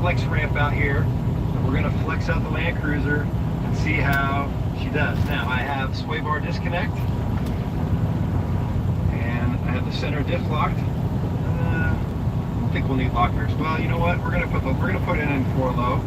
flex ramp out here. And we're gonna flex out the Land Cruiser and see how she does. Now I have sway bar disconnect, and I have the center diff locked. I don't think we'll need lockers. Well, you know what? We're gonna put it in 4 low.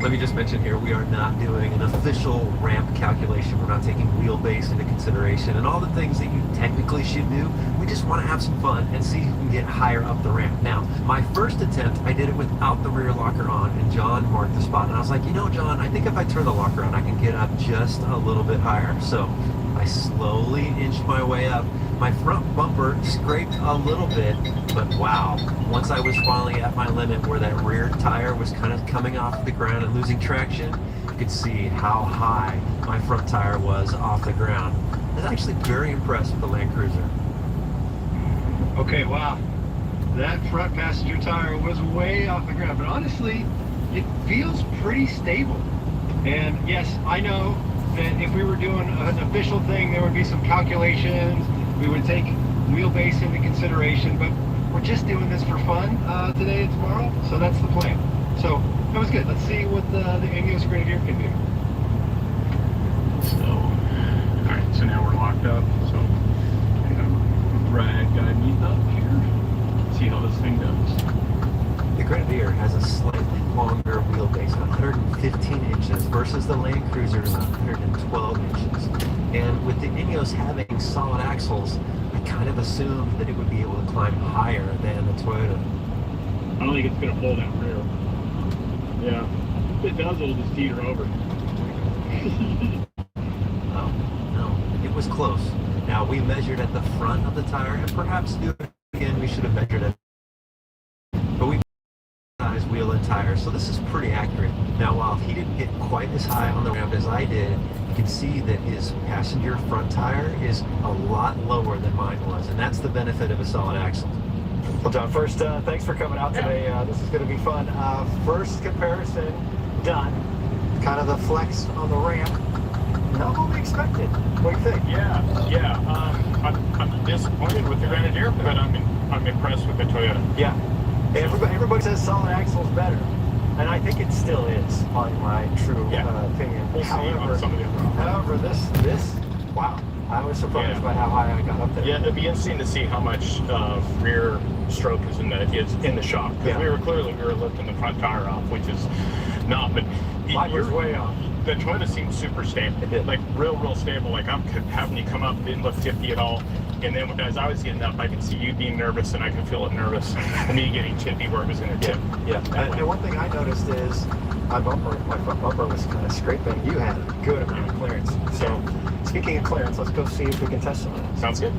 Let me just mention here, we are not doing an official ramp calculation. We're not taking wheelbase into consideration and all the things that you technically should do. We just want to have some fun and see who can get higher up the ramp. Now, my first attempt, I did it without the rear locker on, and John marked the spot. And I was like, you know, John, I think if I turn the locker on, I can get up just a little bit higher. So I slowly inched my way up. My front bumper scraped a little bit, but wow, once I was finally at my limit where that rear tire was kind of coming off the ground and losing traction, you could see how high my front tire was off the ground. I was actually very impressed with the Land Cruiser. Okay, wow. That front passenger tire was way off the ground, but honestly, it feels pretty stable. And yes, I know that if we were doing an official thing, there would be some calculations. We would take wheelbase into consideration, but we're just doing this for fun today and tomorrow, so that's the plan. So that was good. Let's see what the Ineos Grenadier can do. So, all right, so now we're locked up. So I have Brad guide me up here. See how this thing does. The Grenadier has a slightly longer wheelbase, 115 inches, versus the Land Cruiser is 112 inches. And with the Ineos having solid axles, I kind of assumed that it would be able to climb higher than the Toyota. I don't think it's going to pull that rear. Yeah, if it does, it'll just teeter over. Oh, no, it was close. Now, we measured at the front of the tire, and perhaps do it again, we should have measured it. But we size wheel and tire, so this is pretty accurate. Now, while he didn't get quite as high on the ramp as I did, you can see that his passenger front tire is a lot lower than mine was, and that's the benefit of a solid axle. Well, John, first, thanks for coming out today. This is going to be fun. First comparison done. Kind of the flex on the ramp. Not what we expected. What do you think? Yeah. I'm disappointed with the Grenadier, but I'm impressed with the Toyota. Yeah. Everybody says solid axle is better, and I think it still is, on my true opinion. We'll see on some of the other. However, this, wow. I was surprised by how high I got up there. Yeah, it'd be interesting to see how much rear stroke is in the shock. Because we were lifting the front tire off, which is not. But Mine was way off. The Toyota seems super stable. It did. Like real stable. Like I'm having you come up, didn't lift 50 at all. And then as I was getting up, I could see you being nervous, and I could feel it nervous. And me getting tippy where it was going to tip. Yeah. And one thing I noticed is my front bumper was kind of scraping. You had a good amount of clearance. So, speaking of clearance, let's go see if we can test some of that. Sounds good.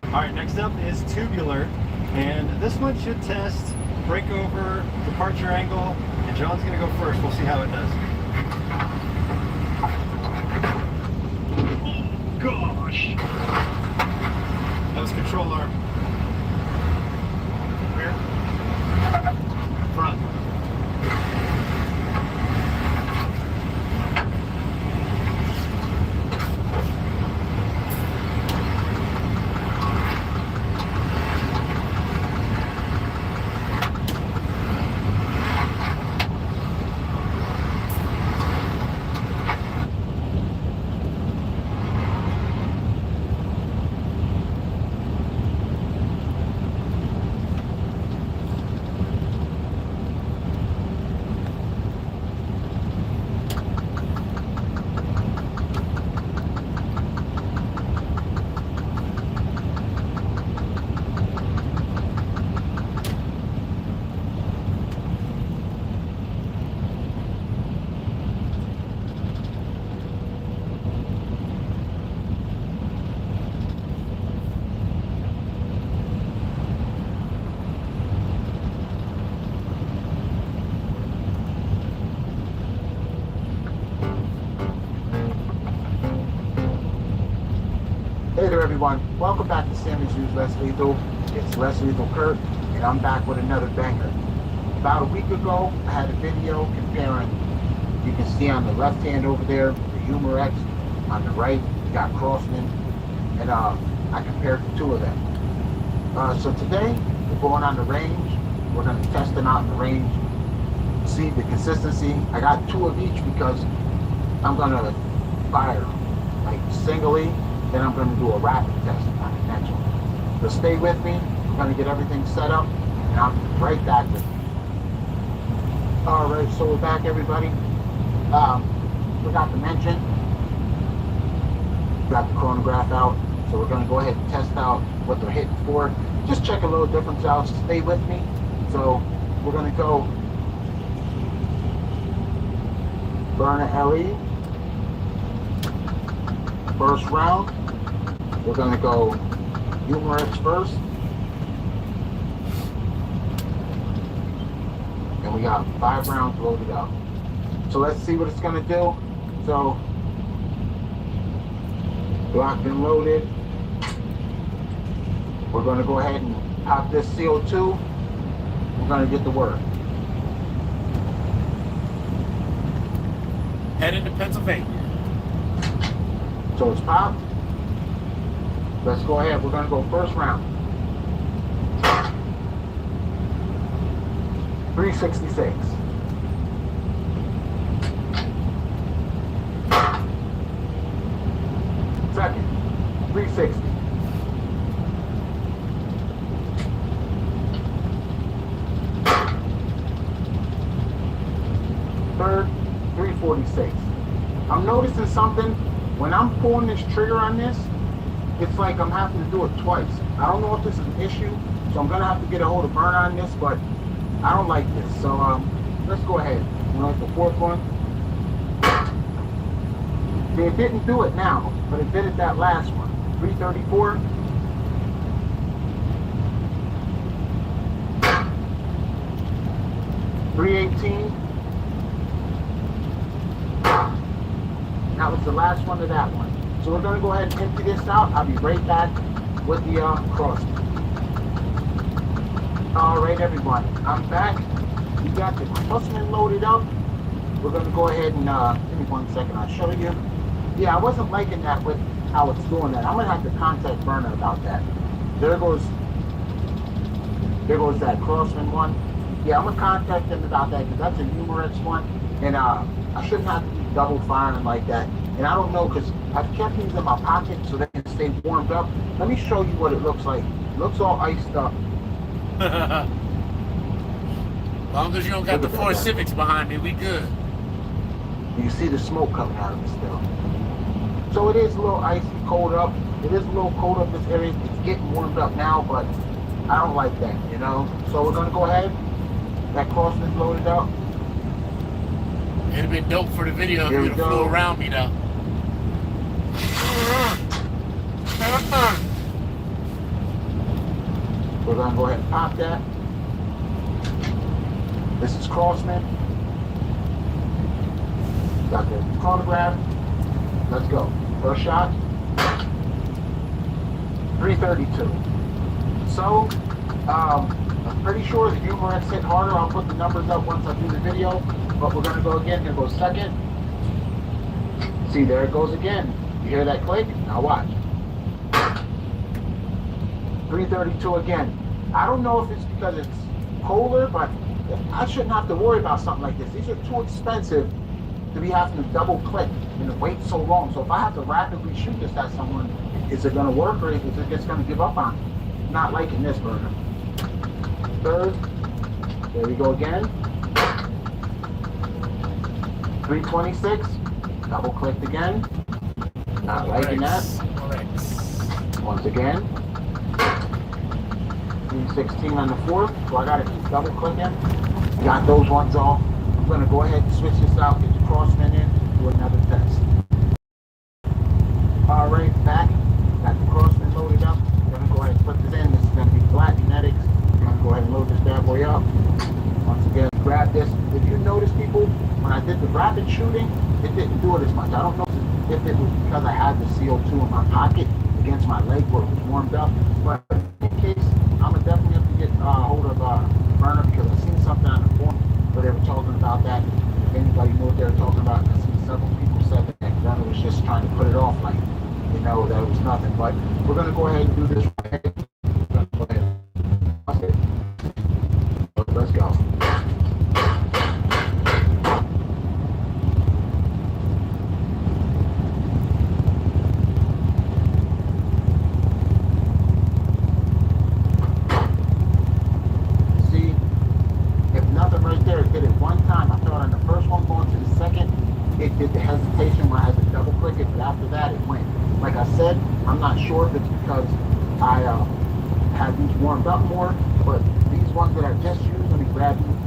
All right, next up is tubular, and this one should test breakover, departure angle, and John's going to go first. We'll see how it does. Oh, gosh. That was control arm. Rear. Front. Hey there everyone, welcome back to Sammy's News Les Lethal. It's Les Lethal Kurt, and I'm back with another banger. About a week ago, I had a video comparing, you can see on the left hand over there, the Humor X, on the right, you got Crossman, and I compared the two of them. So today, we're going on the range, we're going to test them out in the range, see the consistency. I got 2 of each because I'm gonna fire them like singly, then I'm gonna do a rapid test on the next one. So stay with me. I'm gonna get everything set up, and I'll be right back with you. All right, so we're back, everybody. Forgot to mention, got the chronograph out, so we're gonna go ahead and test out what they're hitting for. Just check a little difference out. Stay with me. So we're gonna go burner LE. First round, we're gonna go Humorex first. And we got 5 rounds loaded up. So let's see what it's gonna do. So, locked and loaded. We're gonna go ahead and pop this CO2. We're gonna get to work. Headed to Pennsylvania. So it's popped. Let's go ahead. We're gonna go first round. 366. Second, 360. Third, 346. I'm noticing something. When I'm pulling this trigger on this, it's like I'm having to do it twice. I don't know if this is an issue, so I'm gonna have to get a hold of burn on this, but I don't like this. So let's go ahead. You know, the fourth one. It didn't do it now, but it did it that last one. 334. $318. That was the last one of that one. So we're gonna go ahead and empty this out. I'll be right back with the cross. All right, everyone, I'm back. We got the Crossman loaded up. We're gonna go ahead and give me 1 second. I'll show you. Yeah, I wasn't liking that with how it's doing that. I'm gonna have to contact Burner about that. There goes that Crossman one. Yeah, I'm gonna contact them about that because that's a Humorex one, and I shouldn't have to be double firing like that. And I don't know because I've kept these in my pocket so they can stay warmed up. Let me show you what it looks like. It looks all iced up. As long as you don't got the 4 Civics behind me, we good. You can see the smoke coming out of it still. So it is a little icy cold up. It is a little cold up this area. It's getting warmed up now, but I don't like that, you know. So we're gonna go ahead. That Crossman's loaded up. It'd have been dope for the video if Here you'd we have go. flew around me though. We're gonna go ahead and pop that. This is Crossman. Got the chronograph. Let's go. First shot. 332. So, I'm pretty sure the Humorex hit harder. I'll put the numbers up once I do the video. But we're gonna go again. Here goes second. See, there it goes again. You hear that click? Now watch. 332 again. I don't know if it's because it's colder, but I shouldn't have to worry about something like this. These are too expensive to be having to double click and to wait so long. So if I have to rapidly shoot this at someone, is it gonna work or is it just gonna give up on me? Not liking this burner. Third, there we go again. 326, double clicked again. Not liking that. Once again. 316 on the fourth, so I gotta keep double clicking. Got those ones all. I'm gonna go ahead and switch this out, get the Crossman in, do another test. All right, back. Got the Crossman loaded up. I'm gonna go ahead and put this in. This is gonna be flat genetics. I'm gonna go ahead and load this bad boy up. Once again, grab this. If you notice, people, when I did the rapid shooting, it didn't do it as much. I don't know if it was because I had the CO2 in my pocket against my leg where it was warmed up, but in case, I'm gonna definitely have to get hold of Burner because I seen something on the forum where they were talking about that. If anybody knew what they were talking about, I seen several people said that Burner was just trying to put it off like, you know, that it was nothing. But we're gonna go ahead and do this right. Go ahead. Okay. Let's go. hit it one time. I felt on the first one going to the second, it did the hesitation where I had to double click it, but after that it went. Like I said, I'm not sure if it's because I had these warmed up more, but these ones that I just used, let me grab these.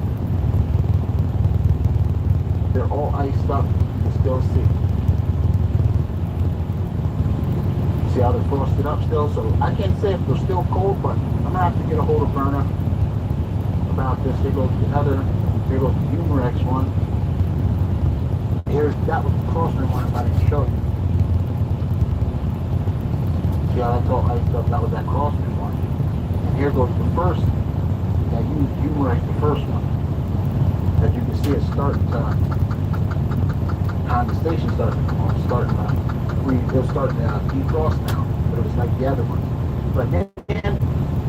They're all iced up, you can still see. See how they're frosted up still? So I can't say if they're still cold, but I'm gonna have to get a hold of Berna about this. Here goes the other, here goes the Humorex one. Here's, that was the Crossman one if I didn't show you. See how that's all iced up? That was that Crossman one. And here goes the first, that used Humorex, the first one. As you can see, it's starting to, condensation starting to come off, starting to, they're starting to defrost now, but it was like the other ones. But then,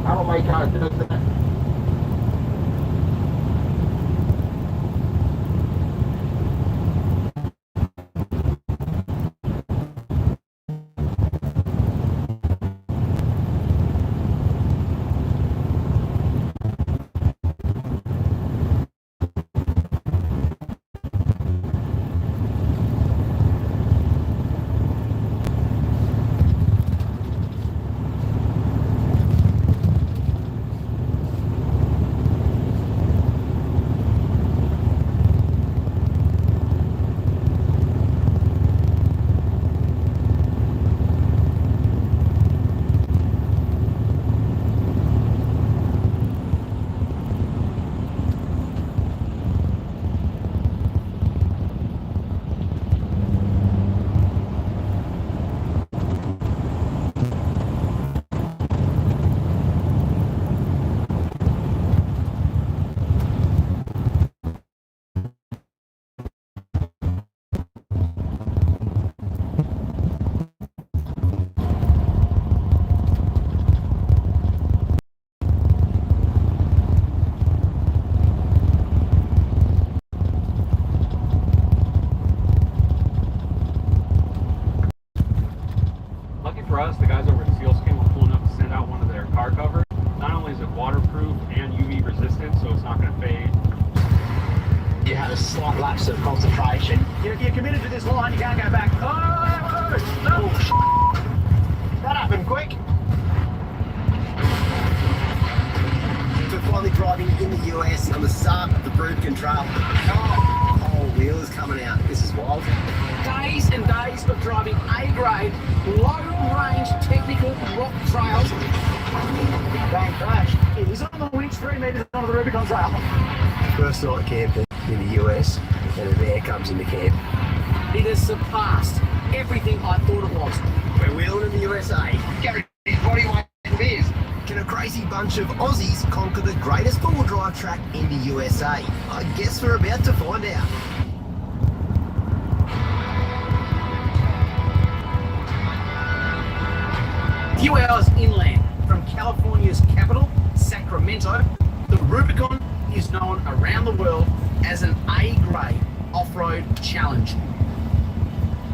I don't like how it does that. For us, the guys over at Sealskin were cool enough to send out one of their car covers. Not only is it waterproof and UV resistant, so it's not going to fade. You had a slight lapse of concentration. You're committed to this line, you can't go back. Oh, no! That happened quick. We're finally driving in the US on the start of the Rubicon Trail. Oh, whole wheel is coming out. This is wild. Days and days of driving A-grade, low-range technical rock trails. Big bang crash. It is on the winch 3 metres onto the Rubicon Trail. First night camping in the US, and a bear comes into camp. It has surpassed everything I thought it was. We're wheeling in the USA. Gary, what do you want in beers? Can a crazy bunch of Aussies conquer the greatest four-wheel drive track in the USA? I guess we're about to find out. A few hours inland from California's capital, Sacramento, the Rubicon is known around the world as an A-grade off-road challenge.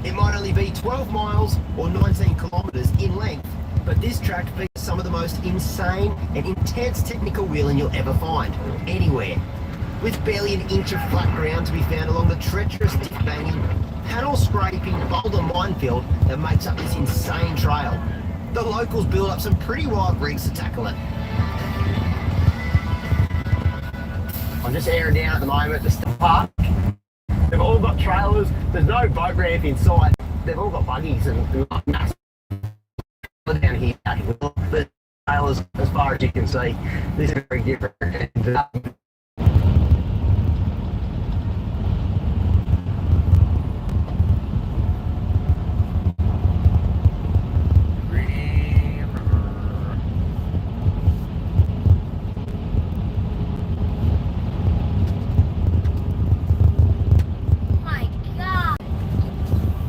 It might only be 12 miles or 19 kilometres in length, but this track features some of the most insane and intense technical wheeling you'll ever find, anywhere. With barely an inch of flat ground to be found along the treacherous, dip-banging, panel-scraping boulder minefield that makes up this insane trail. The locals build up some pretty wild rigs to tackle it. I'm just airing down at the moment at the park. They've all got trailers. There's no boat ramp in sight. They've all got buggies and massive down here. The trailers, as far as you can see, this is very different. And,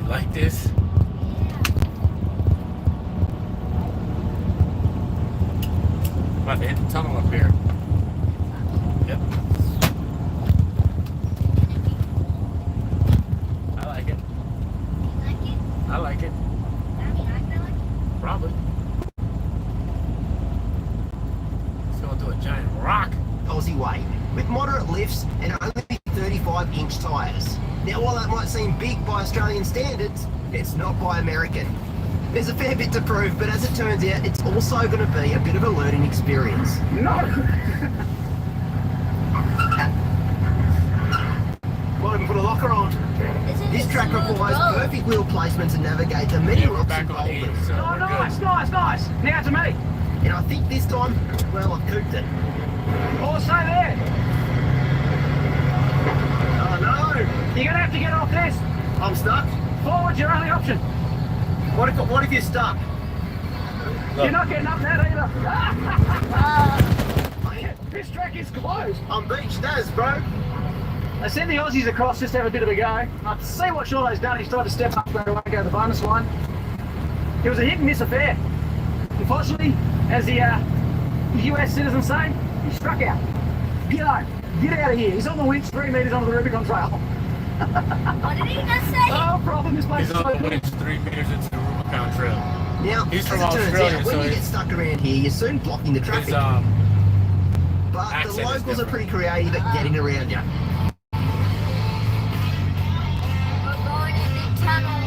Like this. About to hit the tunnel up here. Yep. lifts, and only 35-inch tyres. Now, while that might seem big by Australian standards, it's not by American. There's a fair bit to prove, but as it turns out, it's also going to be a bit of a learning experience. No! Might even put a locker on. This track requires perfect wheel placement to navigate the many Yeah, we're rocks back and on E, boulders. so Oh, we're nice, good. nice. Now to me. And I think this time, well, I've cooped it. Oh, stay there. Oh no! You're going to have to get off this. I'm stuck. Forward's your only option. What if you're stuck? You're not getting up that either. This track is closed. I'm beached as, bro. I sent the Aussies across just to have a bit of a go. I see what Shawnee's done. He's tried to step up, but I won't go to the bonus line. It was a hit and miss affair. Unfortunately, as the US citizens say, he struck out. Get out of here. He's on the winch 3 metres onto the Rubicon Trail. What did he just say? Oh, problem, this place He's is on so the winch 3 meters into the Rubicon Trail. Now, He's as from it turns Australia, out, when so you get he's- stuck around here, you're soon blocking the His traffic. But the accent is locals are different. pretty creative at getting around you. We're going in the tunnel.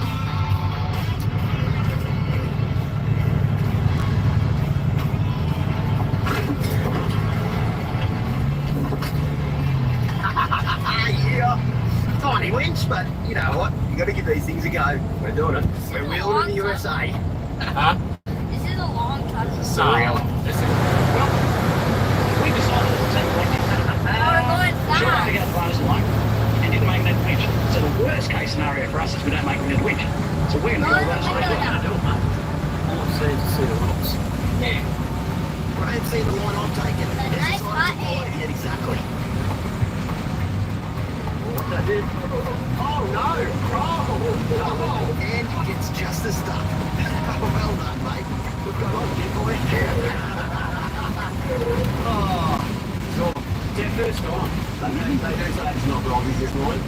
Yeah, tiny winch, but you know what? You got to give these things a go. We're doing it. We're wheeling in the USA. Huh? This is a long tunnel. Surreal. This is, we decided to take one. We're going Sure, fast. to get the bonus line and didn't make that winch. So the worst case scenario for us is we don't make that winch. So we're going to go bonus line. We're going to do it, mate. All I'm saying is to see the rocks. Yeah. Graham's seen the line I'm taking. It's a It's nice decided to follow button. it exactly. What did I do? Oh, no. Oh. And he gets just as stuck. Well done, mate. We've got on, dear boy. Oh. So, their first time. They do say it's not wrong, is this line?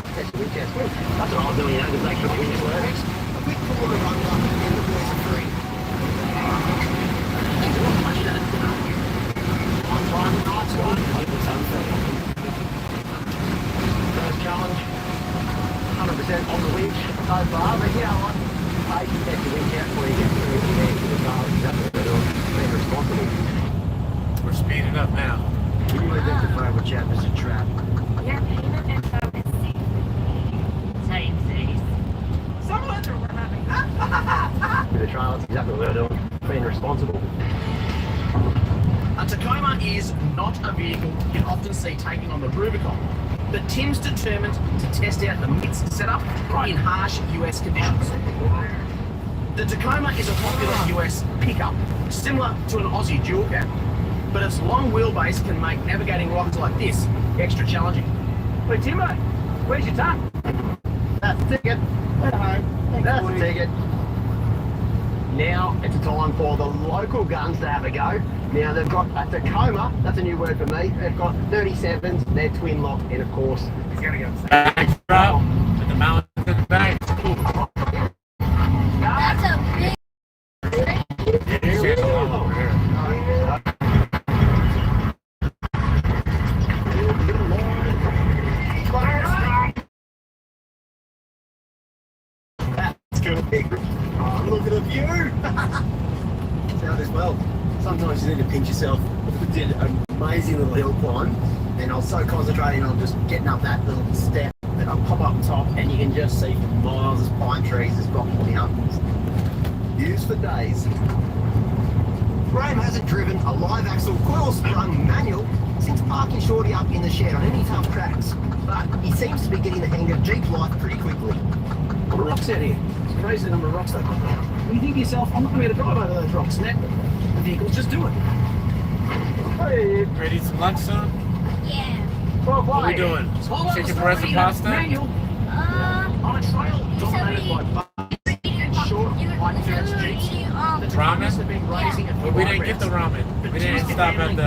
That's what I was doing, you know, to make sure the winch works. A quick pull on the run up and the boys are free. One time, nice one. Hope it's unfair. First challenge, 100% on the winch so far, but you know what? Hey, you get the winch out before you get to the car. Exactly what they're doing. Being responsible. we're speeding up now. You identify what chapter's a trap. Your payment info is same cities. With the trail, that's exactly what they're doing. Being responsible. A Tacoma is not a vehicle you often see taking on the Rubicon, but Tim's determined to test out the mixed setup in harsh US conditions. The Tacoma is a popular US pickup, similar to an Aussie dual cab, but its long wheelbase can make navigating rocks like this extra challenging. Hey, Timbo, where's your tongue? That's the ticket. At home. That's the ticket. Now it's time for the local guns to have a go. Now they've got a Tacoma, that's a new word for me. They've got 37s, they're twin lock, and of course, it's going to go. Backdrop with the mountain in the back. That's a big. Shit, over here. That's gonna be. Oh, look at the view! Sound as well. Sometimes you need to pinch yourself. We did an amazing little hill climb, and I was so concentrating on just getting up that little step that I pop up top, and you can just see for miles there's pine trees, there's rocky mountains. Views for days. Graham hasn't driven a live axle coil sprung manual since parking Shorty up in the shed on any tough tracks, but he seems to be getting the hang of Jeep life pretty quickly. The rocks out here. It's crazy the number of rocks they've got now. You think to yourself, I'm not going to be able to drive over those rocks. Now the vehicles just do it. Hey, Ready to eat some lunch soon? Yeah. well, What are we doing? Chicken breast and pasta? Manual on a trail dominated by short, white-faced Jeeps. The Tacomas have been raising at But we didn't get the ramen. We didn't stop at the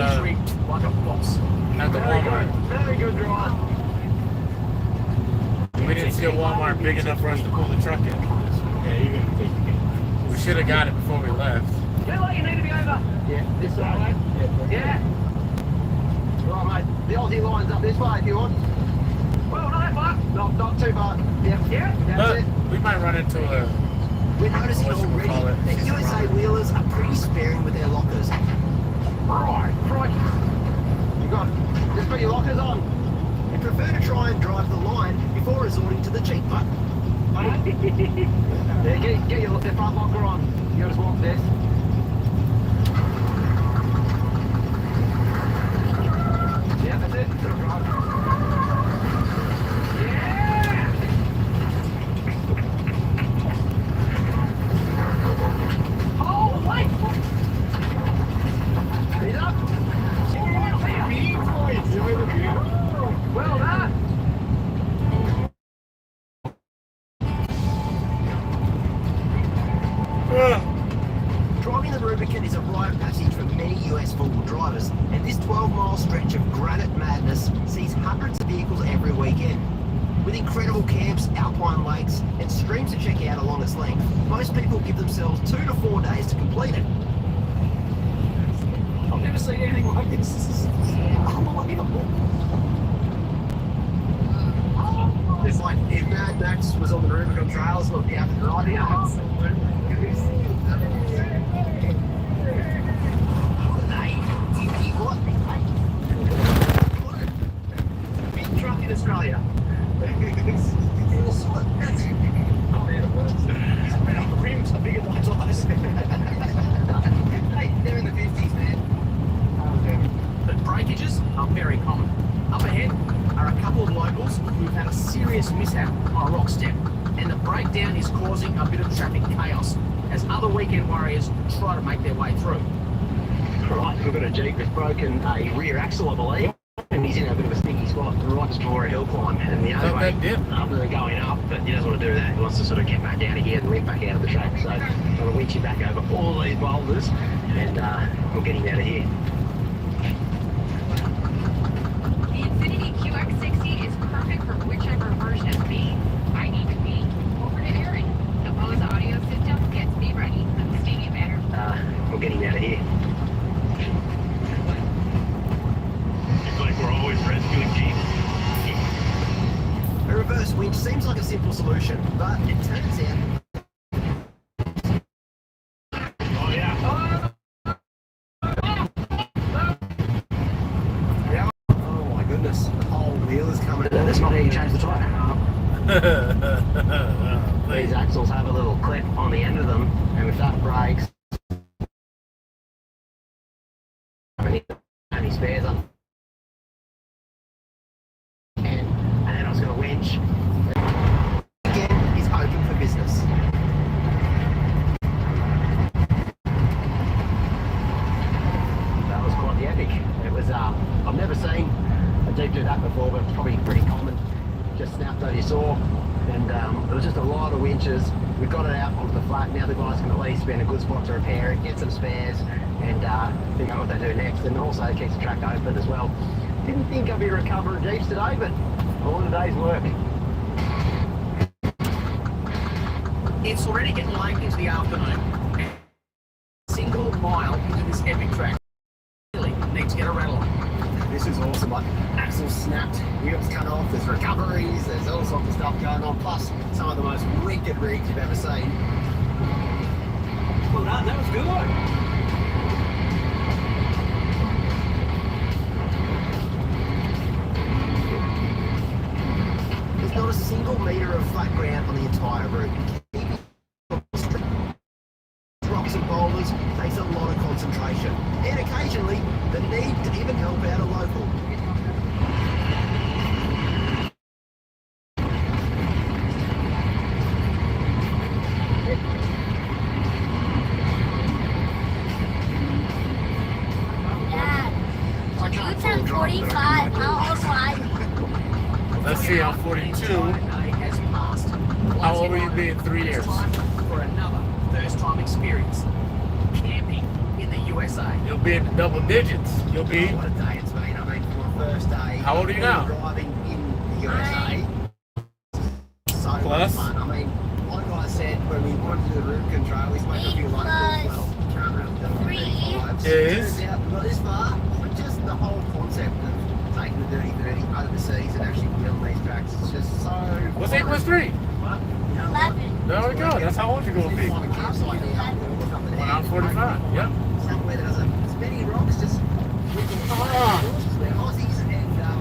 like a boss. Walmart. Very good drive. We didn't see a Walmart big enough for us to pull the truck in. We should have got it before we left. Feel like you need to be over. Yeah, this side. Yeah. The Aussie line's up this way if you want. Well, not that far. Not too far. Yep. Yeah. That's it. We might run into a. We're noticing What's it already call it? that USA wheelers are pretty sparing with their lockers. Right. You got it. Just put your lockers on. They prefer to try and drive the line before resorting to the cheek button. Yeah, get your the front locker on. You just walk this. Yeah, that's it. Little drive. He's up. Well done. Driving the Rubicon is a rite of passage for many US four-wheel drivers, and this 12-mile stretch of granite madness sees hundreds of vehicles every weekend. With incredible camps, alpine lakes, and streams to check out along its length, most people give themselves 2 to 4 days to complete it. I've never seen anything like this. This is unbelievable. It's like if Mad Max was on the Rubicon Trail, it's not the after ride here. Big truck in Australia. The rims are bigger than my tires. Hey, they're in the 50s, man. But breakages are very common. Up ahead are a couple of locals who've had a serious mishap on a rock step, and the breakdown is causing a bit of traffic chaos as other weekend warriors try to make their way through. Right, we've got a Jeep that's broken a rear axle, I believe, and he's in a bit of a sticky spot right just before a hill climb. And the only Not way, that dip. other than going up, but he doesn't want to do that. He wants to sort of get back down again and limp back out of the track. So I'm going to winch him back over all these boulders, and we'll get him out of here. The Infiniti QX60 is perfect for whichever version of me I need to be. Over to Aaron. The Bose audio system gets me ready for the stadium banner. We'll get him out of here. It's like we're always rescuing Jeeps. A reverse winch seems like a simple solution, but it turns out Oh yeah. Oh my goodness, the whole wheel is coming in. That's not how you change the tyre. These axles have a little clip on the end of them, and if that breaks, any spares on. And then I was going to winch. again is open for business. That was quite the epic. It was, I've never seen a Jeep do that before, but it's probably pretty common. Just snapped over your saw, and there was just a lot of winches. We got it out onto the flat. Now the guys can at least be in a good spot to repair it, get some spares, and figure out what they do next. And also it keeps the track open as well. Didn't think I'd be recovering Jeeps today, but all in a day's work. It's already getting late into the afternoon. A single mile into this epic track really needs to get a rattle on. This is awesome. Like, axles snapped, wheels cut off, there's recoveries, there's all sorts of stuff going on, plus some of the most wicked rigs you've ever seen. Well done, that was good. There's not a single metre of flat ground on the entire route. Rocks and boulders takes a lot of concentration, and occasionally the need to even help out a local. Dad, you turn 45. How old am Let's see, I'm 42. Day has passed. How old will you be in 3 years? Time for another first-time experience. Camping in the USA. You'll be in the double digits. You'll be. What a day it's been. I mean, for my first day. How old are you now? Driving in the USA. So much Plus? fun. I mean, like I said, when we wanted to do the Rubicon Trail, we spoke to a few locals. Well, can't really do it. Three. Yes. Turns out we got this far, but just the whole concept of taking 30 out of the seas and actually be on these tracks. It's just so. What's 8 plus 3? 11. There we go. That's how old you're going to be. On a campsite now, or something. 1 hour 45. Yep. Somewhere that has as many rocks, just we're Aussies and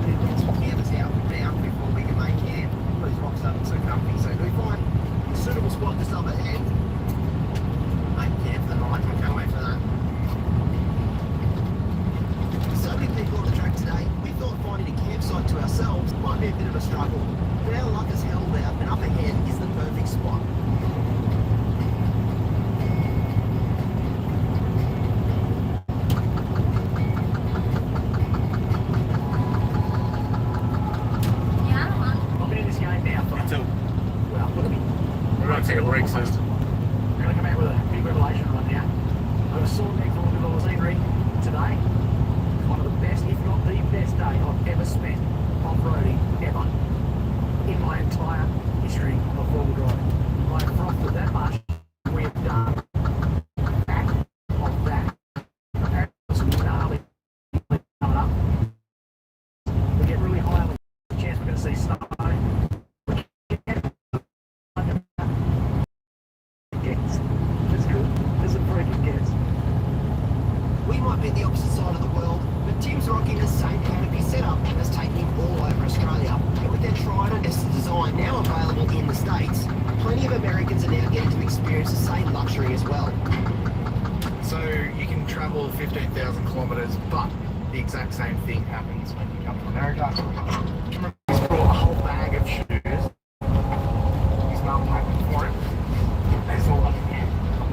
we want some campers out down before we can make camp. Those rocks aren't so comfy, so we find a suitable spot just up ahead. Make camp for the night. I can't wait for that. So many people on the track today. We thought finding a campsite to ourselves might be a bit of a struggle. But our luck has held out, and up ahead is the perfect spot. I've been in this game now for, Me too. well, look at me. We're going to take a break soon. We're going to come out with a big revelation right now. I was saw next door with all the scenery today. One of the best, if not the best day I've ever spent off-roading ever in my entire history of four-wheel driving. I have frothed it that much. We have done back of that. Apparently, some gnarly coming up. We get really high on the chance we're going to see snow. It's good. It's a freaking gets. We might be the opposite side of the world, but Tim's rocking the same canopy setup as taking him all over Australia. And with their Trident S design now available in the States, plenty of Americans are now getting to experience the same luxury as well. So you can travel 15,000 kilometres, but the exact same thing happens when you come to America. He's brought a whole bag of shoes. His mum packed them for him. It's all up. I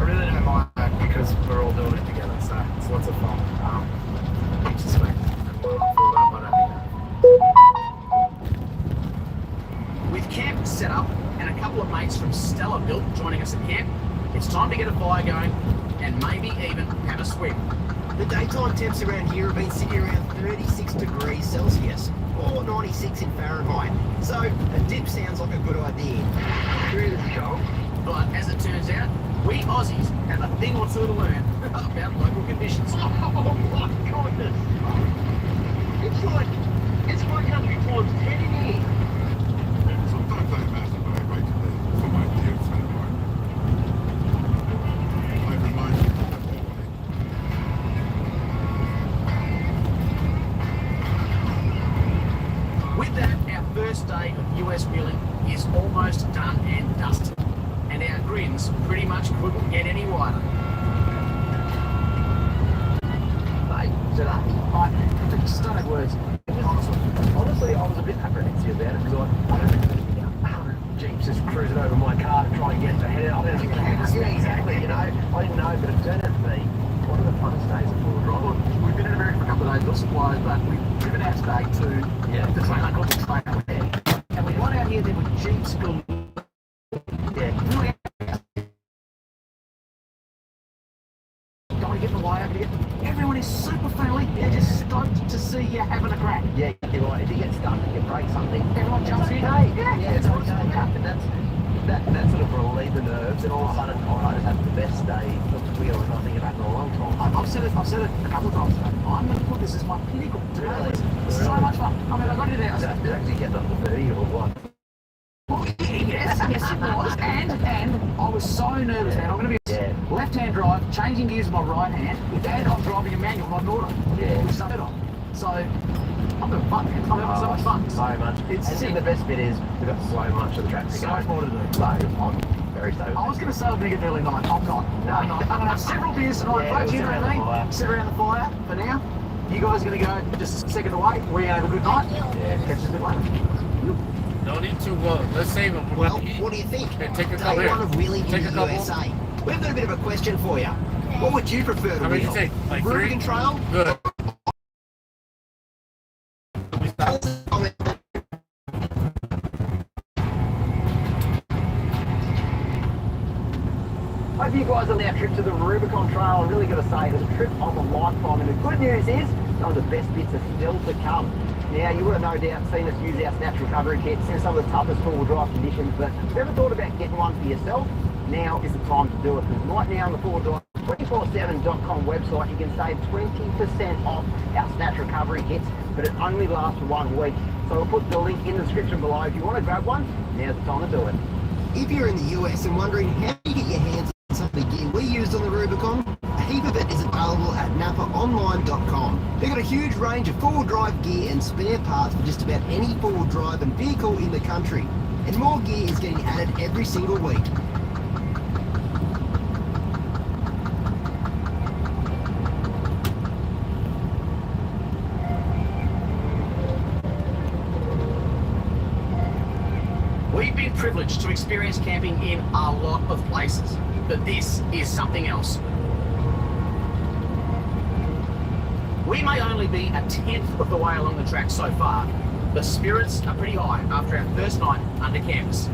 really don't mind that because we're all doing it together, so it's lots of fun. Each is like, With camp set up and a couple of mates from Stella Built joining us at camp, it's time to get a fire going and maybe even have a swim. The daytime temps around here have been sitting around 36 degrees Celsius or 96 in Fahrenheit, so a dip sounds like a good idea. Ready to go? But as it turns out, we Aussies have a thing or two to learn about local conditions. Oh my goodness! It's my country times 10 in here. Sometimes I masturbate right to the for my dear friend of mine. I remind you of that always. With that, our first day of US wheeling is almost done and dusted. And our grins pretty much couldn't get any wider. Mate, today, I just don't have words. Honestly, I was a bit apprehensive about it because I don't think there's about 100 Jeeps just cruising over my car to try and get ahead. I don't think yeah, exactly, you know. I didn't know, but it turned out to be one of the funnest days of full drive. We've been in America for a couple of days, not supplies, but we've driven out today to the trail, I got the trail there. And we got out here, there were Jeeps galore. Yeah. Going to get the way over here. Everyone is super friendly. They're just stoked to see you having a crack. Yeah, you're right. If you get stuck, you can break something. Everyone jumps in. Okay. Yeah, It's okay. And that sort of relieved the nerves, and all of a sudden, I just had the best day of wheeling I think I've had in a long time. I've said it a couple of times today. I'm going to put this as my pinnacle. Really? It's so much fun. I mean, I got it out. Did actually get up to 30 or what? Oh, yes, it was. And I was so nervous, man. I'm going to be left-hand drive, changing gears with my right hand, and I'm driving a manual, my daughter. Yeah. With something on. So, I'm going to fun, man. I'm having so much fun. So much. I think the best bit is we've got so much of the track to So go. much more to do. So I'm very stoked. I was going to say I'd make it early night. I'm not. No, I'm not. I'm going to have several beers tonight. Yeah, Folks, you we'll know sit around the what I fire. mean? Sit around the fire for now. You guys are going to go just a second away. We're going to have a good night. Yeah. Catch you a bit later. No need to, let's save them. Well, what do you think? Okay, take a Day couple one here. of wheeling Take in a the couple. USA. We've got a bit of a question for you. What would you prefer to How many wheel? you take? Like 3? Rubicon Trail? Good. Hope you guys on our trip to the Rubicon Trail. I'm really going to say it was a trip of a lifetime. And the good news is, some of the best bits are still to come. Now, you would have no doubt seen us use our Snatch recovery kits in some of the toughest four-wheel drive conditions, but if you ever thought about getting one for yourself, now is the time to do it. Because right now in the four-wheel drive 247.com website, you can save 20% off our snatch recovery kits, but it only lasts for 1 week. So I'll put the link in the description below. If you want to grab one, now's the time to do it. If you're in the US and wondering how you get your hands on some of the gear we used on the Rubicon, a heap of it is available at napaonline.com. They've got a huge range of four-wheel drive gear and spare parts for just about any four-wheel drive and vehicle in the country. And more gear is getting added every single week. We've been privileged to experience camping in a lot of places, but this is something else. We may only be a 10th of the way along the track so far. The spirits are pretty high after our first night under canvas.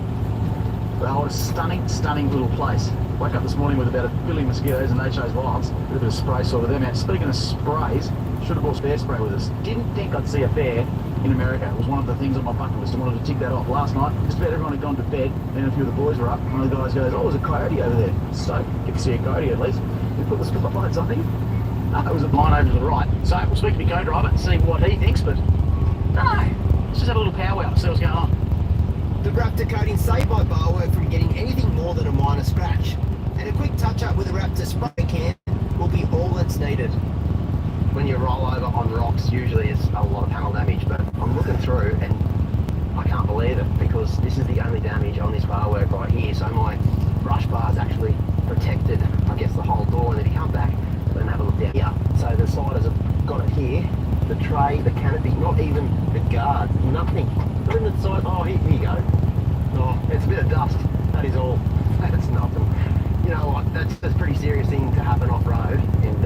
Well, it's a stunning little place. Woke up this morning with about 1 billion mosquitoes and HO's wilds. A bit of a spray sorted them out. Speaking of sprays, should have brought bear spray with us. Didn't think I'd see a bear in America. It was one of the things on my bucket list. I wanted to tick that off. Last night, just about everyone had gone to bed, and a few of the boys were up. One of the guys goes, "Oh, there's a coyote over there." So, get to see a coyote at least. We put the spotlights on him. No, it was a blind over to the right. So, we'll speak to my co-driver and see what he thinks, but no, let's just have a little powwow and see what's going on. The Raptor coating saved my bar work from getting anything more than a minor scratch. And a quick touch-up with a Raptor spray can will be all that's needed. When you roll over on rocks, usually it's a lot of panel damage, but I'm looking through and I can't believe it because this is the only damage on this bar work right here. So my brush bar is actually protected, I guess, the whole door. And if you come back, then have a look down here. So the sliders have got it here, the tray, the canopy, not even the guards, nothing. Not even the side. Oh, here you go. Oh, it's a bit of dust. That is all. That's nothing. You know what? That's a pretty serious thing to happen off-road, and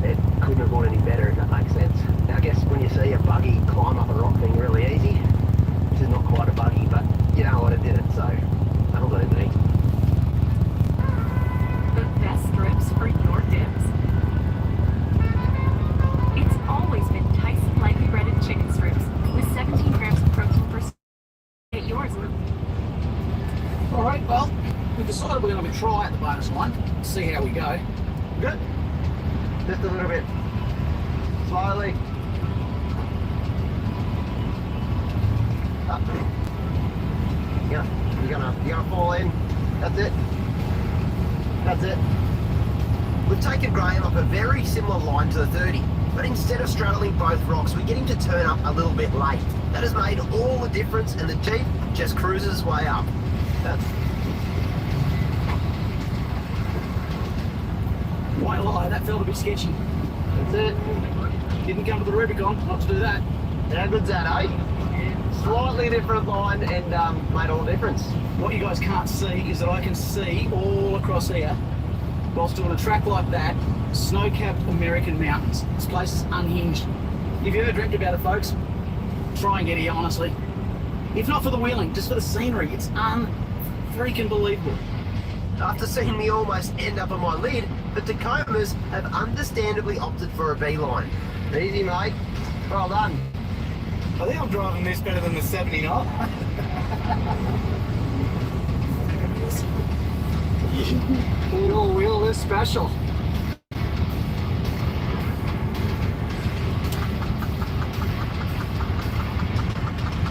it couldn't have gone any better, if that makes sense. Now, I guess when you see a buggy climb up a rock thing really easy, this is not quite a buggy, but you know what, it did it, so that'll do me. The best strips for your dips. It's always been Tyson lightly breaded chicken strips with 17 grams of protein per stick. Get yours. All right, well, we decided we're going to try at the bonus line, see how we go. Good. Just a little bit. Slowly. Up. Yeah, you're gonna fall in. That's it. That's it. We've taken Graham up a very similar line to the 30, but instead of straddling both rocks, we're getting to turn up a little bit late. That has made all the difference, and the Jeep just cruises its way up. White lie, that felt a bit sketchy. That's it. Didn't come to the Rubicon not to do that. How good's that, eh? Slightly different line and made all the difference. What you guys can't see is that I can see all across here, whilst doing a track like that, snow-capped American mountains. This place is unhinged. If you ever dreamt about it, folks, try and get here, honestly. If not for the wheeling, just for the scenery, it's un-freaking believable. After seeing me almost end up on my lid, the Tacomas have understandably opted for a beeline. Easy, mate. Well done. I think I'm driving this better than the 70 knot. Your wheel is special.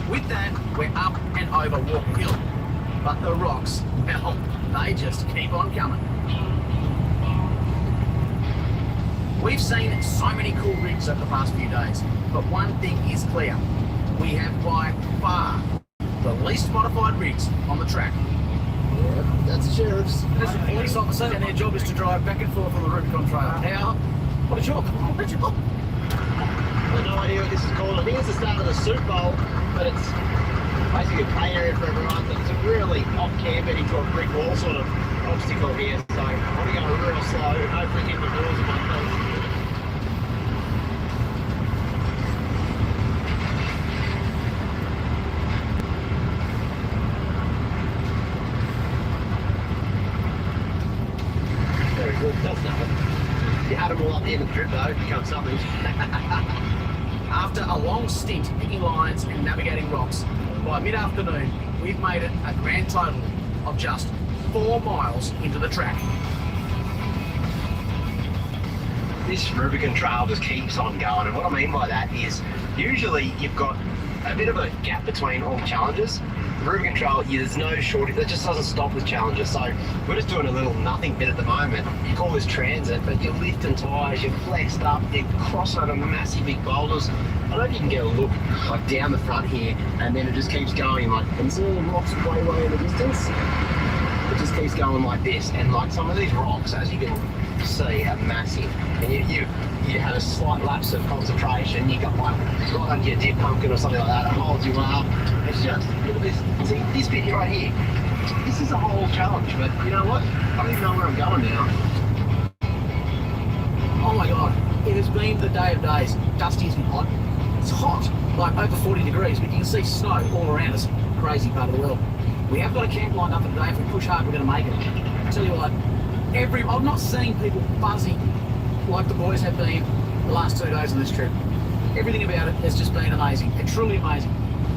With that, we're up and over Walker Hill. But the rocks, well, they just keep on coming. We've seen so many cool rigs over the past few days, but one thing is clear. We have by far the least modified rigs on the track. Yeah, that's the sheriff's. There's a police officer and their job is to drive back and forth on the Rubicon Trail. How? What a job. What a job. I have no idea what this is called. I think it's the start of the Super Bowl, but it's basically a play area for everyone. So it's a really off camber into a brick wall sort of obstacle here. So I'm going to go real slow, hopefully keep the wheels in my face. Very good, that's nothing. You had them all up the end of the trip though, it becomes something. After a long stint picking lines and navigating rocks, by mid-afternoon, we've made it a grand total of just 4 miles into the track. this Rubicon Trail just keeps on going. And what I mean by that is usually you've got a bit of a gap between all the challenges. The Rubicon Trail, there's no shortage, it just doesn't stop with challenges. So we're just doing a little nothing bit at the moment. You call this transit, but you're lifting tyres, you're flexed up, you're crossing over massive big boulders. I don't know if you can get a look like down the front here, and then it just keeps going like, and there's all the rocks way in the distance. It just keeps going like this, and like some of these rocks, as you can see, are massive. And you had a slight lapse of concentration, you got like right under your dip pumpkin or something like that, it holds you up. It's just, look at this, see this bit right here, this is a whole challenge, but you know what, I don't even know where I'm going now. Oh my god, it has been the day of days. Dusty and hot. It's hot, like over 40 degrees, but you can see snow all around us. Crazy part of the world. We have got a camp lined up for today. If we push hard, we're going to make it. I tell you what, I'm not seeing people buzzing like the boys have been the last 2 days of this trip. Everything about it has just been amazing, and truly amazing.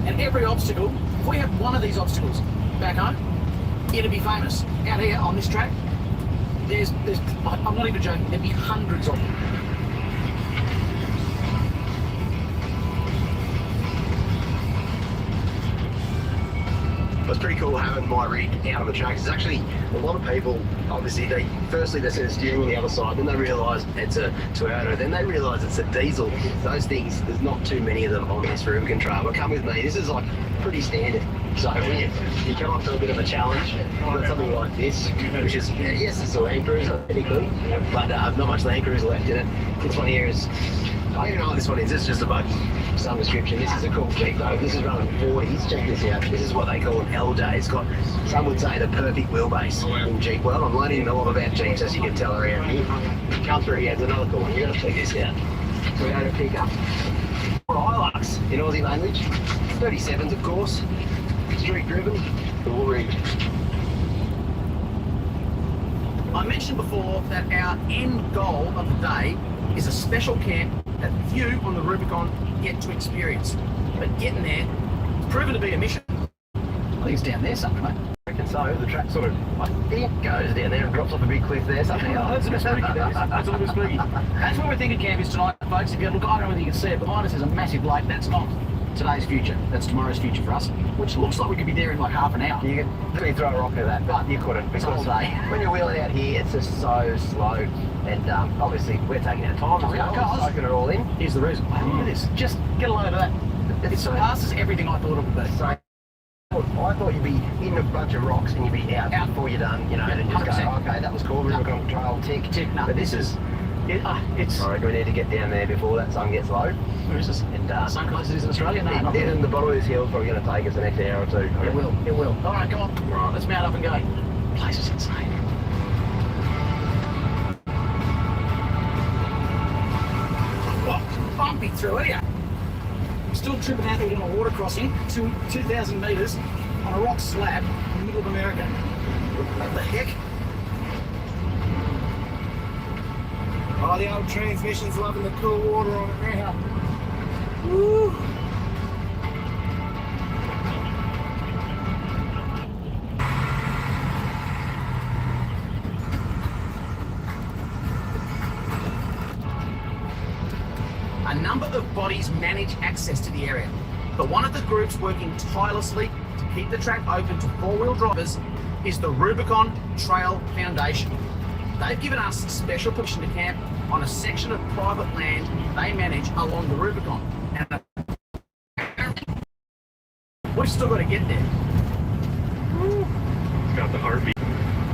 And every obstacle, if we have one of these obstacles back home, it'd be famous. Out here on this track, I'm not even joking, there'd be hundreds of them. It's pretty cool having my rig out on the tracks. It's actually, a lot of people, obviously, they see the steering on the other side, then they realise it's a Toyota, then they realise it's a diesel. Those things, there's not too many of them on this Rubicon Trail, but come with me, this is like pretty standard. So when you come up to a bit of a challenge, you've got something like this, which is, yes, it's a Land Cruiser, technically, but not much Land Cruiser left in it. This one here is, I don't even know what this one is, it's just a buggy. Some description. This is a cool Jeep though. This is running 40s. Check this out. This is what they call an LJ. It's got, some would say, the perfect wheelbase in Jeep world. I'm learning a lot about Jeeps, as you can tell around here. Come through here, there's another cool one. You're going to check this out. Toyota pickup. Or Hilux in Aussie language. 37s, of course. Street driven. All rigged. I mentioned before that our end goal of the day is a special camp that few on the Rubicon get to experience. But getting there has proven to be a mission. I think it's down there somewhere, mate. I reckon so. The track sort of, I think, goes down there and drops off a big cliff there. Something else. That's a bit spooky, that is. That's a little bit spooky. That's what we're thinking camp is tonight, folks. If you look, I don't know whether you can see it, behind us is a massive lake. That's not today's future. That's tomorrow's future for us, which looks like we could be there in like half an hour. You could really throw a rock at that, but you couldn't, because when you're wheeling out here, it's just so slow. And obviously, we're taking our time. We're soaking it all in. Here's the reason. Look at this. Just get a load of that. It surpasses everything I thought it would be. So, I thought you'd be in a bunch of rocks and you'd be out before you're done, you know, and just 100%. go, okay, that was cool, Rubicon Trail, tick. No, But this is, it's. I reckon we need to get down there before that sun gets low. Where is this? And Sun close it is in Australia? No, not even the bottom of this hill is probably going to take us the next hour or two. It will. It will. All right, come on. Right. Let's mount up and go. The place is insane. Bumpy through here. I'm still tripping out here on a water crossing, 2,000 metres on a rock slab in the middle of America. What the heck? Oh, the old transmission's loving the cool water on it now. Woo! A number of bodies manage access to the area, but one of the groups working tirelessly to keep the track open to four-wheel drivers is the Rubicon Trail Foundation. They've given us special permission to camp on a section of private land they manage along the Rubicon. And we've still got to get there. It's got the heartbeat.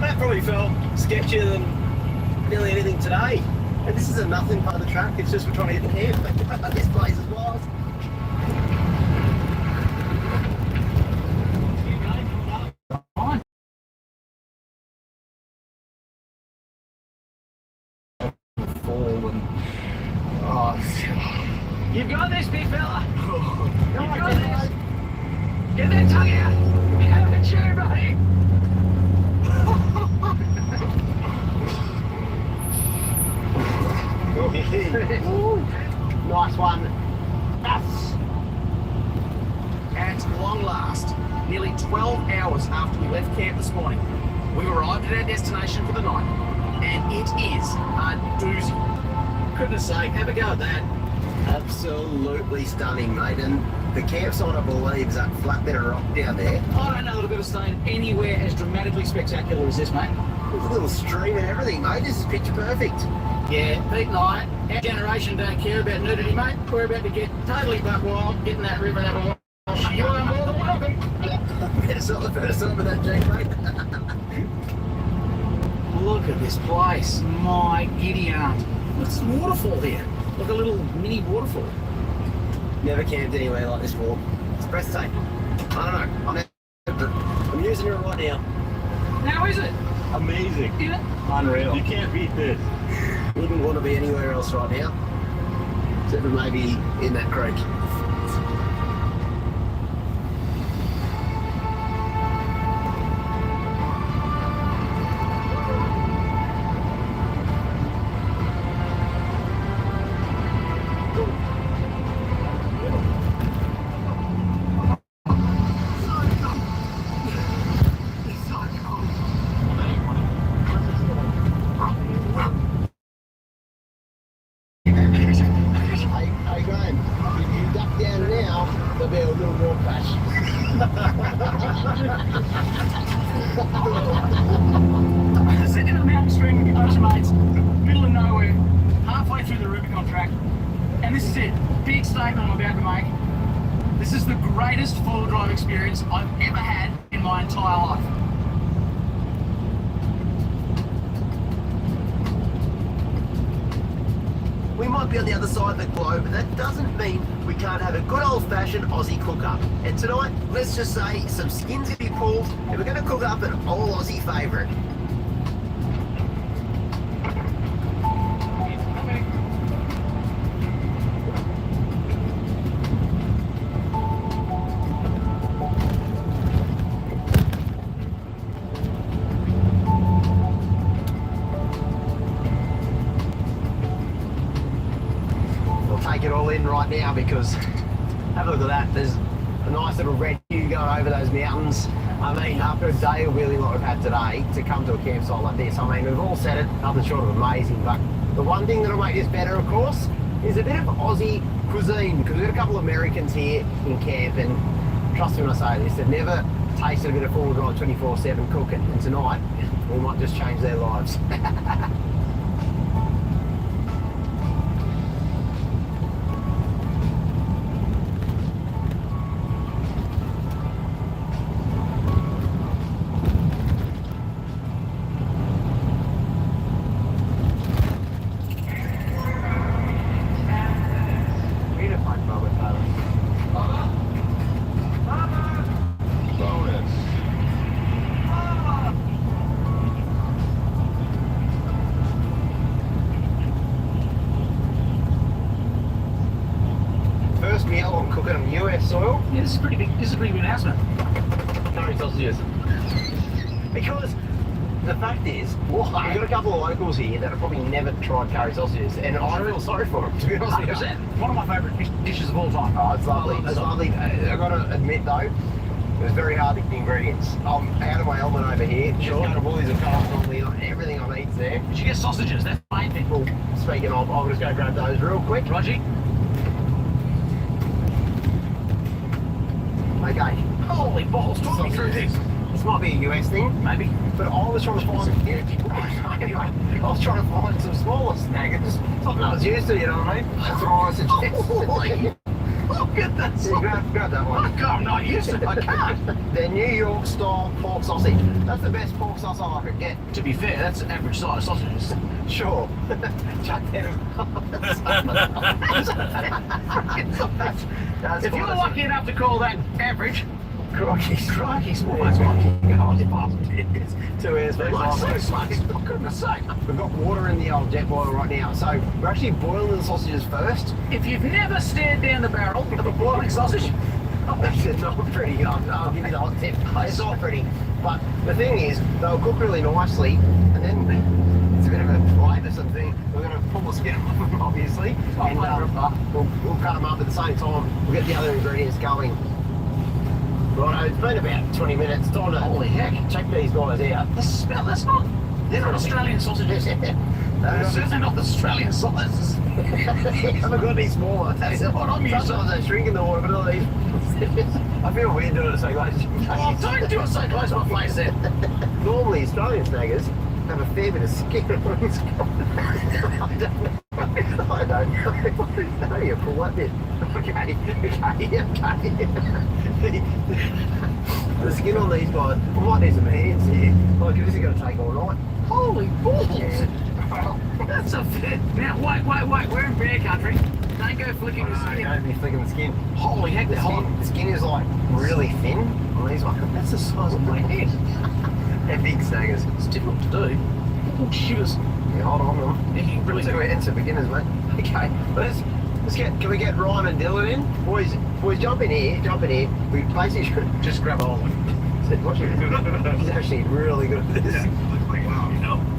That probably felt sketchier than nearly anything today. And this is a nothing part of the track, it's just we're trying to hit the camp. This place is wild. You've got this, big fella. You've got this. Get that tongue out. Have a chair, buddy. Nice one. Yes. At long last, nearly 12 hours after we left camp this morning, we arrived at our destination for the night, and it is a doozy. goodness sake, have a go at that. Absolutely stunning, mate. And the campsite, I believe, is that flat bit of rock down there. I don't know that I've ever stayed anywhere as dramatically spectacular as this, mate. There's a little stream and everything, mate. This is picture perfect. Yeah, Pete and I, our generation don't care about nudity, mate. We're about to get totally buck wild, get in that river and have a wash. You are more than welcome. It's not the first time with that, Jake, mate. Look at this place. My giddy aunt. What's the waterfall here? Like a little mini waterfall. Never camped anywhere like this before. It's breathtaking. I don't know. I'm using it right now. How is it? Amazing. Yeah. Unreal. You can't beat this. Wouldn't want to be anywhere else right now. Except for maybe in that creek. Hey, Graham, if you duck down now, there'll be a little warm patch. Sitting in a mountain stream with a bunch of mates, middle of nowhere, halfway through the Rubicon track, and this is it. Big statement I'm about to make. This is the greatest four-wheel drive experience I've ever had in my entire life. We might be on the other side of the globe, but that doesn't mean we can't have a good old-fashioned Aussie cook-up. And tonight, let's just say some skins to be pulled, and we're going to cook up an all Aussie favourite. Take it all in right now because have a look at that. There's a nice little red hue going over those mountains. I mean, after a day of wheeling like we've had today, to come to a campsite like this, I mean, we've all said it, nothing short of amazing. But the one thing that'll make this better, of course, is a bit of Aussie cuisine, because we've got a couple of Americans here in camp, and trust me when I say this, they've never tasted a bit of four-wheel drive 24/7 cooking, and tonight we might just change their lives. First meal I'm cooking on US soil. Yeah, this is pretty big. This is a pretty big announcement. Curry sausages. Because the fact is, we've got a couple of locals here that have probably never tried curry sausages, and I feel sorry for them, to be honest with you. 100%. One of my favourite dishes of all time. Oh, it's lovely. It's lovely. I've got to admit though, it was very hard to get the ingredients. I'm out of my element over here. Sure. Just got Woolies and Coles normally, everything I need's there. Did you get sausages? That's the main thing. Well, speaking of, I'll just go grab those real quick. Rogie? Okay. Holy balls, talk me through this. This might be a US thing. Maybe. But I was trying to find, anyway, I was trying to find some smaller snaggers. Something I was used to, you know what I mean? That's what I suggest. Look at that. Yeah, grab that one. I'm not used to it. I can't. The New York style pork sausage. That's the best pork sausage I could get. To be fair, that's average size sausages. Sure. Chuck them. That's If you're lucky enough to call that average, crikey's almost fucking God, it's 2 hours for so smart. For goodness sake. We've got water in the old jet boiler right now, so we're actually boiling the sausages first. If you've never stared down the barrel of a boiling sausage, It's not pretty. I'll give you the hot tip. It's not pretty. But the thing is, they'll cook really nicely, and then it's a bit of a flavoursome thing. We're going to pull the skin off them, obviously, and we'll cut them up at the same time. We'll get the other ingredients going. Right, it's been about 20 minutes. Time to, holy heck, check these guys out. the smell, that's not, they're not Australian sausages. They're certainly not the Australian size. haven't got any smaller. That's what I'm used to. Sometimes they shrink in the water, but all these. I feel weird doing it so close. Oh, don't do it so close to my face there. Normally, Australian snaggers have a fair bit of skin on his I don't know. How do you pull that bit? Okay. The skin on these guys, I might need some hands here. Like, this is going to take all night. Holy balls! Yeah. That's a fit. Now, wait. We're in bear country. Don't go flicking the skin. Don't be flicking the skin. Holy heck, they're hot. The skin is like really thin on these ones. That's the size of my head. They're big snaggers. It's difficult to do. Oh, shooters. Yeah, hold on them. Yeah, you really do. It's a beginners, mate. Okay, let's get. Can we get Ryan and Dylan in? Boys, jump in here. We basically should just grab a hold of him. He's actually really good at this. Wow.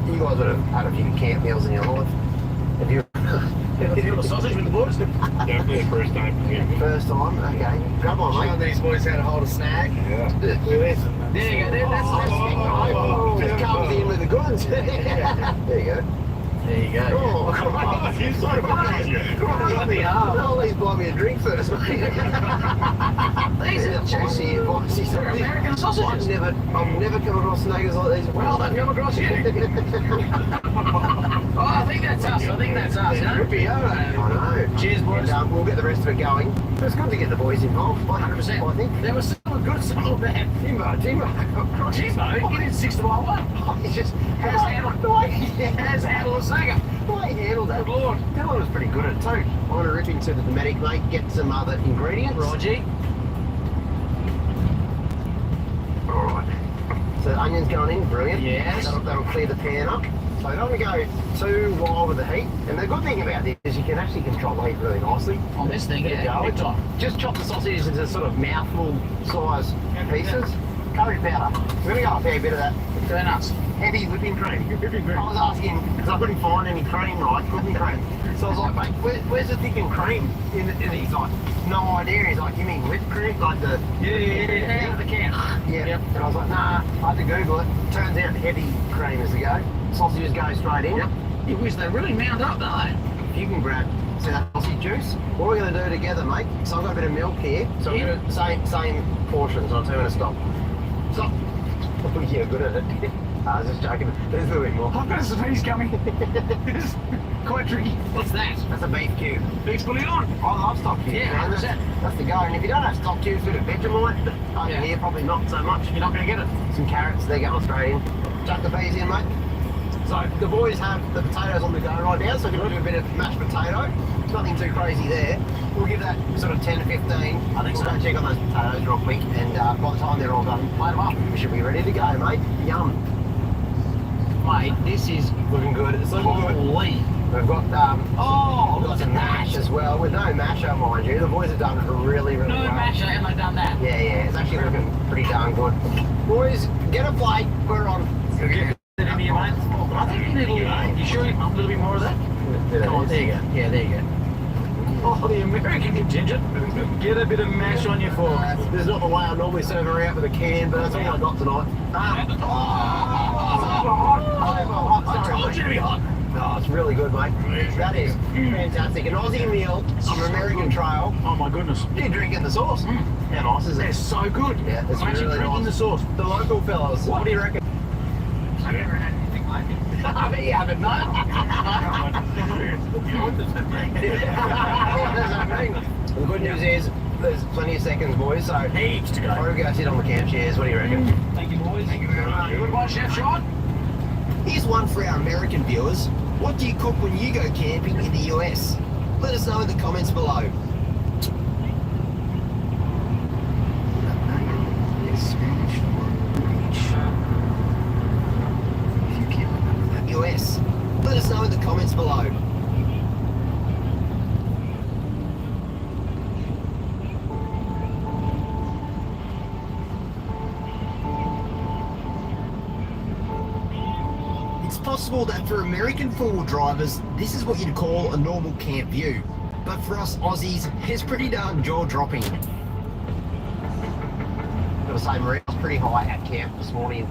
You guys would have had a few camp meals in your life. Have you? Feel the sausage with the boys? Definitely the first time for me. First time? Okay. Grab on, Showing mate. these boys how to hold a snag. Yeah. There you go. That's Oh, just comes in with the goods. There you go. There you go. Oh, He's so All these buy me a drink first, mate. These are juicy advice. American sausages. I've never come across snaggers like these. Well, they've come across you. Oh, I think that's us. I know. Cheers, boys. And, we'll get the rest of it going. It's good to get the boys involved. 100%. I think. There was some good, some of bad. Timbo. Timbo, he did 6 to 1. He's just Has handled a snagger. the way he handled that. Good Lord. Dylan was pretty good at it too. I want to rip into the thematic, mate, get some other ingredients. Roger. Alright. So the onions going in, brilliant. Yes. That'll clear the pan up. So I don't want to go too wild with the heat. And the good thing about this is you can actually control the heat really nicely. On this thing, There you yeah, go. big time. Just chop the sausages into sort of mouthful size pieces. Curry powder. We're going to go a fair bit of that. Go nuts. Heavy whipping cream. I was asking, because I couldn't find any cream, right? Whipping cream. So I was like, mate, where's the thickened cream? And he's like, no idea. He's like, you mean whipped cream? Like the... Yeah, the can. Yeah. Yep. And I was like, nah, I had to Google it. Turns out heavy cream is the go. Sausages go straight in. Yep. You wish they really mount up, don't they? If you can grab some of that sausage juice, what we're going to do together, mate, so I've got a bit of milk here. So Yeah. I'm going to same portions. I'll tell you when to stop. Stop. Oh, yeah, good at it. I was just joking. There's a little bit more. I've got a surprise coming. It's quite tricky. What's that? That's a beef cube. Beef bouillon. I love stock cubes. Yeah, man. 100%. That's the go. And if you don't have stock cubes, bit of Vegemite over Yeah. here, probably not so much. You're not going to get it. Some carrots, they're going straight in. Chuck the peas in, mate. So the boys have the potatoes on the go right now, so we're going to do a bit of mashed potato. Nothing too crazy there. We'll give that sort of 10 to 15. I think we'll so. go check on those potatoes real quick, and by the time they're all done, plate them up. We should be ready to go, mate. Yum. Mate, this is Looking good. It's looking good. holy. We've got Oh, we've got some mash as well, with no masher, mind you. The boys have done it really, really No well. masher, and they've done that. Yeah, it's actually looking pretty darn good. Boys, get a plate. We're on. Get it into your mate. I think you need a little. You sure you want a little bit more of that? Come on, there you go. Yeah, there you go. Oh, the American contingent. Get a bit of mash on your fork. This is not the way I normally serve her out with a can, but that's all I got tonight. I told you to be hot. Oh, it's really good, mate. That is fantastic. An Aussie meal on American Trail. Oh my goodness. You're drinking the sauce. How nice is They're it? so good. Yeah, it's I'm actually really drinking nice. the sauce. The local fellas, what do you reckon? Have you ever had anything like it? I bet you haven't, no. What does that mean? The good news is there's plenty of seconds, boys, so Heaps to go. I'll go sit on the camp chairs. What do you reckon? Thank you, boys. Thank you very much. Good one, Chef Sean. Here's one for our American viewers. What do you cook when you go camping in the US? Let us know in the comments below. US. Let us know in the comments below. It's possible that for American four-wheel drivers, this is what you'd call a normal camp view. But for us Aussies, it's pretty darn jaw-dropping. Gotta say, Maria's pretty high at camp this morning.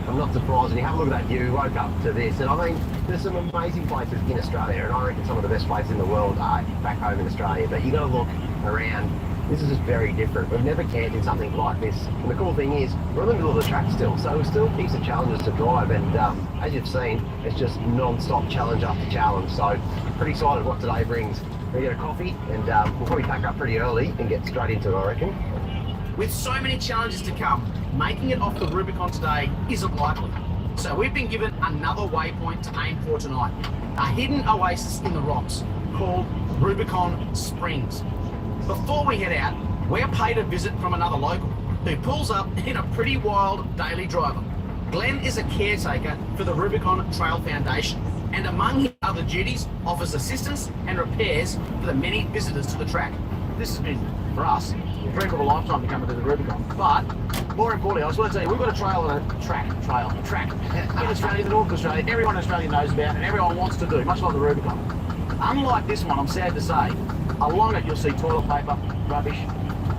I'm not surprised. When you have a look at that view, woke up to this, and I mean, there's some amazing places in Australia, and I reckon some of the best places in the world are back home in Australia. But you got to look around. This is just very different. We've never camped in something like this. And the cool thing is, we're in the middle of the track still, so we're still heaps of challenges to drive. And as you've seen, it's just non-stop challenge after challenge. So pretty excited what today brings. We get a coffee, and we'll probably pack up pretty early and get straight into it, I reckon. With so many challenges to come, making it off the Rubicon today isn't likely. So we've been given another waypoint to aim for tonight. A hidden oasis in the rocks called Rubicon Springs. Before we head out, we're paid a visit from another local who pulls up in a pretty wild daily driver. Glenn is a caretaker for the Rubicon Trail Foundation, and among his other duties, offers assistance and repairs for the many visitors to the track. This has been, for us, a dream of a lifetime to come into the Rubicon. But, more importantly, I just want to tell you, we've got a trail and a track in Australia, the North of Australia, everyone in Australia knows about and everyone wants to do, much like the Rubicon. Unlike this one, I'm sad to say, along it you'll see toilet paper, rubbish.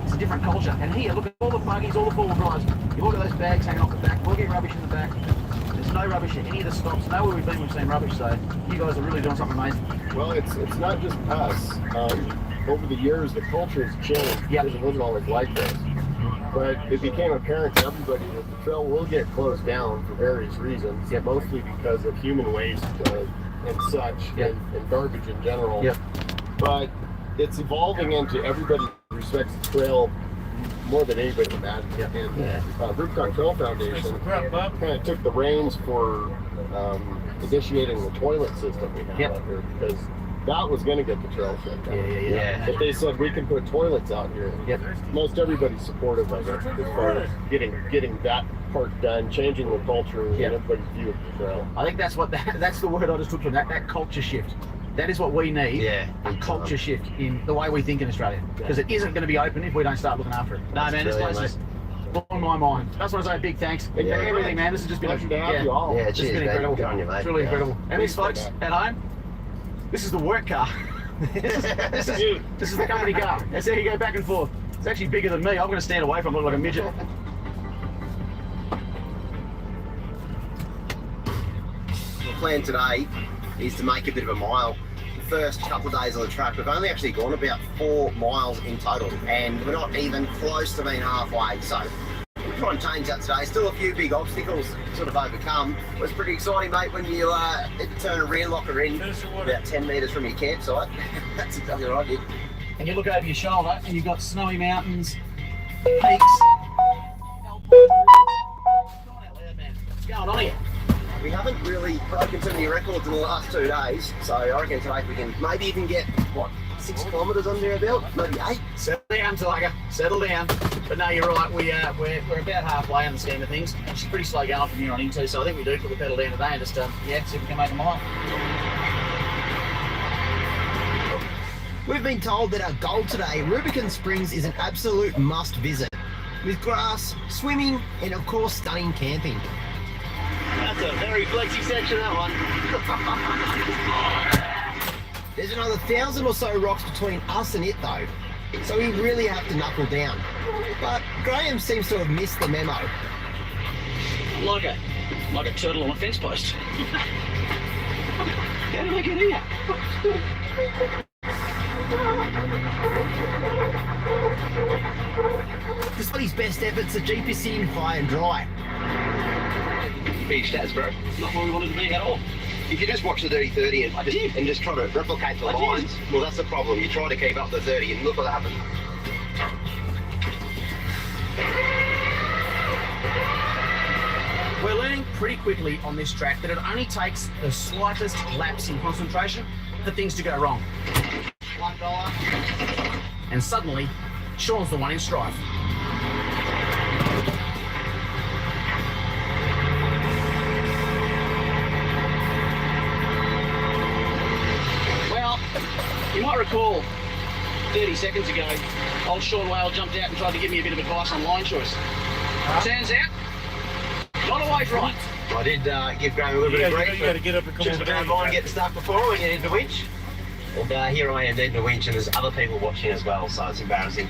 It's a different culture. And here, look at all the buggies, all the four-wheel drives. You look at those bags hanging off the back, we'll get rubbish in the back. There's no rubbish at any of the stops. Nowhere we've been, we've seen rubbish, so you guys are really doing something amazing. Well, it's not just us. Over the years, the culture has changed. Yeah. It wasn't always like this. But it became apparent to everybody that the trail will get closed down for various reasons, mostly because of human waste and such, and garbage in general. Yep. But it's evolving into everybody respects the trail more than anybody imagined. Yep. And Rubicon Trail Foundation kind of took the reins for initiating the toilet system we have out here, because that was going to get the trail shut down. Yeah. But they said we can put toilets out here. Yep. Most everybody's supportive of it as far as getting that part done, changing the culture and everybody's view of the trail. I think that's the word I just took from that culture shift. That is what we need, a culture shift in the way we think in Australia. Because it isn't going to be open if we don't start looking after it. No, man, this place is blowing my mind. That's what I say, big thanks. And everything, man. This has just been Pleasure to have you all. Yeah, It's cheers, been mate. incredible. Good on you, mate. It's really incredible. And these folks at home, this is the work car. this is the company car. That's how you go back and forth. It's actually bigger than me. I'm going to stand away from it like a midget. The plan today is to make a bit of a mile. The first couple of days on the track, we've only actually gone about 4 miles in total, and we're not even close to being halfway. So we'll try and change that today. Still a few big obstacles to sort of overcome. It was pretty exciting, mate, when you turn a rear locker in about 10 metres from your campsite. That's exactly what I did. And you look over your shoulder and you've got snowy mountains, peaks, what's going on here? We haven't really broken too many records in the last 2 days, so I reckon today we can maybe even get, 6 kilometres under our belt, maybe 8. Settle down, Tiger. Settle down. But no, you're right. We're about halfway in the scheme of things. It's pretty slow going from here on into, so I think we do put the pedal down today and just see if we can make a mile. We've been told that our goal today, Rubicon Springs, is an absolute must visit, with grass, swimming, and of course stunning camping. That's a very flexy section, that one. There's another 1,000 or so rocks between us and it though, so we really have to knuckle down. But Graham seems to have missed the memo. Like a turtle on a fence post. How did I get here? Despite his best efforts, the Jeep is sitting high and dry. Big stats, bro. Not where we wanted to be at all. If you just watch the Dirty 30 and just try to replicate the lines, well, that's the problem. You try to keep up the 30 and look what happened. We're learning pretty quickly on this track that it only takes the slightest lapse in concentration for things to go wrong. $1. And suddenly, Sean's the one in strife. You might recall 30 seconds ago, old Sean Whale jumped out and tried to give me a bit of advice on line choice. Turns out, not always right. I did give Graham a little bit of grief. You got to get up and come Just about mind getting stuck before when you need the winch. And here I am needing the winch, and there's other people watching as well, so it's embarrassing.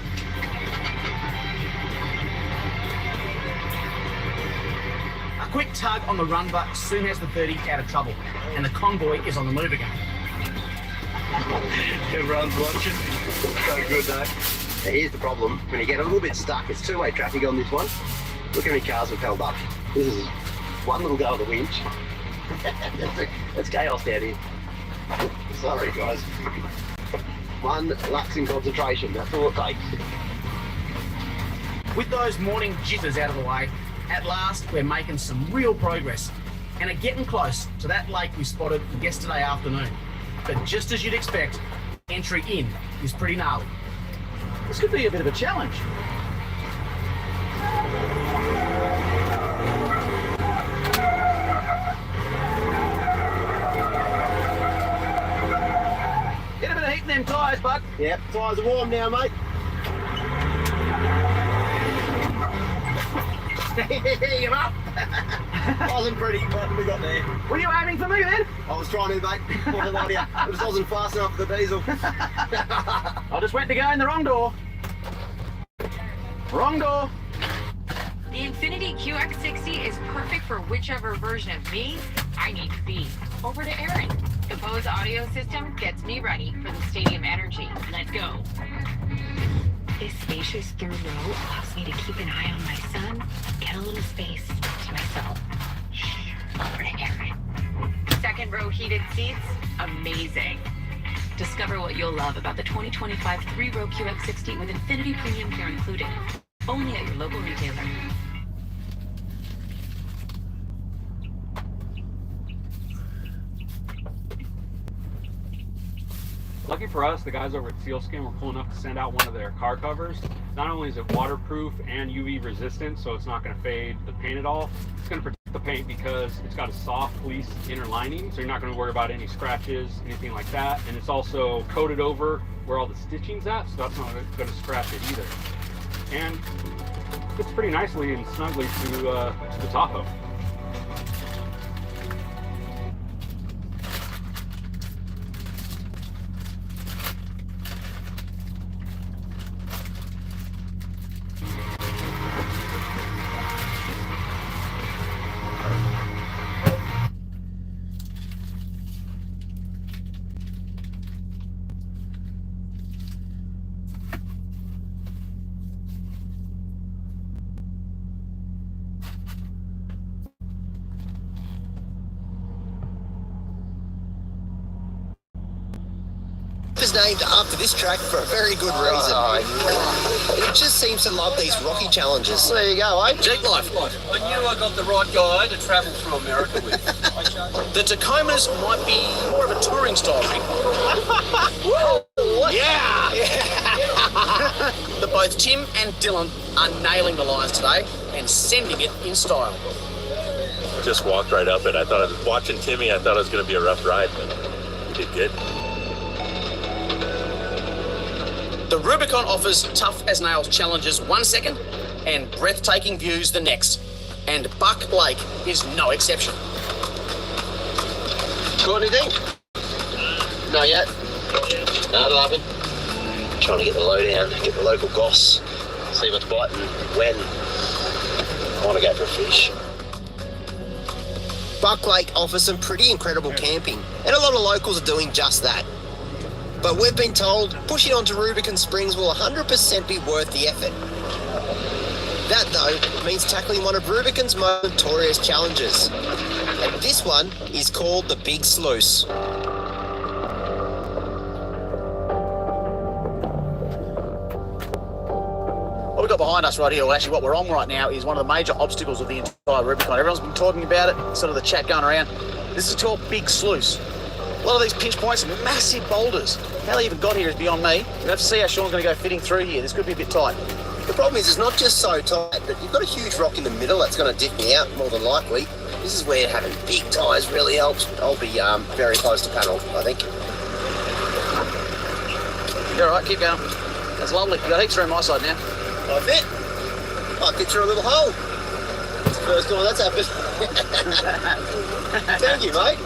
A quick tug on the run, but soon has the 30 out of trouble, and the convoy is on the move again. Everyone's watching. So good though. Now here's the problem, when you get a little bit stuck, it's two-way traffic on this one. Look how many cars have held up. This is one little go of the winch. That's chaos down here. Sorry guys. One lapse in concentration, that's all it takes. With those morning jitters out of the way, at last we're making some real progress and are getting close to that lake we spotted yesterday afternoon. But just as you'd expect, entry in is pretty gnarly. This could be a bit of a challenge. Get a bit of heat in them tyres, bud. Yep, tyres are warm now, mate. You're up. Wasn't pretty, but we got there. Were you aiming for me then? I was trying to, mate. I just wasn't fast enough for the diesel. I just went to go in the wrong door. Wrong door. The Infiniti QX60 is perfect for whichever version of me I need to be. Over to Aaron. The Bose audio system gets me ready for the stadium energy. Let go. This spacious third row allows me to keep an eye on my son, get a little space to myself. Shh, over to Aaron. Second row heated seats, amazing. Discover what you'll love about the 2025 3-row QX60 with Infiniti Premium Care included. Only at your local retailer. Lucky for us, the guys over at Sealskin were cool enough to send out one of their car covers. Not only is it waterproof and UV resistant, so it's not going to fade the paint at all, it's going to protect the paint because it's got a soft fleece inner lining, so you're not going to worry about any scratches, anything like that. And it's also coated over where all the stitching's at, so that's not going to scratch it either. And it fits pretty nicely and snugly to the Tahoe. Is named after this track for a very good reason. It just seems to love these rocky challenges. There you go, eh? Jeep life. I knew I got the right guy to travel through America with. The Tacomas might be more of a touring style rig. Yeah! But both Tim and Dylan are nailing the lines today and sending it in style. Just walked right up it. I thought, watching Timmy, I thought it was going to be a rough ride, but he did good. The Rubicon offers tough as nails challenges 1 second and breathtaking views the next. And Buck Lake is no exception. Got anything? Not yet. No, nothing. Trying to get the lowdown, get the local goss, see what's biting, when. I want to go for a fish. Buck Lake offers some pretty incredible camping, and a lot of locals are doing just that. But we've been told pushing onto Rubicon Springs will 100% be worth the effort. That, though, means tackling one of Rubicon's most notorious challenges. And this one is called the Big Sluice. What we've got behind us right here, well, actually what we're on right now, is one of the major obstacles of the entire Rubicon. Everyone's been talking about it, sort of the chat going around. This is called Big Sluice. A lot of these pinch points are massive boulders. How they even got here is beyond me. We'll have to see how Sean's going to go fitting through here. This could be a bit tight. The problem is it's not just so tight, but you've got a huge rock in the middle that's going to dip me out more than likely. This is where having big tyres really helps. I'll be very close to panel, I think. You're all right, keep going. That's lovely. You've got heaps through my side now. I fit. I fit through a little hole. It's the first time that's happened. Thank you, mate.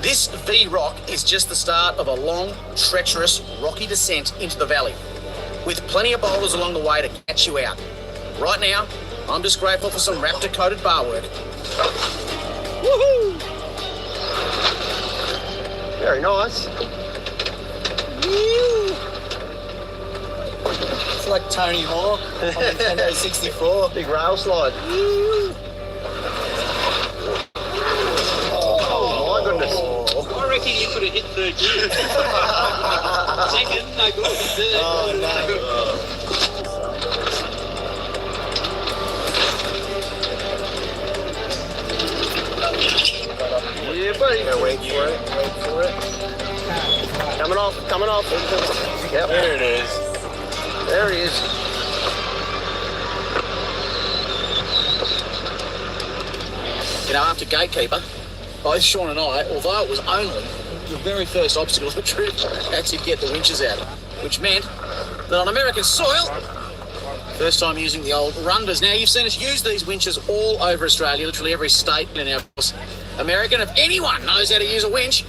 This V-Rock is just the start of a long, treacherous, rocky descent into the valley, with plenty of boulders along the way to catch you out. Right now, I'm just grateful for some Raptor-coated bar work. Woohoo! Very nice. It's like Tony Hawk on Nintendo 64. Big rail slide. Oh my goodness. I reckon you could have hit third gear. Second, no good. Third. Oh no. Yeah, buddy. Yeah, wait for it. Wait for it. Coming off. Coming off. Yep. There it is. There he is. You know, after Gatekeeper, both Sean and I, although it was only the very first obstacle of the trip, had to get the winches out, which meant that on American soil, first time using the old Runders. Now, you've seen us use these winches all over Australia, literally every state in our American. If anyone knows how to use a winch,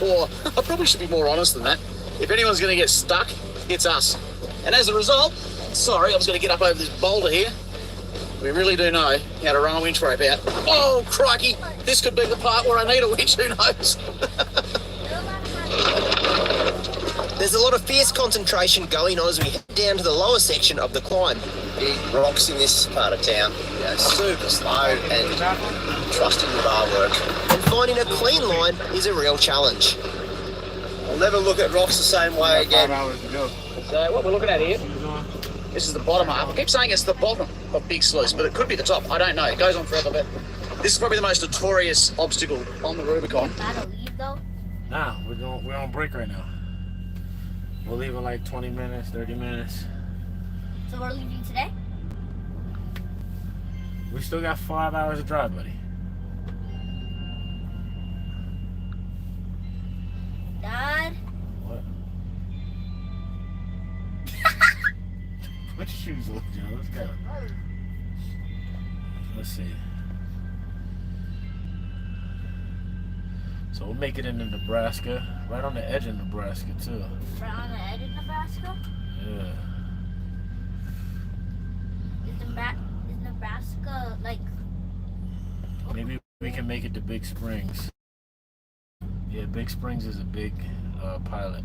or I probably should be more honest than that, if anyone's going to get stuck, it's us. And as a result, sorry, I was going to get up over this boulder here. We really do know how to run a winch rope out. Oh, crikey, this could be the part where I need a winch, who knows? There's a lot of fierce concentration going on as we head down to the lower section of the climb. Big rocks in this part of town. You know, super slow and trusting the bar work. And finding a clean line is a real challenge. I'll never look at rocks the same way again. 5 hours to go. So what we're looking at here, this is the bottom half. I keep saying it's the bottom of Big Sluice, but it could be the top. I don't know. It goes on forever, but this is probably the most notorious obstacle on the Rubicon. Nah, we're on break right now. We'll leave in like 20 minutes, 30 minutes. So we're leaving today? We still got 5 hours to drive, buddy. Dad? What? Put your shoes on, Joe. Let's go. Let's see. So we'll make it into Nebraska, right on the edge of Nebraska too. Right on the edge of Nebraska? Yeah. Is Nebraska like... Maybe we can make it to Big Springs. Yeah, Big Springs is a big pilot.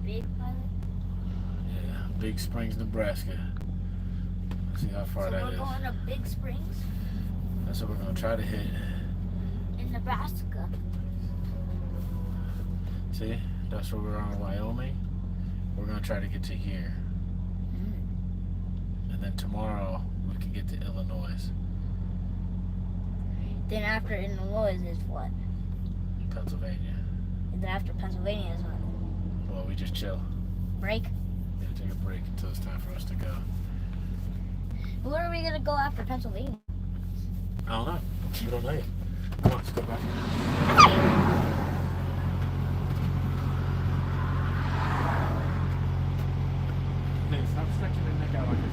Big pilot? Yeah, Big Springs, Nebraska. Let's see how far So that we're is. going to Big Springs That's what we're gonna try to hit. in Nebraska. See, that's where we're on Wyoming. We're gonna try to get to here. And then tomorrow we can get to Illinois. Then after Illinois is what? Pennsylvania. And then after Pennsylvania is what? Well, we just chill. Break? Yeah, take a break until it's time for us to go. Where are we gonna go after Pennsylvania? I don't know. We don't know yet. Come on, let's go back. Hey, stop sticking your neck out like this.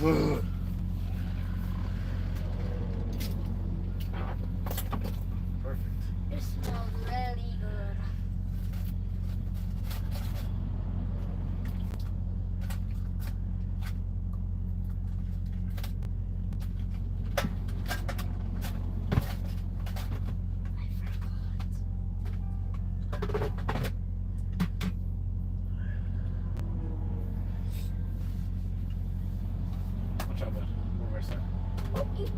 good. Perfect. It smells really good. Watch out, bud. Reverse that. Okay.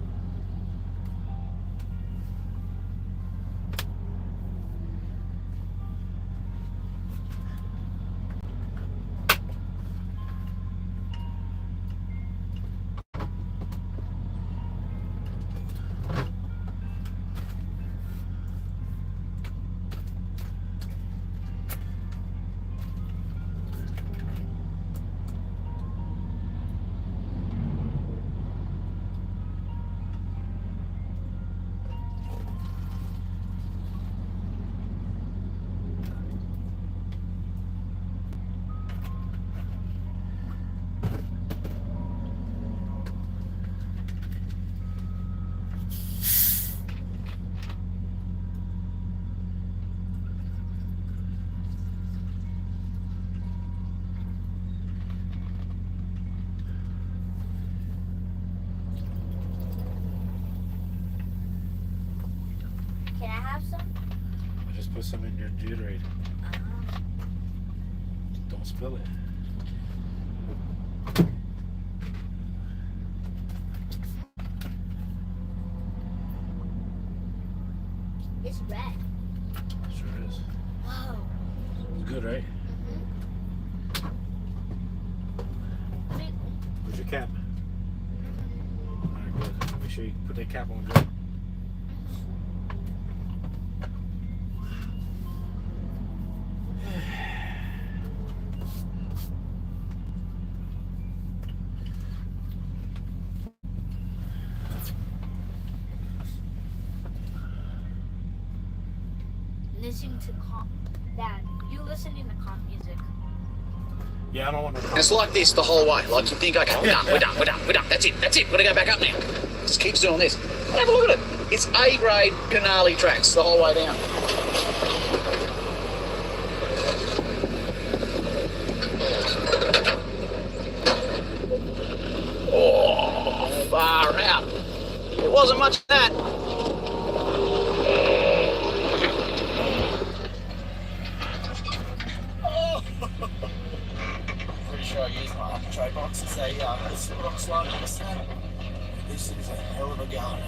Can I have some? I just put some in your deodorant. Don't spill it. It's red. Sure is. Wow. It's good, right? Where's your cap? Alright, good. Make sure you put that cap on good. Listening to comp. Dad, you listening to comp music? Yeah, I don't want to. And it's like this the whole way. Like you think, okay, we're done. That's it. We're gonna go back up now. Just keeps doing this. Have a look at it. It's A-grade canali tracks the whole way down. Oh, far out. It wasn't much of that. Pretty sure I used my tray box as a rock slide on the sand. This is a hell of a gun.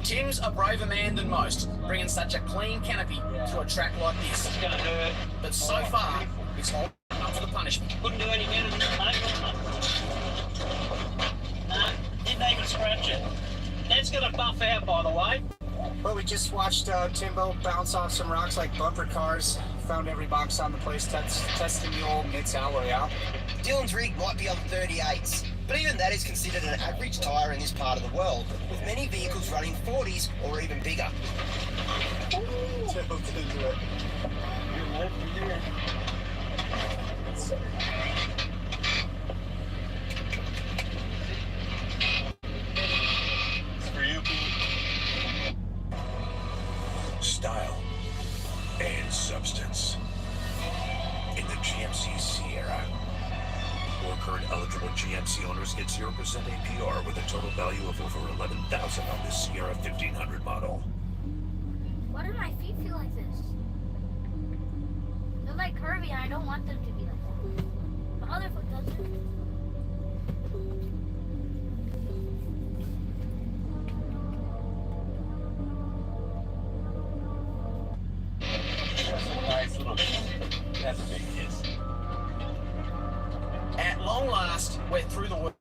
Tim's a braver man than most, bringing such a clean canopy to a track like this. It's going to hurt. But so far, he's holding up to the punishment. Couldn't do any better than that, mate. No, didn't even scratch it. That's going to buff out, by the way. Well, we just watched Timbo bounce off some rocks like bumper cars. Found every box on the place, testing the old Mitz alloy out. Dylan's rig might be on 38s, but even that is considered an average tyre in this part of the world, with many vehicles running 40s or even bigger. For you, Style and substance. In the GMC Sierra, or current eligible GMC owners get 0% APR with a total value of over $11,000 on this Sierra 1500 model. Why do my feet feel like this? They're like curvy and I don't want them to be like that. My other foot doesn't. That's a big kiss. At long last, we're through the world,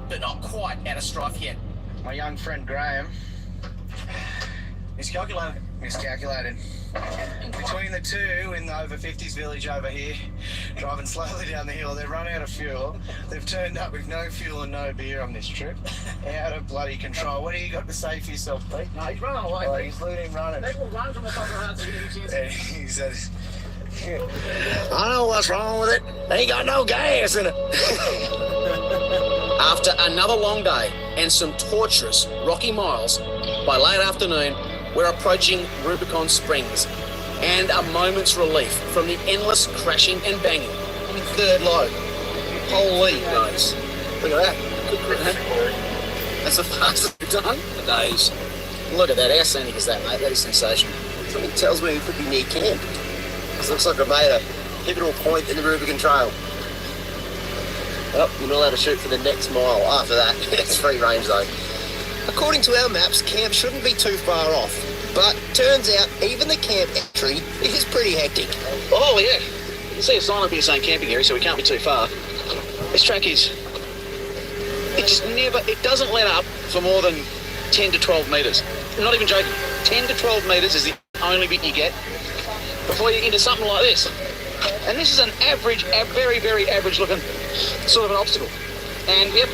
but not quite out of strife yet. My young friend Graham miscalculated. Between the two in the over 50s village over here, driving slowly down the hill, they've run out of fuel. They've turned up with no fuel and no beer on this trip. Out of bloody control. What do you got to say for yourself, Pete? No, he's running away. Oh, he's letting him running. People run from the top of the road to get a chance. He said, I know what's wrong with it. They ain't got no gas in it. After another long day and some torturous rocky miles, by late afternoon, we're approaching Rubicon Springs and a moment's relief from the endless crashing and banging on the third load. Holy days. Look at that. That's the fastest we've done for days. Look at that. How scenic is that, mate? That is sensational. Something tells me we could be near camp. This looks like I've made a pivotal point in the Rubicon Trail. Well, you're not allowed to shoot for the next mile after that. It's free range though. According to our maps, camp shouldn't be too far off. But turns out even the camp entry is pretty hectic. Oh yeah, you can see a sign up here saying camping area, so we can't be too far. This track it doesn't let up for more than 10 to 12 metres. I'm not even joking. 10 to 12 metres is the only bit you get before you're into something like this. And this is an average, a very, very average looking sort of an obstacle. And yep,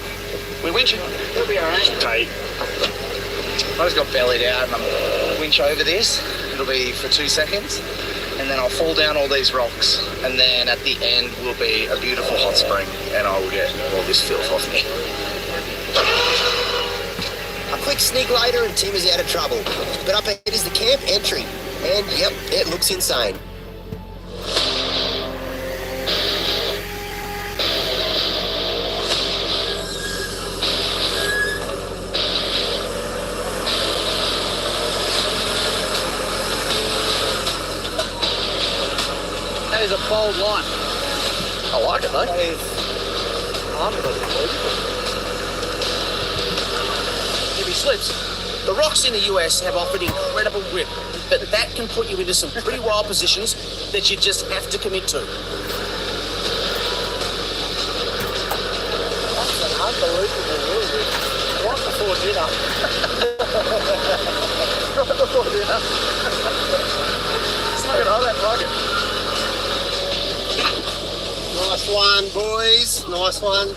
we're winching. It'll be alright. Tight. I just got bellied out and I'm winch over this. It'll be for 2 seconds. And then I'll fall down all these rocks. And then at the end will be a beautiful hot spring and I will get all this filth off me. A quick sneak later and Tim is out of trouble. But up ahead is the camp entry. And yep, it looks insane. That is a bold line. I like it, though. That is unbelievable. If he slips. The rocks in the US have offered incredible grip, but that can put you into some pretty wild positions that you just have to commit to. That's an unbelievable rule. Right before dinner. Right before dinner. It's not gonna hold that bucket. Nice one, boys. Nice one.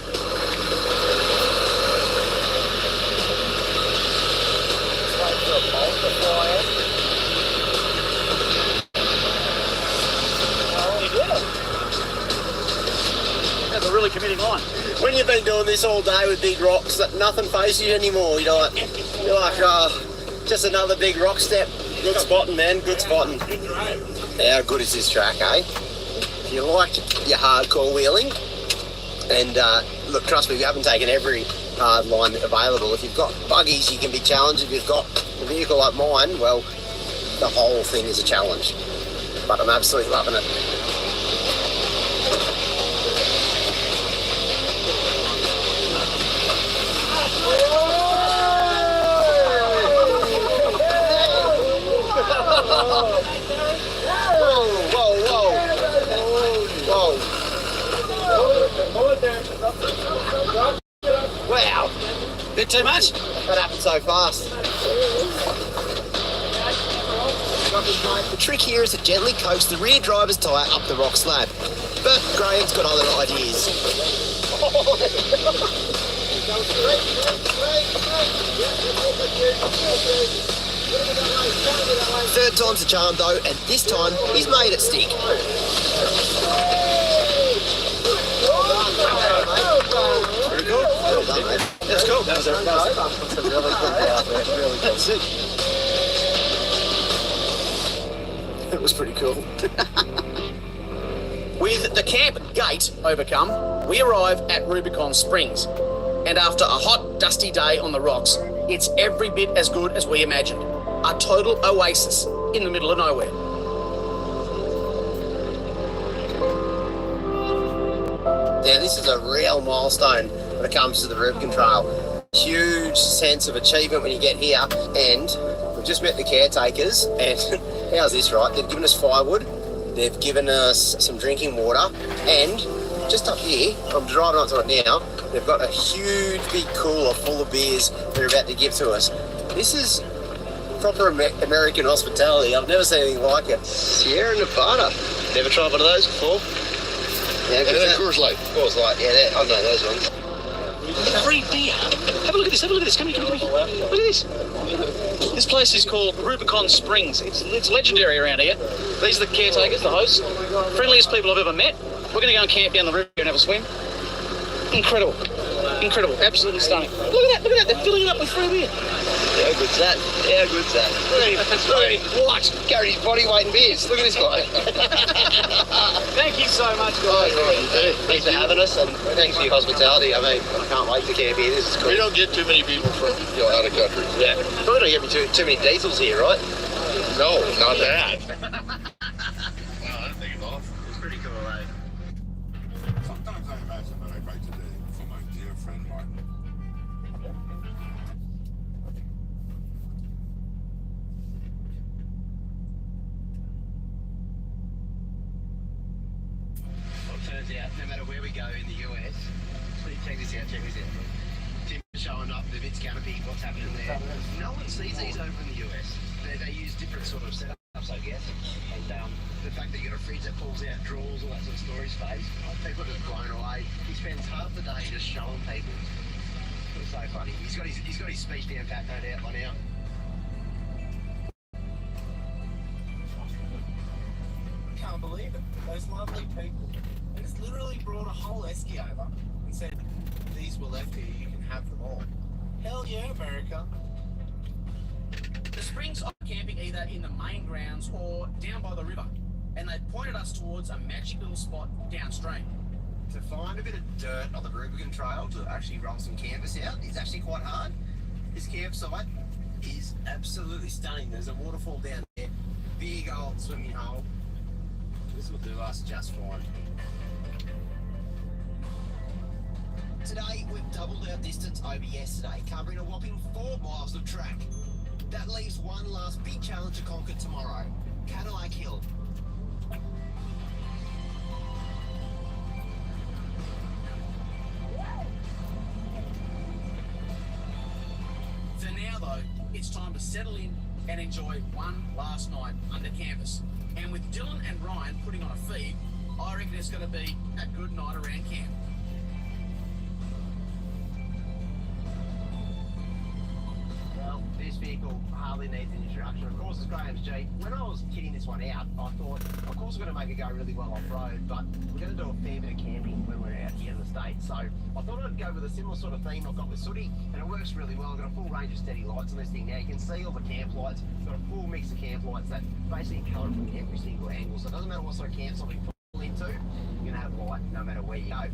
That's a really committing line. When you've been doing this all day with big rocks, that nothing faces you anymore. You're like, just another big rock step. Good spotting, man. Good spotting. How good is this track, eh? If you like your hardcore wheeling, and look, trust me, we haven't taken every hard line available. If you've got buggies, you can be challenged. If you've got a vehicle like mine, well, the whole thing is a challenge. But I'm absolutely loving it. Wow, bit too much? That happened so fast. The trick here is to gently coax the rear driver's tyre up the rock slab. But Graham's got other ideas. Third time's the charm though, and this time he's made it stick. Very cool. Well done, mate. That's cool. That's a really good out there. Really good. That's it. That was pretty cool. With the camp gate overcome, we arrive at Rubicon Springs. And after a hot, dusty day on the rocks, it's every bit as good as we imagined. A total oasis in the middle of nowhere. Yeah, this is a real milestone when it comes to the Rubicon Trail. Huge sense of achievement when you get here, and we've just met the caretakers, and how's this, right? They've given us firewood, they've given us some drinking water, and just up here, I'm driving onto it now, they've got a huge big cooler full of beers they're about to give to us. This is proper American hospitality. I've never seen anything like it. Sierra Nevada. Never tried one of those before? Yeah, Coors Light. Coors Light, yeah, I know those ones. Free beer. Have a look at this, have a look at this. Come here. Look at this. This place is called Rubicon Springs. It's legendary around here. These are the caretakers, the hosts. Friendliest people I've ever met. We're going to go and camp down the river and have a swim. Incredible. Incredible, absolutely stunning. Look at that, they're filling it up with free beer. How good's that? How good's that? What? Gary's body weight in beers. Look at this guy. Thank you so much, guys. Thanks for having us, and thanks for your hospitality. I mean, I can't wait to camp here. This is cool. We don't get too many people from out of country. Yeah, probably don't get too many diesels here, right? No, not that. I think it's awesome. It's pretty cool, eh? Sometimes I imagine that I write today for my dear friend Martin. Well, it turns out, no matter where we go in the US, check this out. Tim showing up, the Vitz canopy, what's happening there. No one sees these over in the US. They use different sort of setups, I guess. And the fact that you got a fridge that pulls out drawers, all that sort of storage space, people are just blown away. He spends half the day just showing people. It's so funny. He's got his speech down pat, no doubt, by now. Can't believe it. Those lovely people. And it's literally brought a whole esky over and said, these were left here, you can have them all. Hell yeah, America. The Springs are camping either in the main grounds or down by the river, and they pointed us towards a magic little spot downstream. To find a bit of dirt on the Rubicon Trail to actually run some canvas out is actually quite hard. This campsite is absolutely stunning. There's a waterfall down there, big old swimming hole. This will do us just fine. Today, we've doubled our distance over yesterday, covering a whopping 4 miles of track. That leaves one last big challenge to conquer tomorrow, Cadillac Hill. For now, though, it's time to settle in and enjoy one last night under canvas. And with Dylan and Ryan putting on a feed, I reckon it's going to be a good night around camp. Well, this vehicle hardly needs an introduction. Of course, it's Graham's Jeep. When I was kitting this one out, I thought, of course, we're going to make it go really well off-road, but we're going to do a fair bit of camping when we're out here in the States. So I thought I'd go with a similar sort of theme I've got with Sooty, and it works really well. I've got a full range of steady lights on this thing now. You can see all the camp lights. I've got a full mix of camp lights that basically colour from every single angle. So it doesn't matter what sort of campsite we pull into, you're going to have light no matter where you go.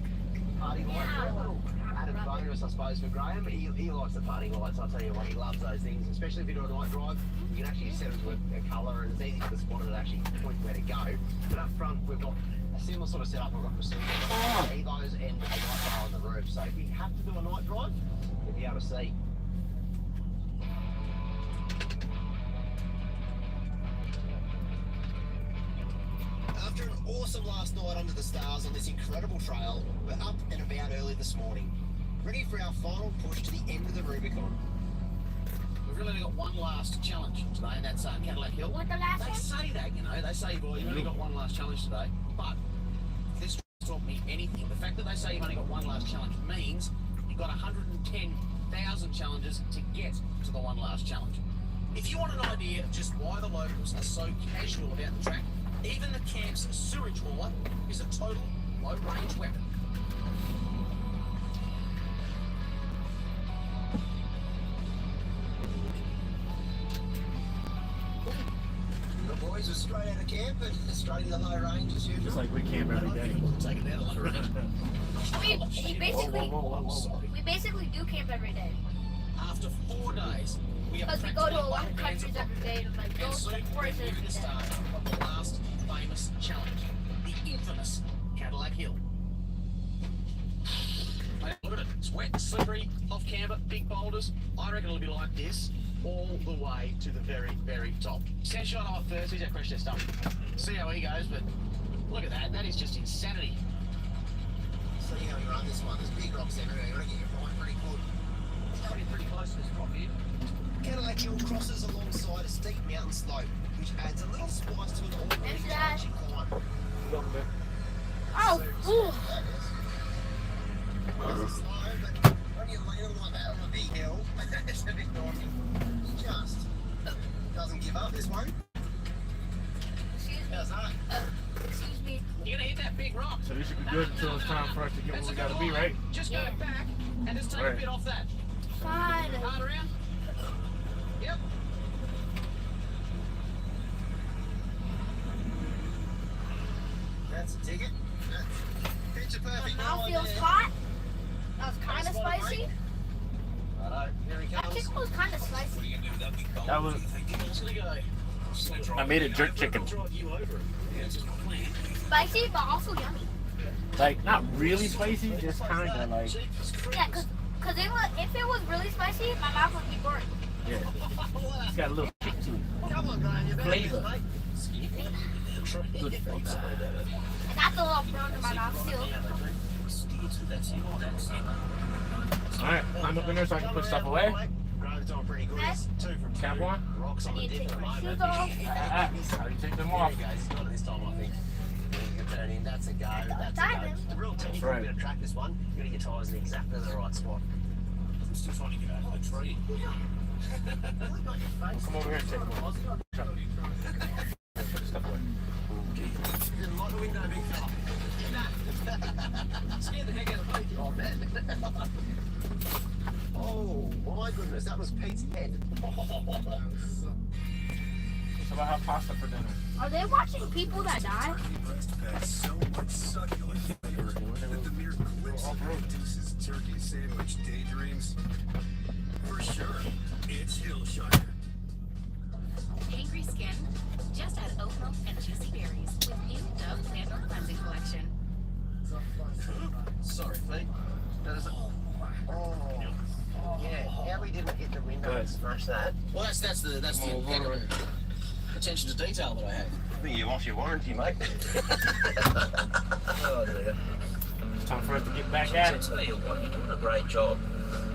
Party lights are a little added bonus, I suppose, for Graham, but he likes the party lights. I'll tell you what, he loves those things, especially if you do a night drive. You can actually set them to a colour, and it's easy for the spotter to actually point where to go. But up front, we've got a similar sort of setup. We've got Evos and a light bar on the roof. So if you have to do a night drive, you'll be able to see. After an awesome last night under the stars on this incredible trail, we're up and about early this morning, ready for our final push to the end of the Rubicon. We've really only got one last challenge today, and that's Cadillac Hill. What, the last They one? say that, you know, they say, well, you've only got one last challenge today, but if this taught me anything. The fact that they say you've only got one last challenge means you've got 110,000 challenges to get to the one last challenge. If you want an idea of just why the locals are so casual about the track, even the camp's sewage hauler is a total low-range weapon. The boys are straight out of camp and straight into low range as usual. Just like we camp every day. Take it down a low range. We basically do camp every day. After 4 days, we have Because we go to a lot of countries every day and like go to the forest every the day. start of the last famous challenge, the infamous Cadillac Hill. Hey, look at it. It's wet, slippery, off camber, big boulders. I reckon it'll be like this all the way to the very, very top. Sunshine off first. He's our crash test up. See how he goes, but look at that. That is just insanity. So you know, you run this one. There's big rocks everywhere. You want to get your point pretty good. It's coming pretty close to this rock here. Cadillac Hill crosses alongside a steep mountain slope, which adds a little spice to an already challenging climb. Oh, ooh. It's slow, but when you lean like that on a big hill, it's a bit daunting. It just doesn't give up, this one. How's that? Excuse me. You're gonna hit that big rock. So this should be good until it's time for us to get where we gotta be, right? Just go back And just take a bit off that. Fine. Hard around. Yep. That's a ticket. Picture perfect. Now feels hot. That was kind of spicy. Righto, here he That comes. chicken was kind of spicy. That was. I made it jerk chicken. Spicy, but also yummy. Like, not really spicy, just kind of like. Yeah, cause if it was really spicy, my mouth would be burnt. Yeah. It's got a little kick to it. Flavor. Good flavor. I got the little burn in my mouth too. Alright, climb up in there so I can put stuff away. Okay. Cap on. I need to take my shoes off. I already take them off. This time, I think. You can turn in. That's a go. That's a go. The real technical bit of track, this one. You got to get your tyres in exactly the right spot. I'm still trying to get out of the tree. Come over here and take them off. Put stuff away. Lock the window, big fella. Scared the heck out of me. Oh, man. Oh, my goodness. That was Pete's head. So about have pasta for dinner. Are they watching people that die? That's so much succulent flavor that the mere glimpse of Deuce's turkey sandwich daydreams. For sure, it's Hillshire. Angry skin? Just add oat milk and juicy berries with new Dove Plant Milk Cleansing Collection. Sorry, Pete. That is yeah, how we didn't hit the window and smash that. Well, that's the impeccable attention to detail that I have. I think you're off your warranty, mate. Oh dear. Time for us to get back at it. I tell you what, you're doing a great job.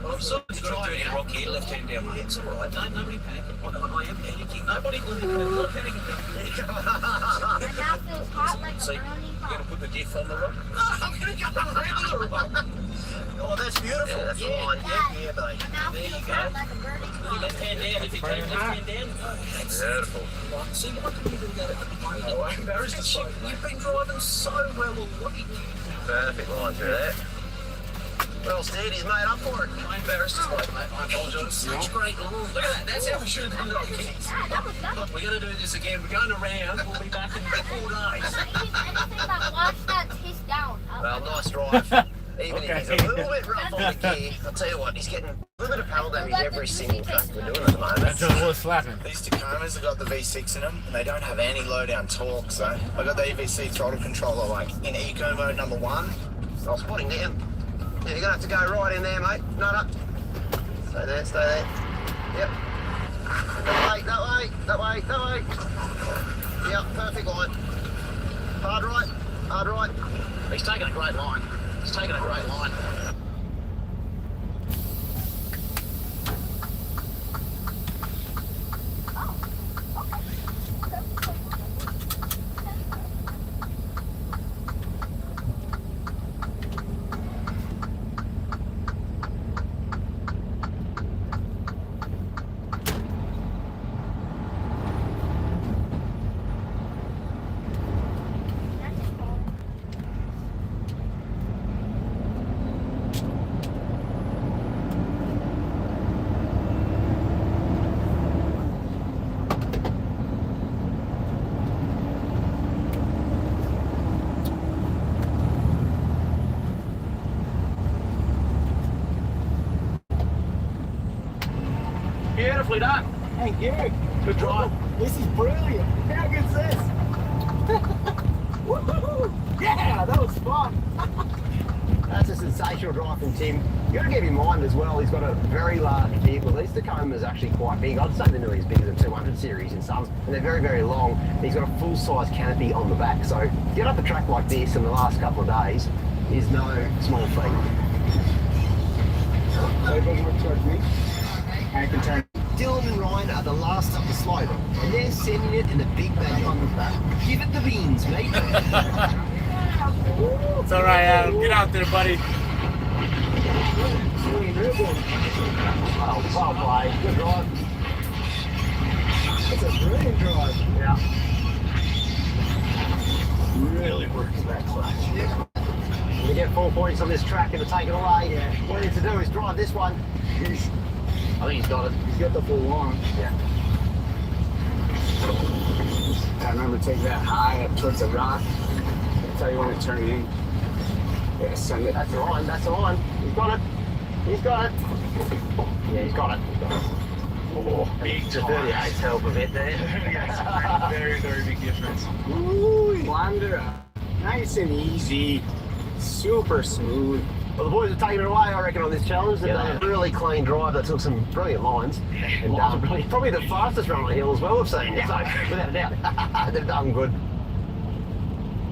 Well, I'm sorry to try it. Rock here, left hand down. It's all right. Don't nobody panic. I am panicking. Nobody panicking. My mouth feels hot like a See, burning you're hot. going to put the diff on the rock? No, I'm going to go around the rock. Oh, that's beautiful. Yeah, that's fine. Yeah, My mate. mouth There you feels go. hot like a burning hot. Left hand down. If you take left hand down. That's beautiful. See, why couldn't you do that at the moment? I'm embarrassed to say. You've been driving so well already. Perfect line through there. Well, Steve, he's made up for it. I'm embarrassed to say, mate. I apologise. Such great lines. Look at that. That's how we should have done it. Yeah, that was nothing. Look, we're going to do this again. We're going around. We'll be back in 4 days. Anything that watched that taste down. Well, nice drive. Even if he's a little bit rough on the gear, I'll tell you what, he's getting a little bit of panel damage every single track we're doing at the moment. That joint was slapping. These Tacomas have got the V6 in them, and they don't have any low-down torque, so I got the EVC throttle controller like in eco mode number 1. I'll spot him down. Yeah, you're going to have to go right in there, mate. No. Stay there, stay there. Yep. That way. Yep, perfect line. Hard right. He's taking a great line. Beautifully done. Thank you. Good drive. This is brilliant. How good's this? Woohoo! Yeah, that was fun. That's a sensational drive from Tim. You've got to keep in mind as well, he's got a very large vehicle. These Tacomas are actually quite big. I'd say they're nearly as big as a 200 series in some, and they're very, very long. He's got a full-size canopy on the back, so to get up a track like this in the last couple of days is no small feat. Dylan and Ryan are the last up the slope, and they're sending it in a big bag on the back. Give it the beans, mate. It's all right, Adam. Get out there, buddy. Well played. Good drive. It's a brilliant drive. Yeah. Really works that clutch. Yeah. get 4 points on this track and to take it away. Yeah. What he needs to do is drive this one. I think he's got it. He's got the full line. Yeah. I remember taking that high up towards the rock. I'll tell you when to turn in. Yeah, send it. That's the line, that's the line. He's got it. He's got it. Yeah, he's got it. He's got it. Oh, big to 38 help a bit there. Yes, very, very big difference. Ooh, wander up. Nice and easy. Super smooth. Well, the boys have taken it away, I reckon, on this challenge. They've done a really clean drive that took some brilliant lines. And probably the fastest run on the hill as well, we've seen. So, without a doubt, they've done good.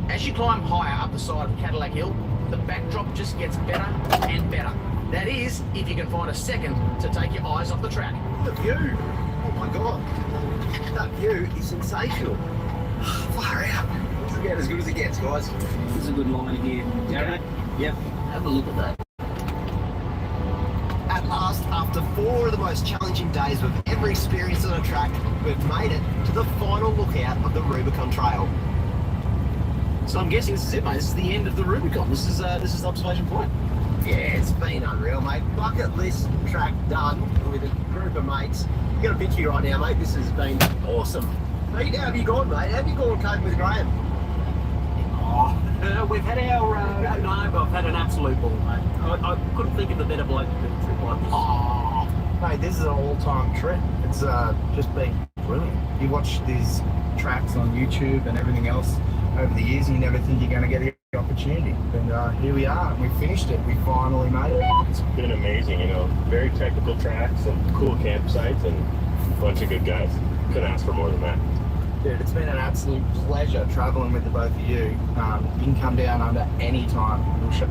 As you climb higher up the side of Cadillac Hill, the backdrop just gets better and better. That is, if you can find a second to take your eyes off the track. The view, oh my God, that view is sensational. Far out. It's about as good as it gets, guys. This is a good line here. Okay. Yep. Have a look at that. At last, after 4 of the most challenging days we've ever experienced on a track, we've made it to the final lookout of the Rubicon Trail. So I'm guessing this is it, mate. This is the end of the Rubicon. This is observation point. Yeah, it's been unreal, mate. Bucket list track done with a group of mates. You got a picture right now, mate. This has been awesome. Mate, how have you gone, mate? How have you gone coping with Graham? We've had our no, I've had an absolute ball, mate. I couldn't think of a better bloke to do a trip like this. Oh, mate, this is an all-time trip. It's just been brilliant. You watch these tracks on YouTube and everything else over the years, and you never think you're going to get the opportunity. And here we are. We finished it. We finally made it. It's been amazing, you know. Very technical tracks and cool campsites and a bunch of good guys. Couldn't ask for more than that. Dude, it's been an absolute pleasure traveling with the both of you. You can come down under any time. We'll show.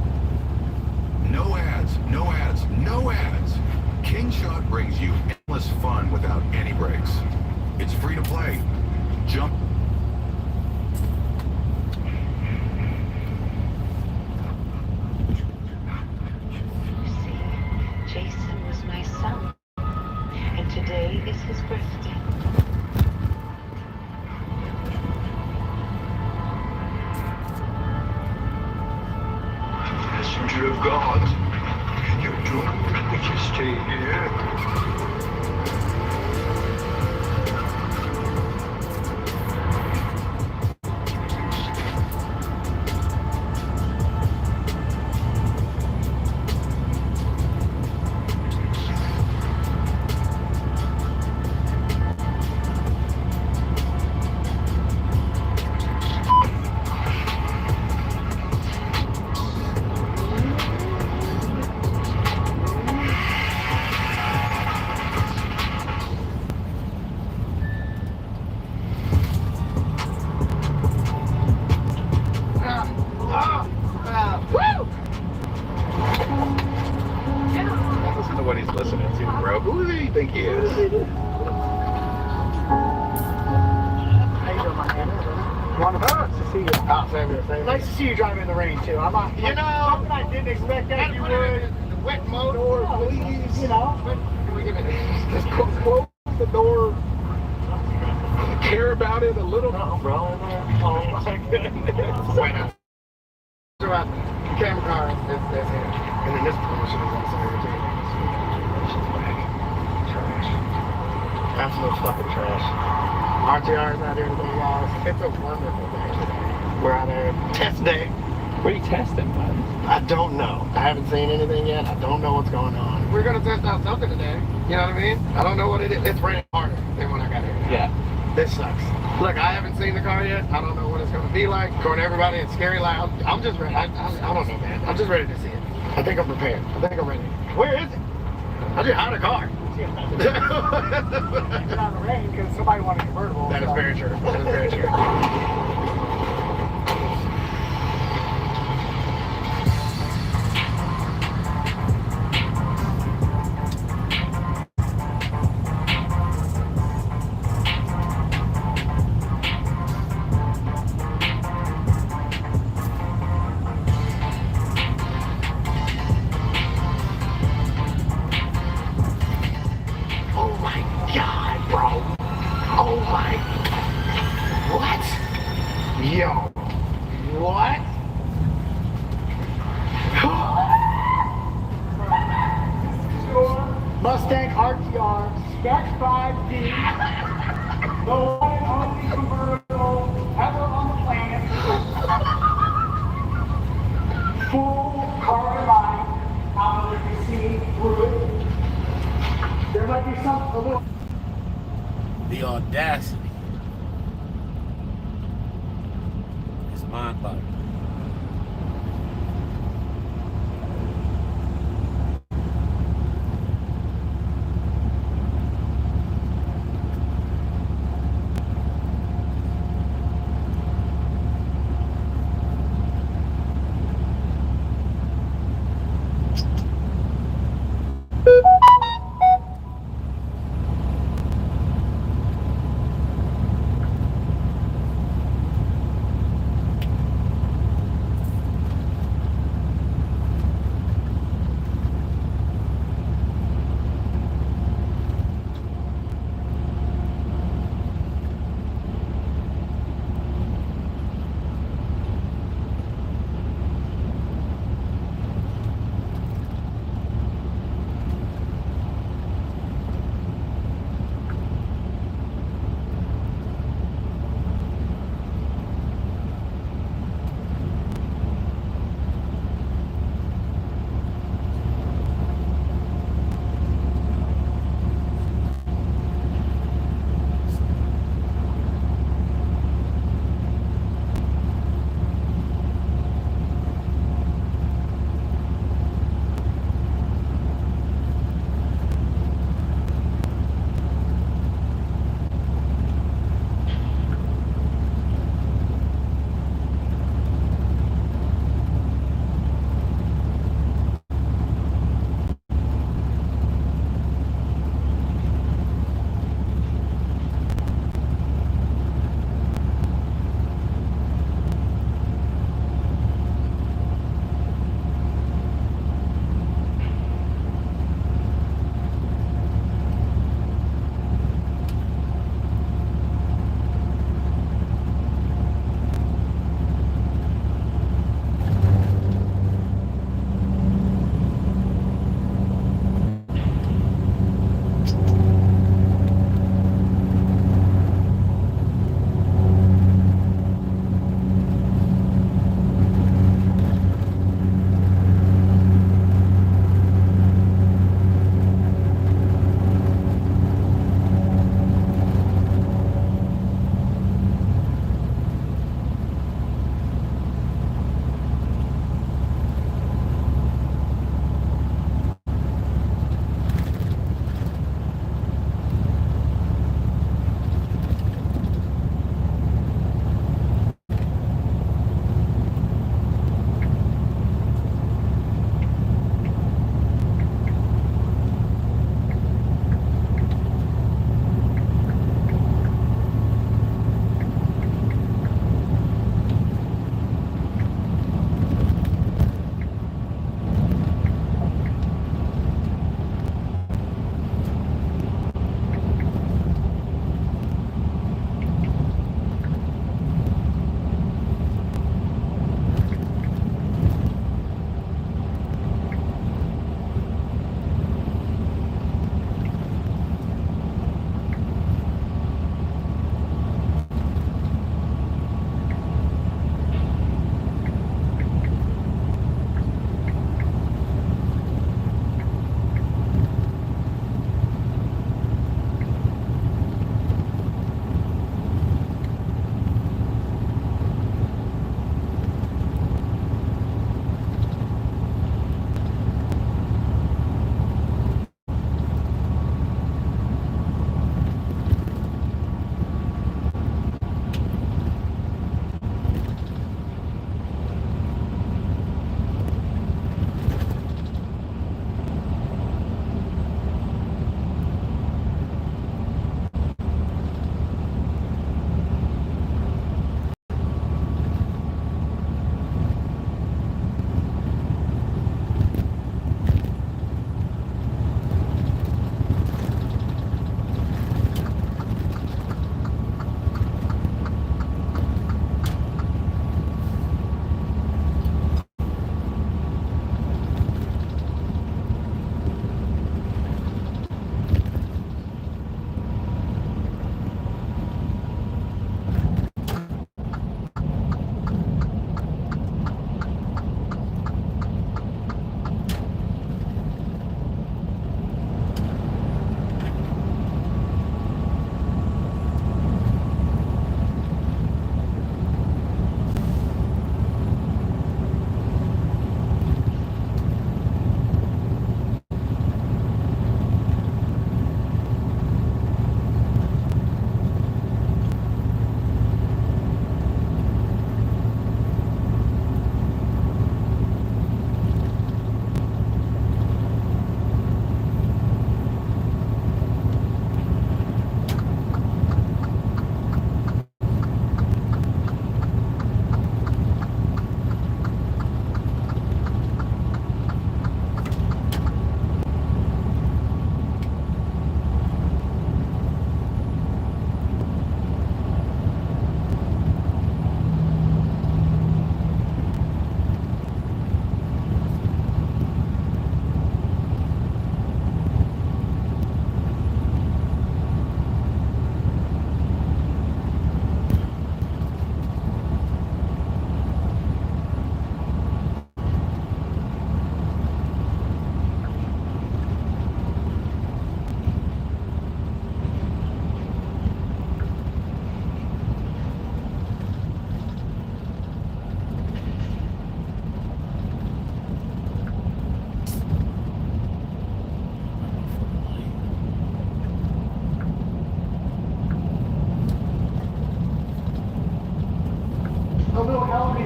No ads, no ads, no ads. King Shot brings you endless fun without any breaks. It's free to play. Jump. Jason was my son, and today is his birthday. Messenger of God, you're doomed if you stay here. Listen to what he's listening to, bro. Who do you think he is? Nice to see you. Nice to see you driving in the rain too. I'm not, something I didn't expect that you would. The wet motor, please. You know, just close the door. Care about it a little. Oh, bro. Oh my goodness. Why not? About the camera car that's here, and then this portion is also here too. Trash. Absolute fucking trash. RTR is out here today, guys. It's a wonderful day today. We're out there test day. What are you testing, bud? I don't know. I haven't seen anything yet. I don't know what's going on. We're gonna test out something today. You know what I mean? I don't know what it is. It's raining harder than when I got here. Yeah. This sucks. Look, I haven't seen the car yet. I don't know what it's gonna be like. According to everybody, it's scary loud. I'm just ready. I don't know, man. I'm just ready to see it. I think I'm prepared. I think I'm ready. Where is it? I just hired a car. It's on the rain because somebody wanted a convertible. That is very true. That is very true. Yo, what? That's 5D. The one and only convertible ever on the planet. Full carbon line. How you can see through it. There might be some a little. The audacity is mind-boggling.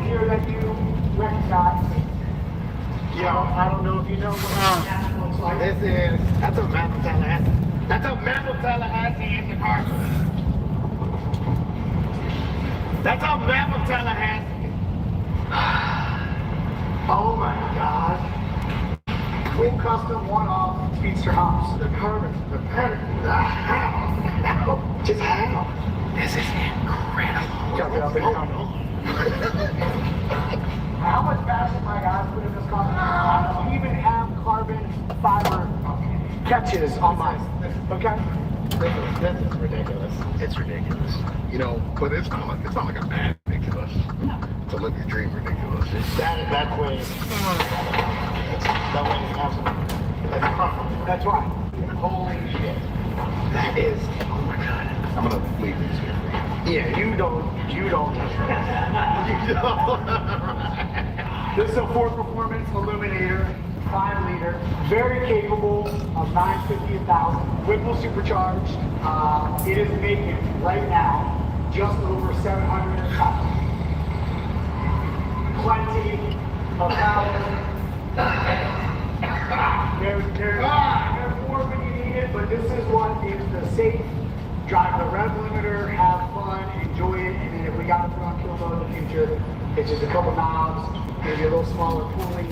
here that you recognize. Yeah, I don't know if you know what that looks like. That's a map of Tallahassee. That's a map of Tallahassee in the car. That's a map of Tallahassee. Oh my gosh. Twin custom one-off speedster hops. The carbon, the pattern. Just how? This is incredible. How much fashion my guys put in this car? I don't even have carbon fiber catches on mine. Okay? This is ridiculous. It's ridiculous. You know, but it's not like a bad ridiculous. It's a live your dream ridiculous. That way. That way is awesome. That's right. Holy shit. That is, oh my god. I'm gonna leave these here for you. Yeah, you don't. You don't. This is a Ford Performance Illuminator, 5 liter, very capable of 950 1,000, Whipple supercharged. It is making right now just over 700 pounds. Plenty of power. There's more when you need it, but this is what is the safe. Drive the rev limiter, have fun, enjoy it, and then if we got to put on kill mode in the future, it's just a couple knobs, maybe a little smaller pulley,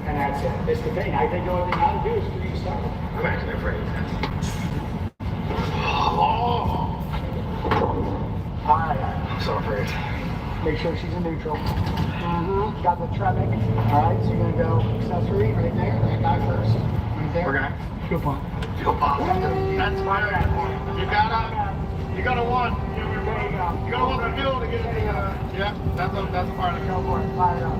and that's it. It's the thing. I think the only thing I have to do is for you to start. I'm actually afraid of that. Alright. I'm so afraid. Make sure she's in neutral. Got the Tremec. Alright, so you're going to go accessory right there. That guy first. Right there. We're gonna fuel pump. Fuel pump. That's fire. You gotta want. You gotta want the fuel to get the. Yeah, that's a part of it. Go for it. Fire it up.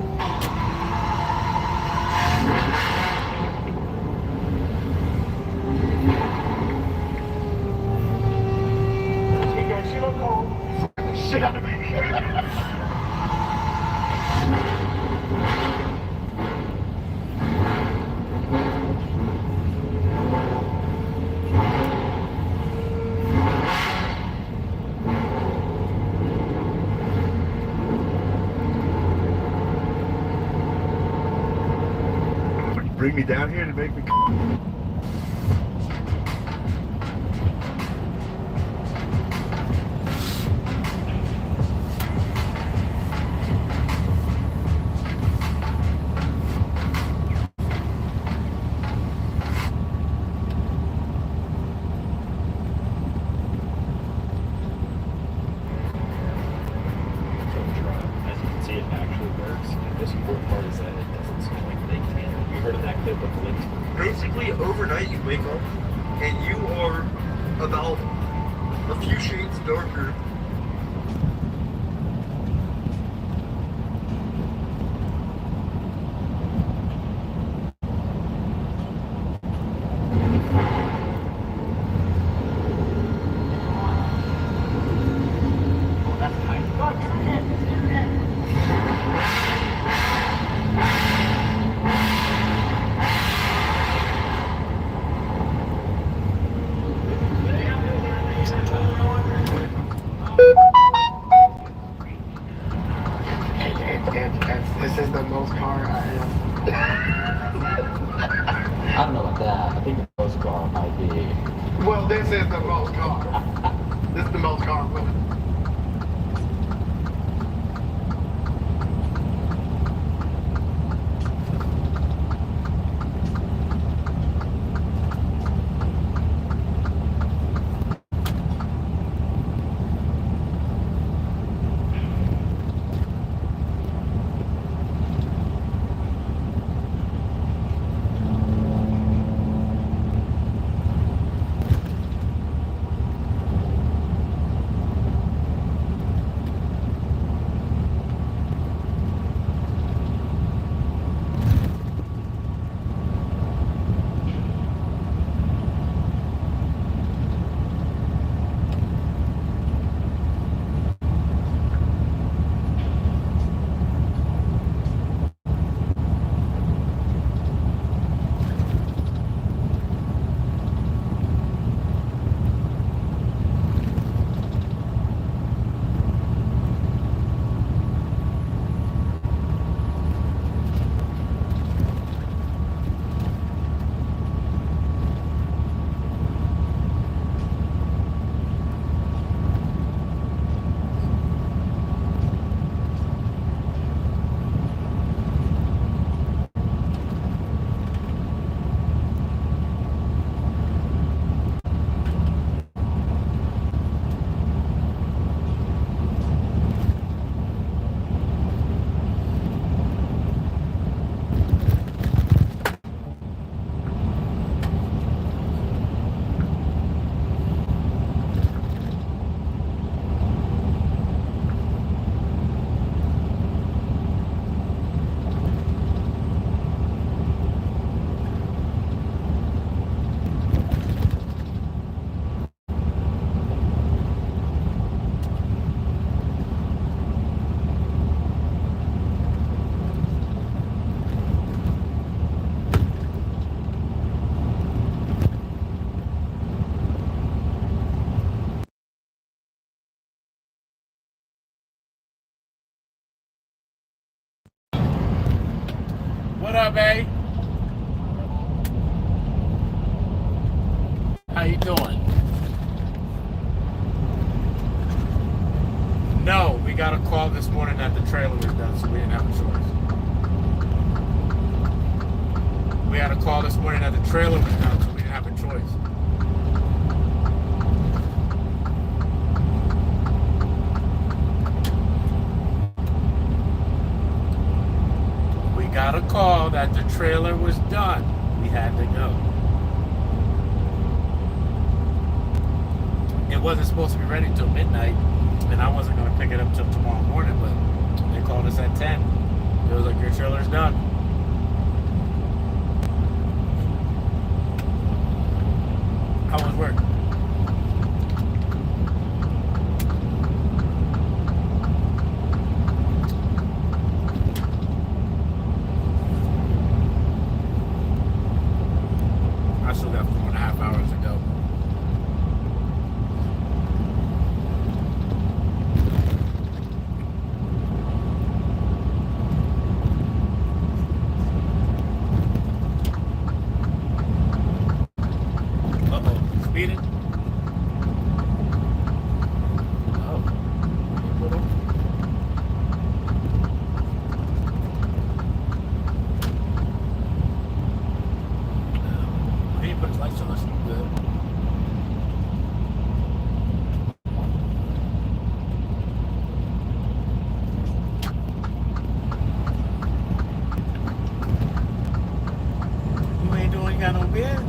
She look cold. Shit out of me. Bring me down here to make me. As you can see, it actually works. And this important part is that it doesn't seem like they can. You heard of that clip of the links? Basically, overnight you wake up and you are about a few shades darker. This is the most car I have. I don't know about that. I think the most car might be. Well, this is the most car. This is the most car with it. What up, A? How you doing? No, we got a call this morning that the trailer was done, so we didn't have a choice. We had a call this morning that the trailer was done, so we didn't have a choice. We got a call that the trailer was done. We had to go. It wasn't supposed to be ready till midnight, and I wasn't going to pick it up till tomorrow morning, but they called us at 10. It was like, your trailer's done. How was work? I still got 4.5 hours to go. Speeding? Oh. He put his lights on us. Good. You ain't doing, you got no beard?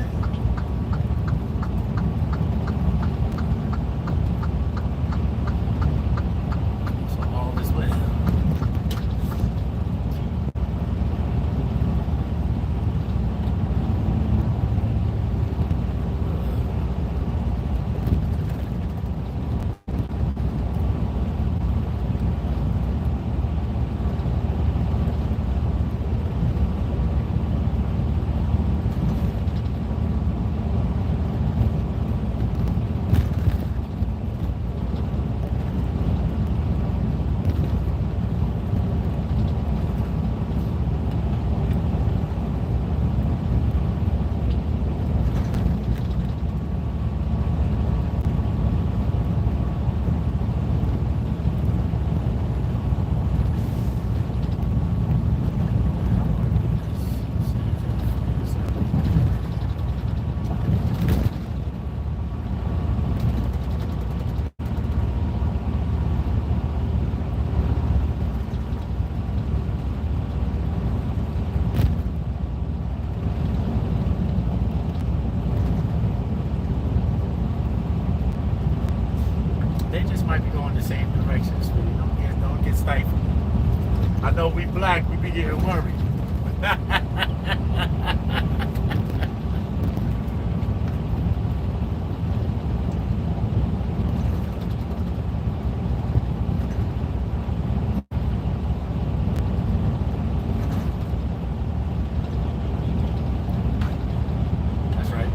They just might be going the same direction, so don't get stifled. I know we black, we be getting worried. That's right.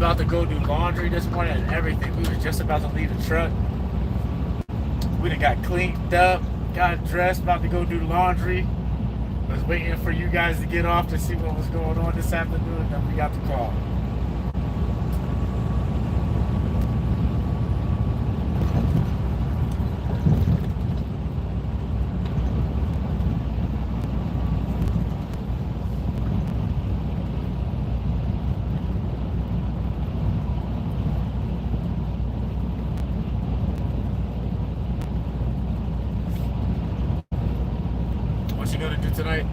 about to go do laundry this morning and everything. We was just about to leave the truck. We done got cleaned up, got dressed, about to go do laundry. Was waiting for you guys to get off to see what was going on this afternoon, and then we got the call. What you gonna do tonight?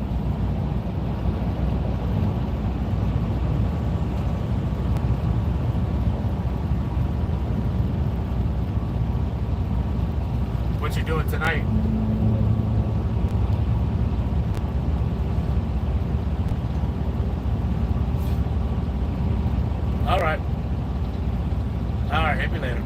What you doing tonight? All right. All right, hit me later.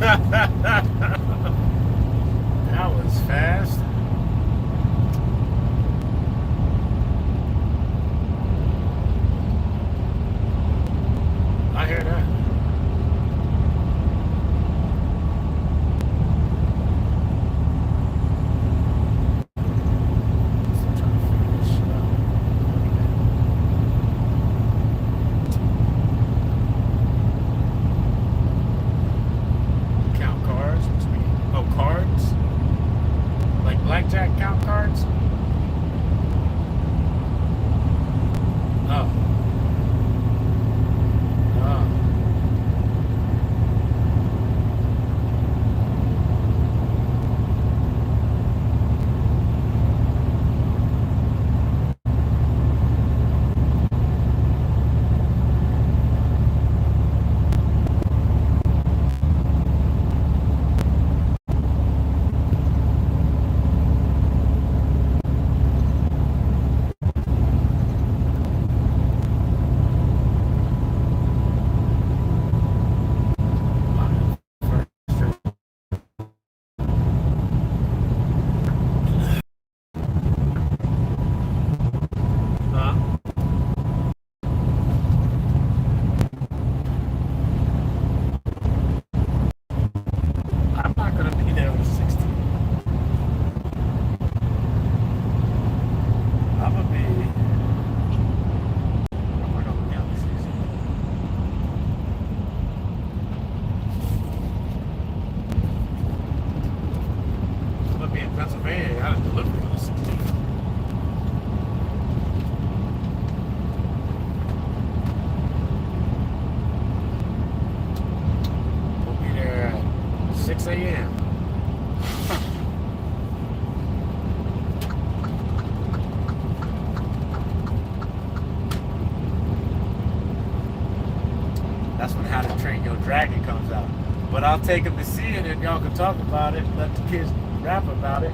That was fast. I hear that. Count cards. Oh, cards? Like blackjack count cards? Oh. Oh. I'm not gonna be there with 60. I'm gonna be. We're gonna be on the 60. I'm gonna be in Pennsylvania. I got a delivery on the 60. We'll be there at 6 a.m. That's when How to Train Your Dragon comes out. But I'll take them to see it and y'all can talk about it. Let the kids rap about it.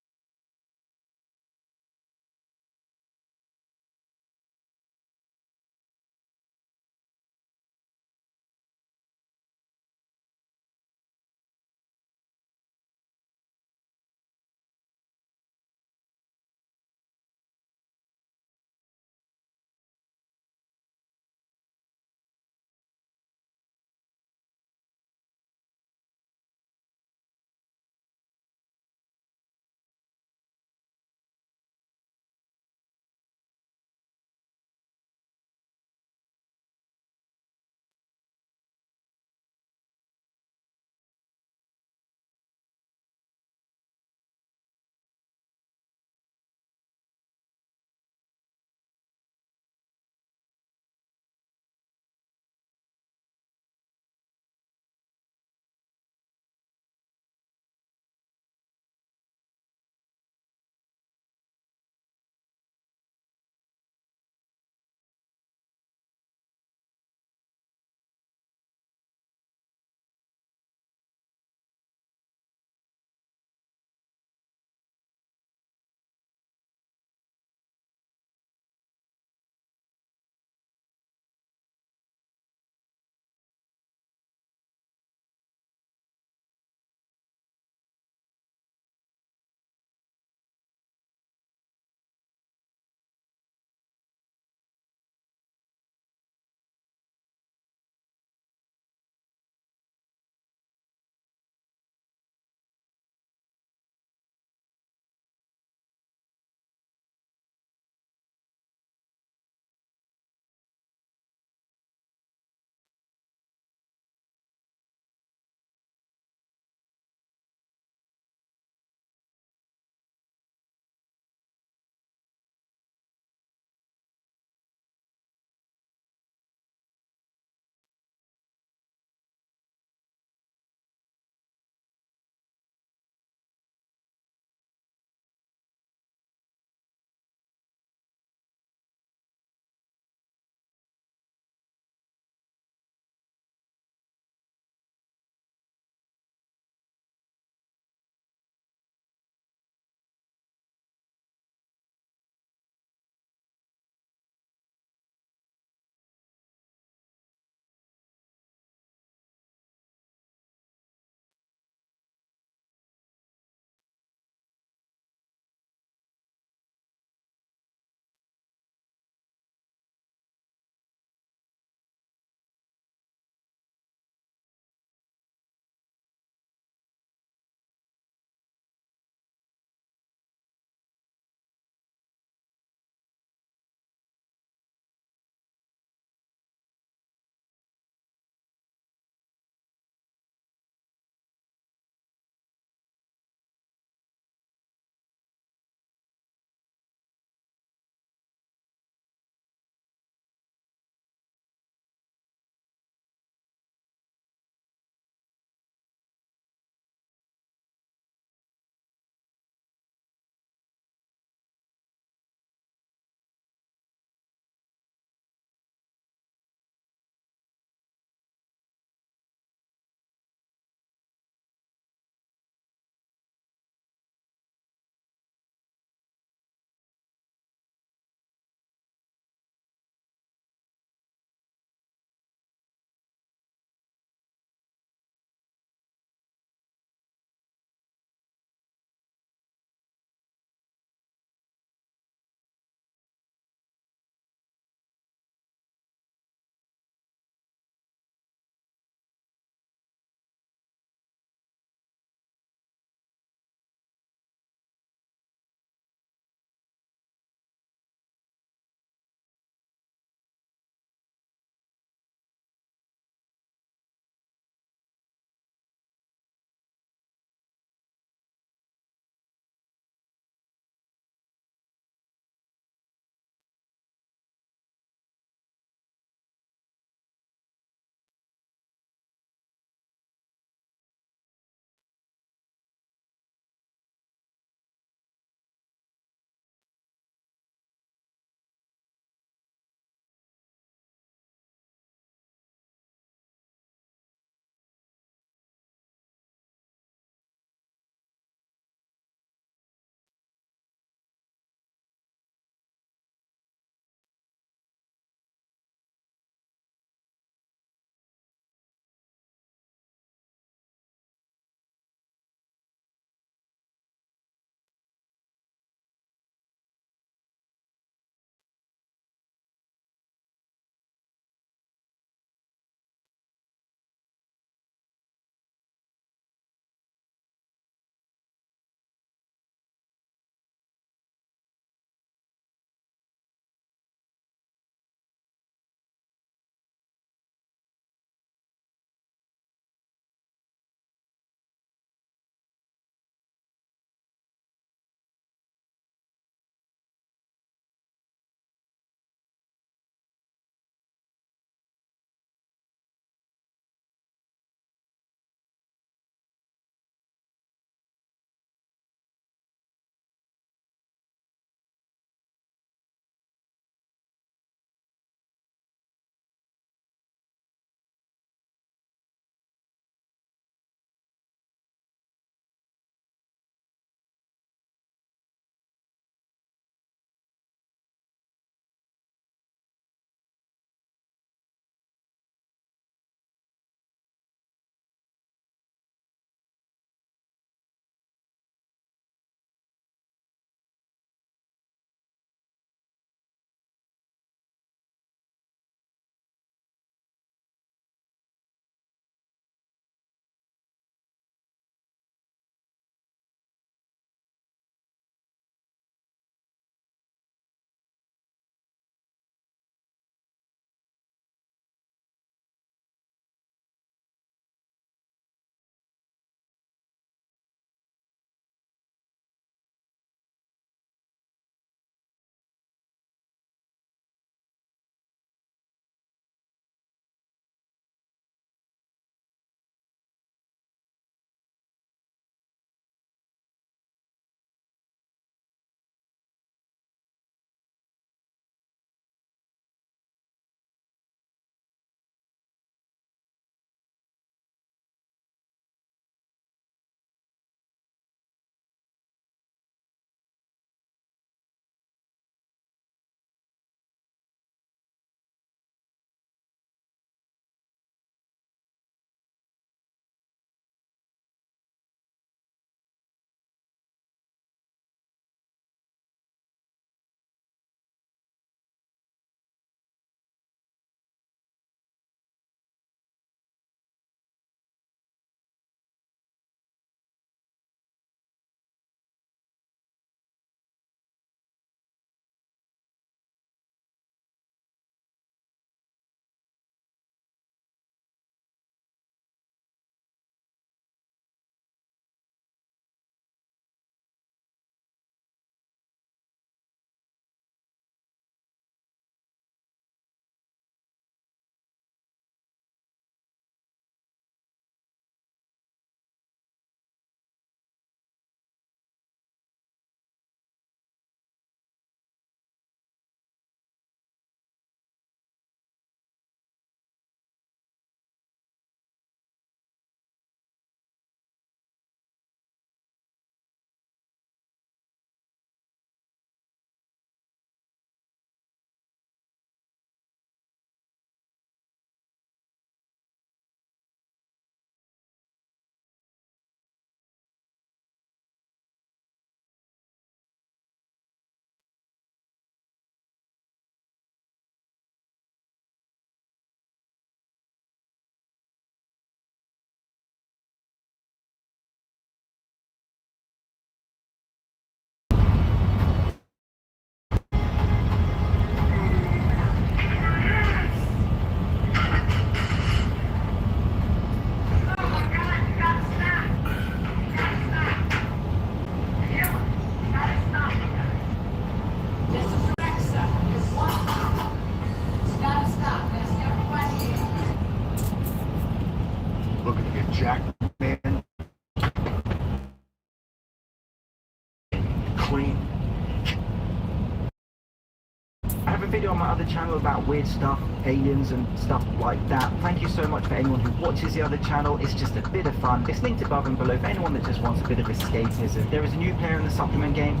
have a video on my other channel about weird stuff, aliens and stuff like that. Thank you so much for anyone who watches the other channel. It's just a bit of fun. It's linked above and below for anyone that just wants a bit of escapism. There is a new player in the supplement game.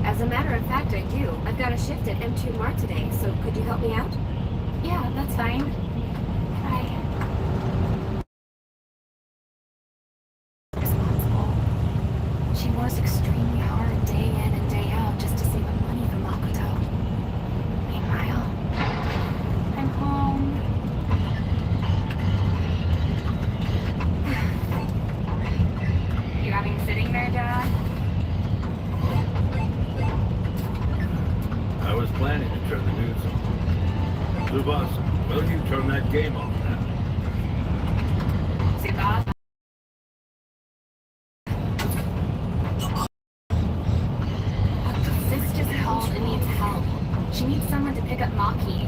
As a matter of fact, I do. I've got a shift at M2 Mart today, so could you help me out? Yeah, that's fine. Bye. Responsible. She works extremely hard day in and day out just to save up money for Makoto. Meanwhile, I'm home. You having sitting there, Dad? I was planning to turn the news on. Tsubasa, will you turn that game off now? Tsubasa? Sis just called and needs help. She needs someone to pick up Maki.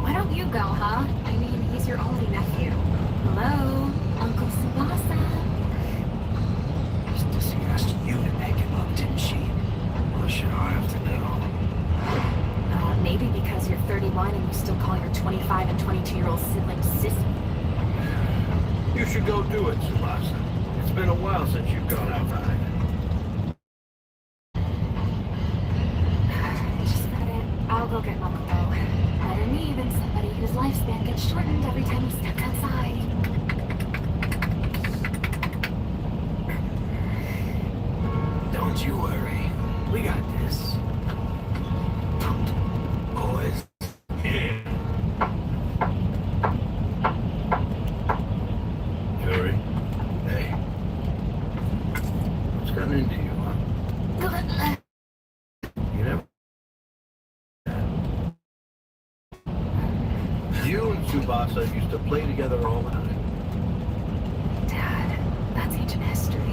Why don't you go, huh? I mean, he's your only nephew. Hello? Uncle Tsubasa? She asked you to pick him up, didn't she? Or should I have to know? Maybe because you're 31 and you still call your 25 and 22-year-old siblings sissy. You should go do it, Tsubasa. It's been a while since you've gone outside. Just got it. I'll go get Makoto. Better me than somebody whose lifespan gets shortened every time he steps outside. Don't you worry. We got this. Boys. Fury. Hey. What's gotten into you, huh? You never... You and Tsubasa used to play together all the time. Dad, that's ancient history.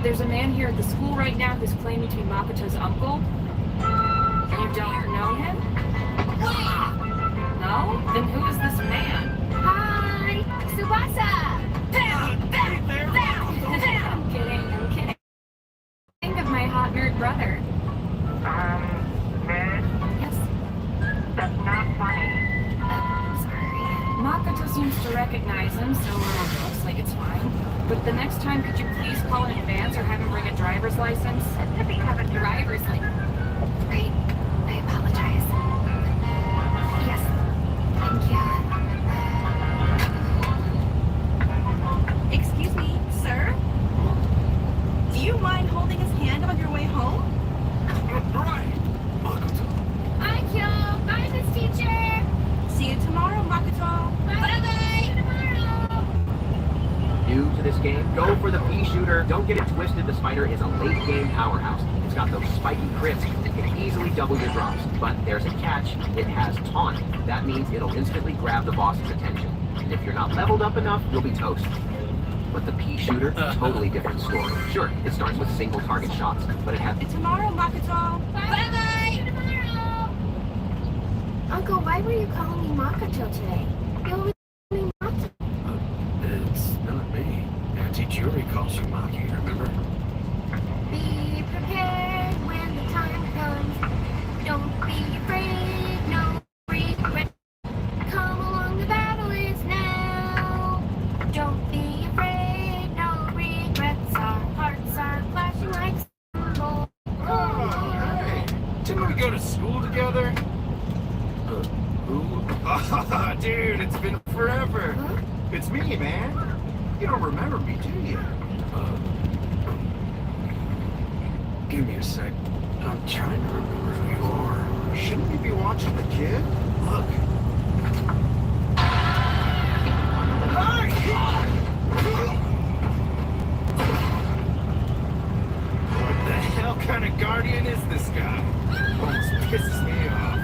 There's a man here at the school right now who's claiming to be Makoto's uncle. You don't know him? No? Then who is this man? Hi! Tsubasa! I'm kidding. Think of my hot nerd brother. Nerd? Yes. That's not funny. Sorry. Makoto seems to recognize him, so looks like it's fine. But the next time, could you please call in advance or have him bring a driver's license? Does he have a driver's license? Great. I apologize. Yes. Thank you. new to this game, go for the pea shooter. Don't get it twisted, the Spider is a late game powerhouse. It's got those spiky crits that can easily double your drops. But there's a catch, it has taunt. That means it'll instantly grab the boss's attention. And if you're not leveled up enough, you'll be toast. But the pea shooter, totally different story. Sure, it starts with single target shots, but it has... Tomorrow, Makoto. Bye-bye. Tomorrow. Uncle, why were you calling me Makoto today? You always call me Maki. It's not me. Auntie Jury calls you Maki, remember? Be prepared when the time comes. Don't be afraid, no regret. Come along, the battle is now. Don't be afraid, no regrets. Our hearts are flashing like symbols. Oh, hey. Didn't we go to school together? Who? Oh, dude, it's been forever. Huh? It's me, man. You don't remember me, do you? Give me a sec. I'm trying to remember who you are. Shouldn't we be watching the kid? Look. What the hell kind of guardian is this guy? Almost pisses me off.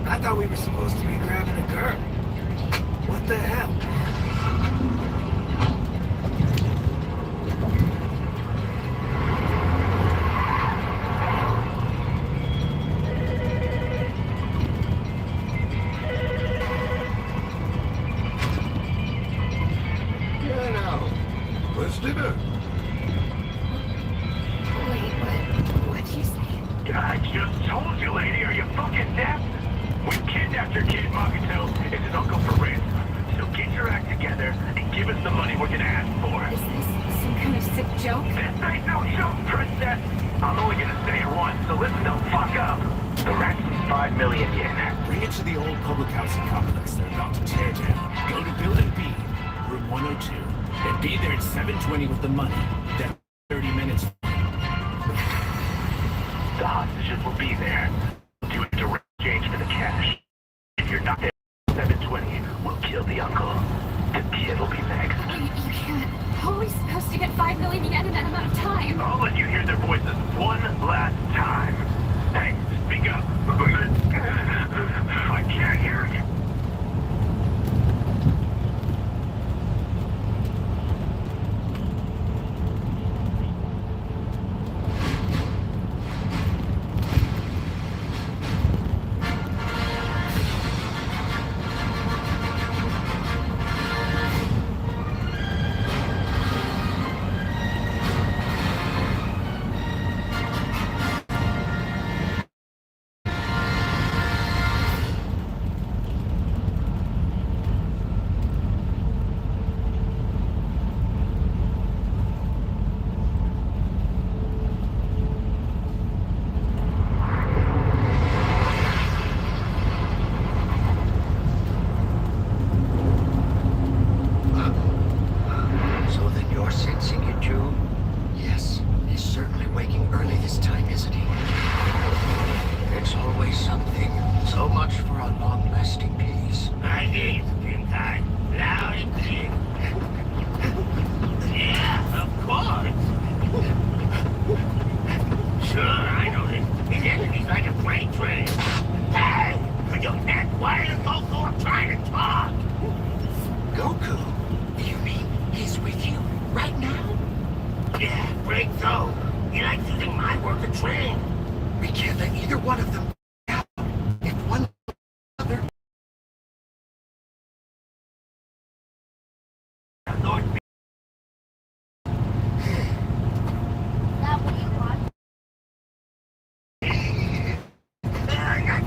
I thought we were supposed to be grabbing a girl. What the hell? Let's dinner. Wait, what'd you say? I just told you, lady. Are you fucking deaf? We kidnapped your kid, Makoto, and his uncle for ransom. So get your act together and give us the money we're gonna ask for. Is this some kind of sick joke? This ain't no joke, princess. I'm only gonna say it once, so listen the fuck up. The ransom's 5 million yen. Bring it to the old public housing complex they're about to tear down. Go to Building B, room 102, and be there at 7:20 with the money. Then 30 minutes. The hostages will be there. Do a direct exchange for the cash. If you're not there at 7:20, we'll kill the uncle. The kid will be next. You can't. How are we supposed to get 5 million yen in that amount of time? I'll let you hear their voices one last time. Hey, speak up. I can't hear you.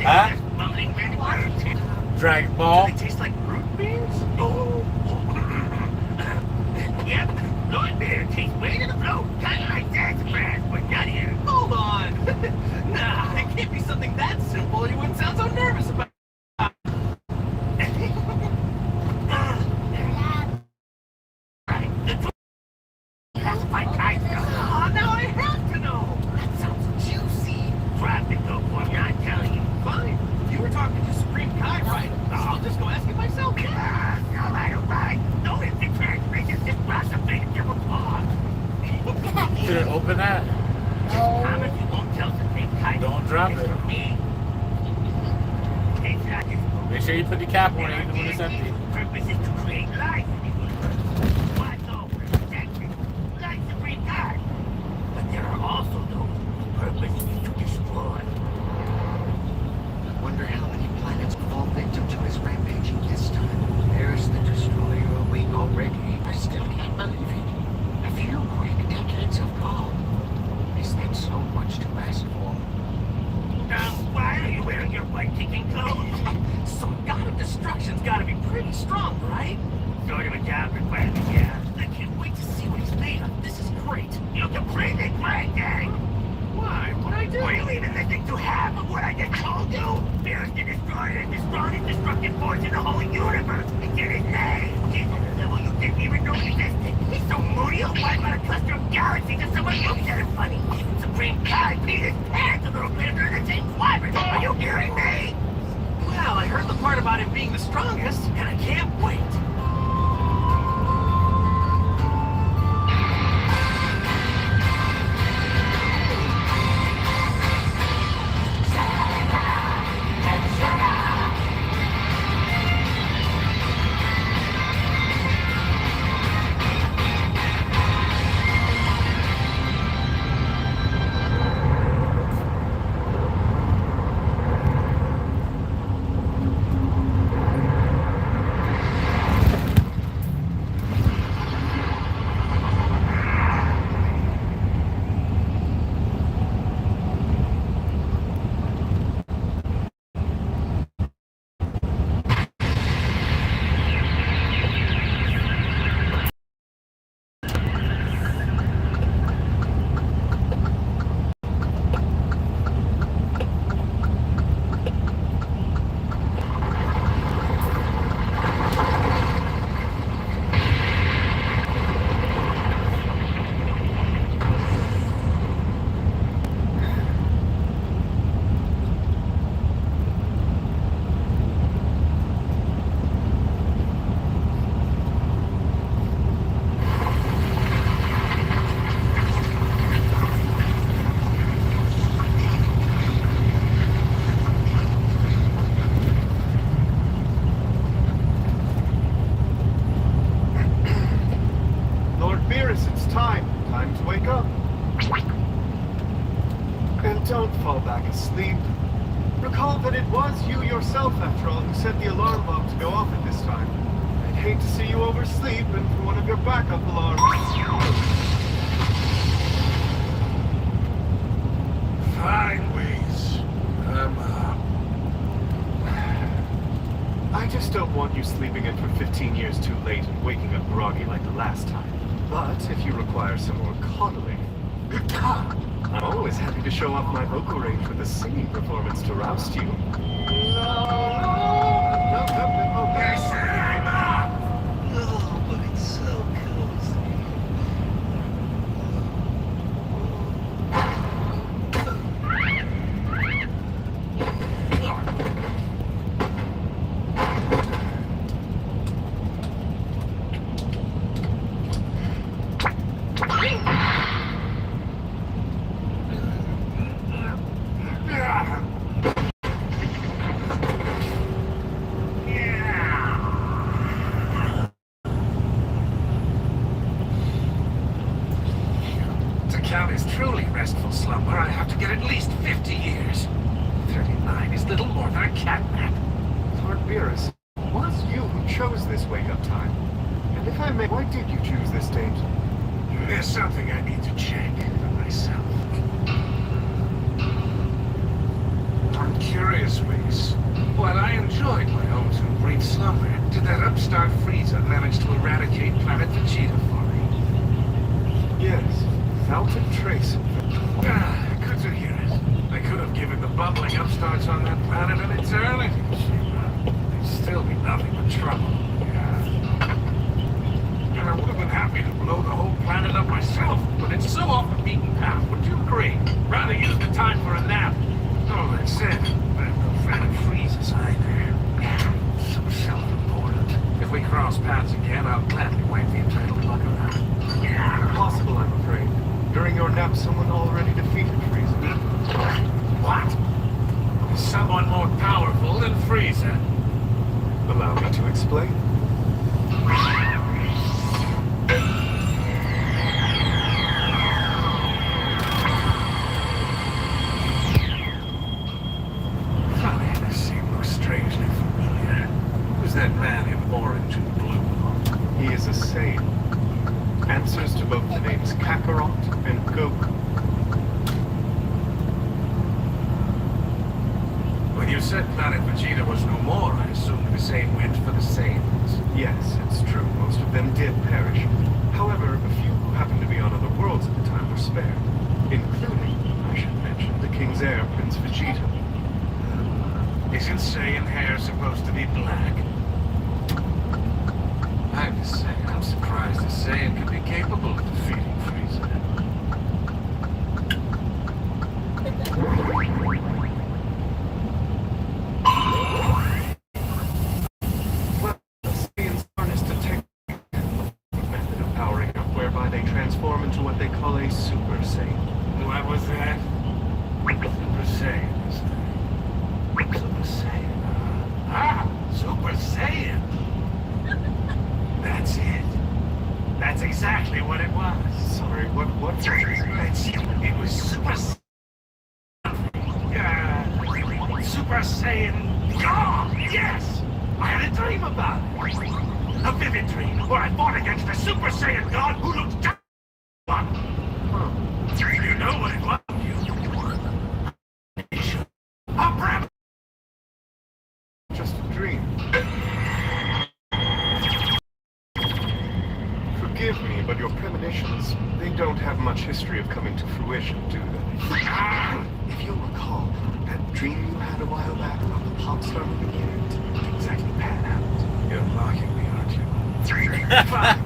Huh? Dragon Ball? Do they taste like root beers? Oh. Yep. Lord beer tastes way to the float. Kind of like that trash, but not here. Hold on. Nah, it can't be something that simple. You wouldn't sound so nervous about it. That's my type. Oh, now I have to know. That sounds juicy. Drop it though, boy. I'm not telling you. Fine. You were talking to Supreme Kai, right? I'll just go ask it myself. No matter what. sure you put the cap on it even when it's empty. Purpose is to create life. What's all protected? Like supreme God. But there are also those whose purpose is to destroy. I wonder how many planets fall victim to his rampaging this time. There's the destroyer a week already. I still can't believe it. A few quick decades of calm. Is that so much to ask for? Why are you wearing your white ticking clothes? Some god of destruction's gotta be pretty strong, right? Sort of a job requirement, yeah. I can't wait to see what he's made of. This is great. You completely breakdown! Why? What'd I do? Were you even listening to half of what I just told you? There's the destroyer is the strongest destructive force in the whole universe. It's in his name. He's on a level you didn't even know existed. He's so moody he'll wipe out a cluster of galaxies if someone looks at him funny. Supreme God beat his pants a little bit if they're in the same quadrant. Are you hearing me? Well, I heard the part about him being the strongest, and I can't wait. Don't fall back asleep. Recall that it was you yourself, after all, who set the alarm bomb to go off at this time. I'd hate to see you oversleep and for one of your backup alarms. Fine ways. I just don't want you sleeping in for 15 years too late and waking up groggy like the last time. But if you require some more coddling, I'm always happy to show off my vocal range with a singing performance to roust you. Oh, but it's so cozy. To count as truly restful slumber, I have to get at least 50 years. 39 is little more than a cat nap. Lord Beerus, it was you who chose this wake-up time. And if I may, why did you choose this date? There's something I need to check for myself. I'm curious, Whis. While I enjoyed my own two brief slumber, did that upstart Frieza manage to eradicate planet Vegeta for me? Yes, without a trace. Good to hear it. They could have given the bubbling upstarts on that planet an eternity. They'd still be nothing but trouble. And I would have been happy to blow the whole planet up myself, but it's so off the beaten path. Would you agree? Rather use the time for a nap. All that said, I'm no fan of Frieza's either. So self-important. If we cross paths again, I'll gladly wipe the entitled bugger out. Impossible, I'm afraid. During your nap, someone already defeated Frieza. What? Someone more powerful than Frieza? Allow me to explain. Funny, this scene looks strangely familiar. Who's that man in orange and blue? He is a Saiyan. Answers to both the names Kakarot and Goku. When you said Planet Vegeta was no more, I assumed the same went for the Saiyans. Yes, it's true. Most of them did perish. However, a few who happened to be on other worlds at the time were spared. Including, I should mention, the King's heir, Prince Vegeta. Isn't Saiyan hair supposed to be black? I have to say, I'm surprised a Saiyan could be capable of defeating Frieza. Well, the Saiyans harnessed a technique method of powering up whereby they transform into what they call a Super Saiyan. What was that? Super Saiyan, is that? Super Saiyan. Ah! Super Saiyan! That's it. That's exactly what it was. Sorry, what was it? It was Super Super Saiyan God! Yes! I had a dream about it. A vivid dream where I fought against a Super Saiyan God who looked just like one. You know what it was? Just a dream. Forgive me, but your premonitions, they don't have much history of coming to fruition, do they? If you'll recall, that dream you had a while back about the pop star movie didn't exactly pan out. You're mocking me, aren't you? Fine.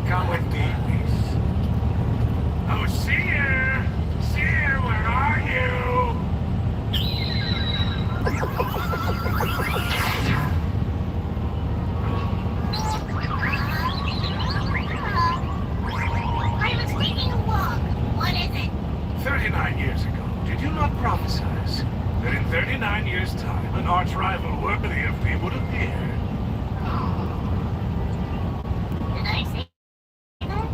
Come with me, please. Oh, Seer! Seer, where are you? I was taking a walk. What is it? 39 years ago, did you not prophesize that in 39 years' time, an arch-rival worthy of me would appear? Did I say that?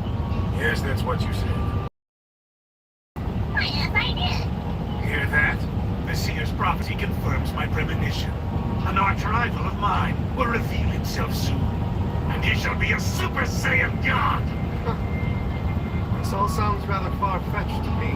Yes, that's what you said. Yes, I did. Hear that? The seer's prophecy confirms my premonition. An arch-rival of mine will reveal himself soon, and he shall be a Super Saiyan God! This all sounds rather far-fetched to me.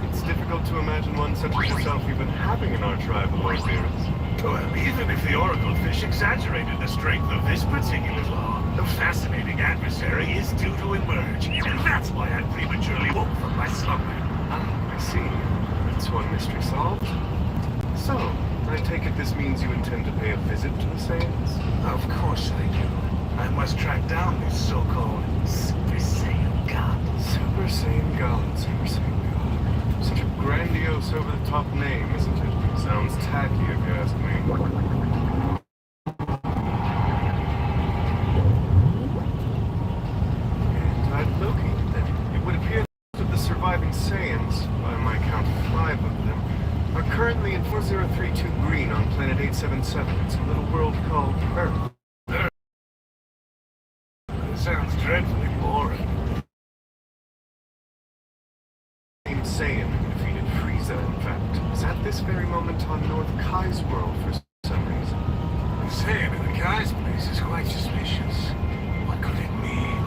It's difficult to imagine one such as yourself even having an arch-rival or appearance. Well, even if the Oracle Fish exaggerated the strength of this particular law, the fascinating adversary is due to emerge, and that's why I prematurely woke from my slumber. Ah, I see. That's one mystery solved. So, I take it this means you intend to pay a visit to the Saiyans? Of course I do. I must track down this so-called Super Saiyan God. Super Saiyan God, Super Saiyan God. Such a grandiose, over-the-top name, isn't it? Sounds tacky, if you ask me. And I've located them. It would appear that of the surviving Saiyans, by my count 5 of them, are currently in 4032 Green on planet 877. It's a little world called Earth. It sounds dreadfully boring. Named Saiyan who defeated Frieza, in fact, is at this very moment on North Kai's world for some reason. The Saiyan in the guy's place is quite suspicious. What could it mean?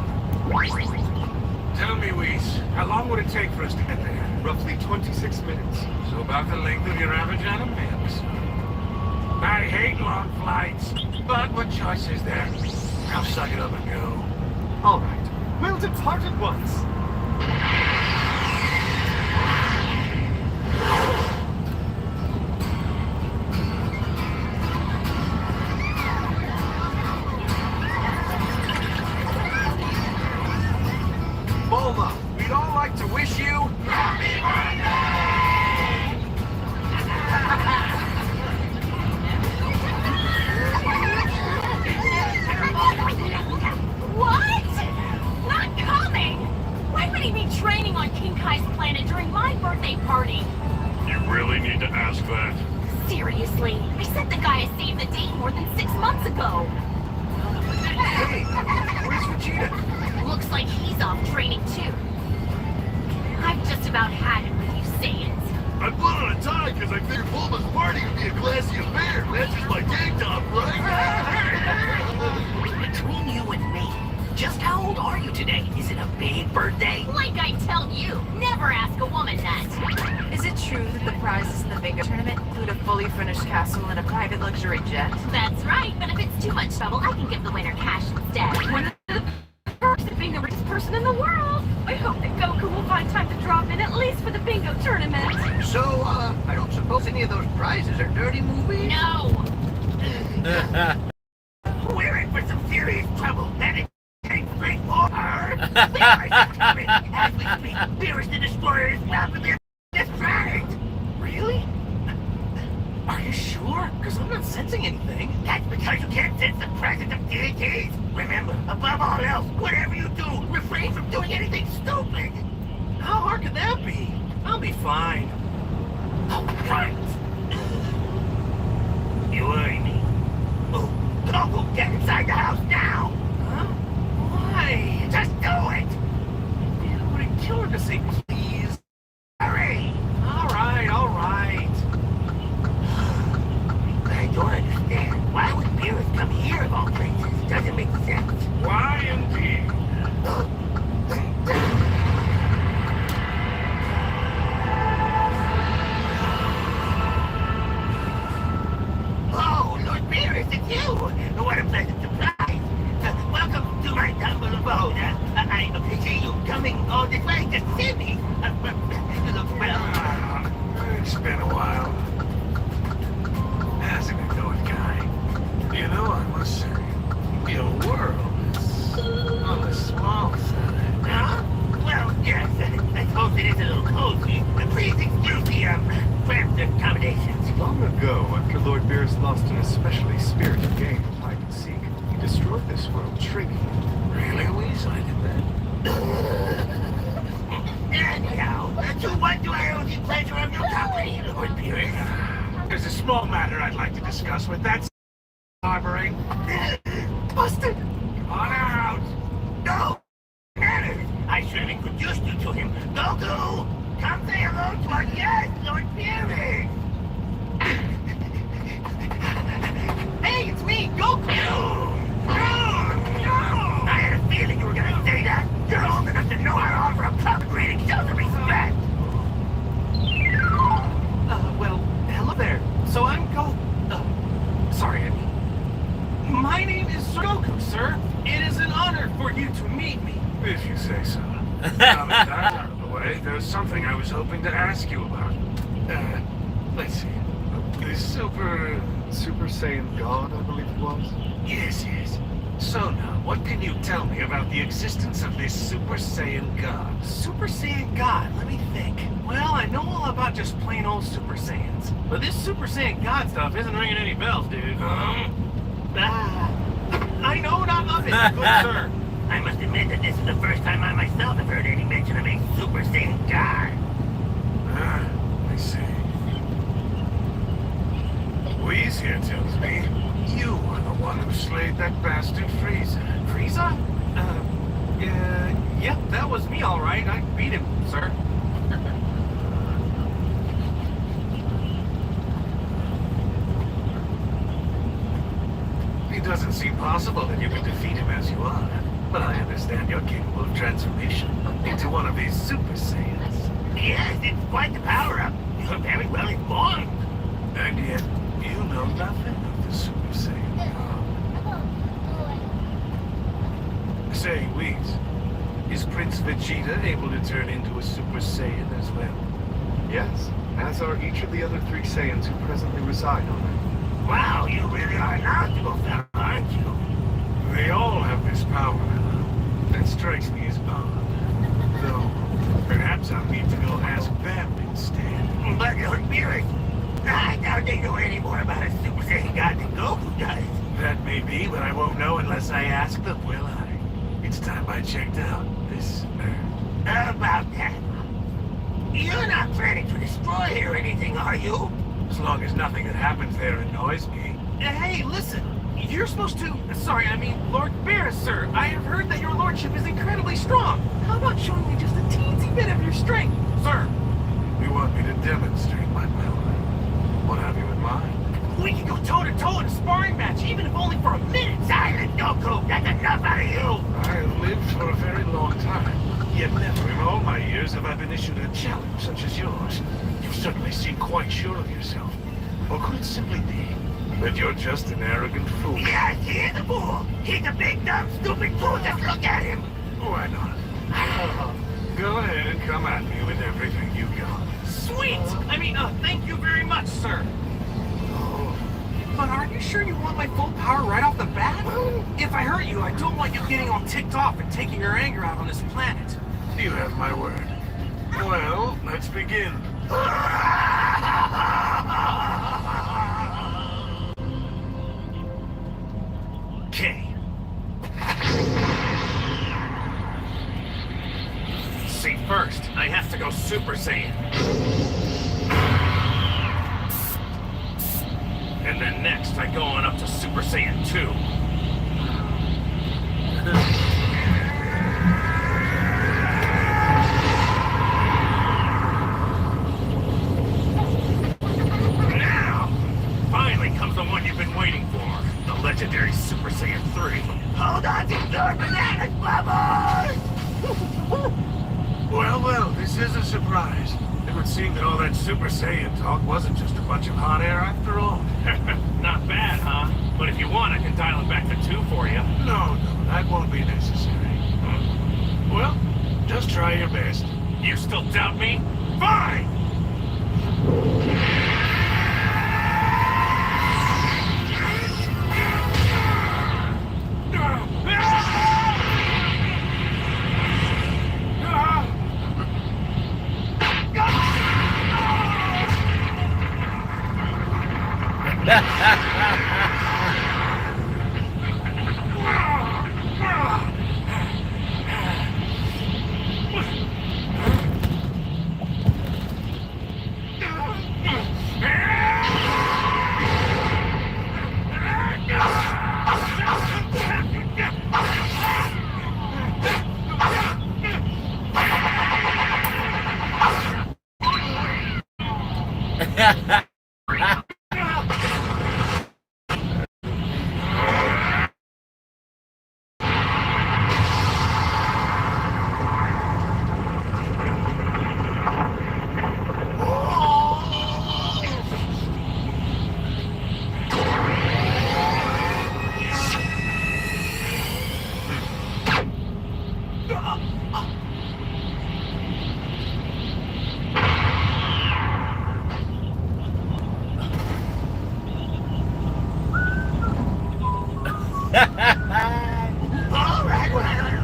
Tell me, Whis, how long would it take for us to get there? Roughly 26 minutes. So about the length of your average anime episode. I hate long flights, but what choice is there? I'll suck it up and go. All right, we'll depart at once. Bulma, we'd all like to wish you happy birthday! What? Not coming? Why would he be training months ago. Hey, where's Vegeta? Looks like he's off training too. I've just about had it with you Saiyans. I put on a tie because I figured Bulma's party would be a classy affair. That's just my tank top, right? Between you and me, just how old are you today? Is it a big birthday? Like I tell you, never ask a woman that. Is it true that the prizes in the bingo tournament include a fully furnished castle and a private luxury jet? That's right, but if it's too much trouble, I can give the winner cash instead. One of the perks of being the richest person in the world. I hope that Goku will find time to drop in at least for the bingo tournament. So, I don't suppose any of those prizes are dirty movies? No. We're in for some serious trouble. That is great for her. Beerus is coming. As we speak, Beerus the Destroyer is rapidly distracted. Really? Are you sure? Because I'm not sensing anything. That's because you can't sense the presence of deities. Remember, above all else, whatever you do, refrain from doing anything stupid. How hard could that be? I'll be fine. Oh, right. You worry me. Oh, Goku, get inside the house now! Huh? Why? Just do it! Yeah, would it kill her to say please? Hurry! Alright. I don't understand. Why would Beerus come here of all places? Doesn't make sense. Why indeed? Oh, Lord Beerus, it's you! What a pleasant surprise! Welcome to my humble abode. I appreciate you coming all this way to see me. Look, well... It's been a while. Hasn't it going, guy? You know, I must say, your world is on the small side. Huh? Well, yes, I suppose it is a little cozy. Please excuse the, cramped accommodations. Long ago, after Lord Beerus lost an especially spirited game of hide and seek, he destroyed this world, shrinking it. Really, Louise? I did that. Anyhow, to what do I owe the pleasure of your company, Lord Beerus? There's a small matter I'd like to discuss with that harboring. Busted! Come on out! No! Manners! I should have introduced you to him. Goku! Come say hello to our guest, Lord Beerus! Hey, it's me, Goku! No! I had a feeling you were gonna say that. You're old enough to know how to offer a proper greeting. Show some respect! Well, hello there. So I'm sorry, I mean... My name is Goku, sir. It is an honor for you to meet me. If you say so. Now that that's out of the way, there's something I was hoping to ask you about. Let's see. The Super Saiyan God, I believe it was? Yes. So now, what can you tell me about the existence of this Super Saiyan God? Super Saiyan God? Let me think. Well, I know all about just plain old Super Saiyans. But this Super Saiyan God stuff isn't ringing any bells, dude. I know not of it, good sir. I must admit that this is the first time I myself have heard any mention of a Super Saiyan God. I see. Whis here tells me you are the one who slayed that bastard Frieza. Frieza? Yep, that was me all right. I beat him, sir. It doesn't seem possible that you could defeat him as you are, but I understand you're capable of transformation into one of these Super Saiyans. Yes, it's quite the power-up. You're very well informed. And yet, you know nothing of the Super Saiyan God. Say, Whis, is Prince Vegeta able to turn into a Super Saiyan as well? Yes, as are each of the other 3 Saiyans who presently reside on it. Wow, you really are a knowledgeable fellow, aren't you? They all have this power. That strikes me as odd. Though, perhaps I'll need to go ask them instead. But Lord Beerus, I doubt they know any more about a Super Saiyan God than Goku does. That may be, but I won't know unless I ask them, will I? It's time I checked out this Earth. About that. You're not planning to destroy it or anything, are you? As long as nothing that happens there annoys me. Hey, listen. You're supposed to... Sorry, I mean Lord Bear, sir. I have heard that your lordship is incredibly strong. How about showing me just a teensy bit of your strength? Sir, you want me to demonstrate my power? What have you in mind? We can go toe-to-toe in a sparring match, even if only for a minute. Silent, Goku. That's enough out of you. I have lived for a very long time, yet never in all my years have I been issued a challenge such as yours. You certainly seem quite sure of yourself. Or could it simply be that you're just an arrogant fool? Yes, he is a fool. He's a big, dumb, stupid fool. Just look at him. Why not? Go ahead and come at me with everything you got. Sweet! I mean, thank you very much, sir. But are you sure you want my full power right off the bat? If I hurt you, I don't want you getting all ticked off and taking your anger out on this planet. You have my word. Well, let's begin. Okay. See, first, I have to go Super Saiyan. And then next, I go on up to Super Saiyan 2. Now, finally comes the one you've been waiting for. The legendary Super Saiyan 3. Hold on to your bananas, bubbles! Well, this is a surprise. It would seem that all that Super Saiyan talk wasn't just a bunch of hot air after all. Not bad, huh? But if you want, I can dial it back to 2 for you. No, that won't be necessary. Well, just try your best. You still doubt me? Fine!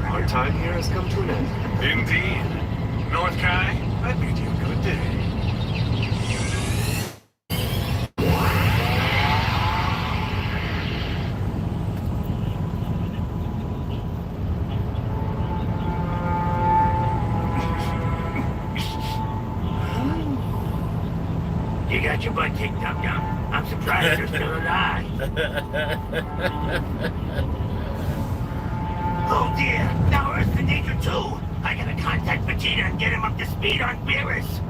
Our time here has come to an end. Indeed. North Kai, I bid you good day. You got your butt kicked up, Dum. I'm surprised you're still alive. Oh dear, now Earth's in danger too. I gotta contact Vegeta and get him up to speed on Beerus.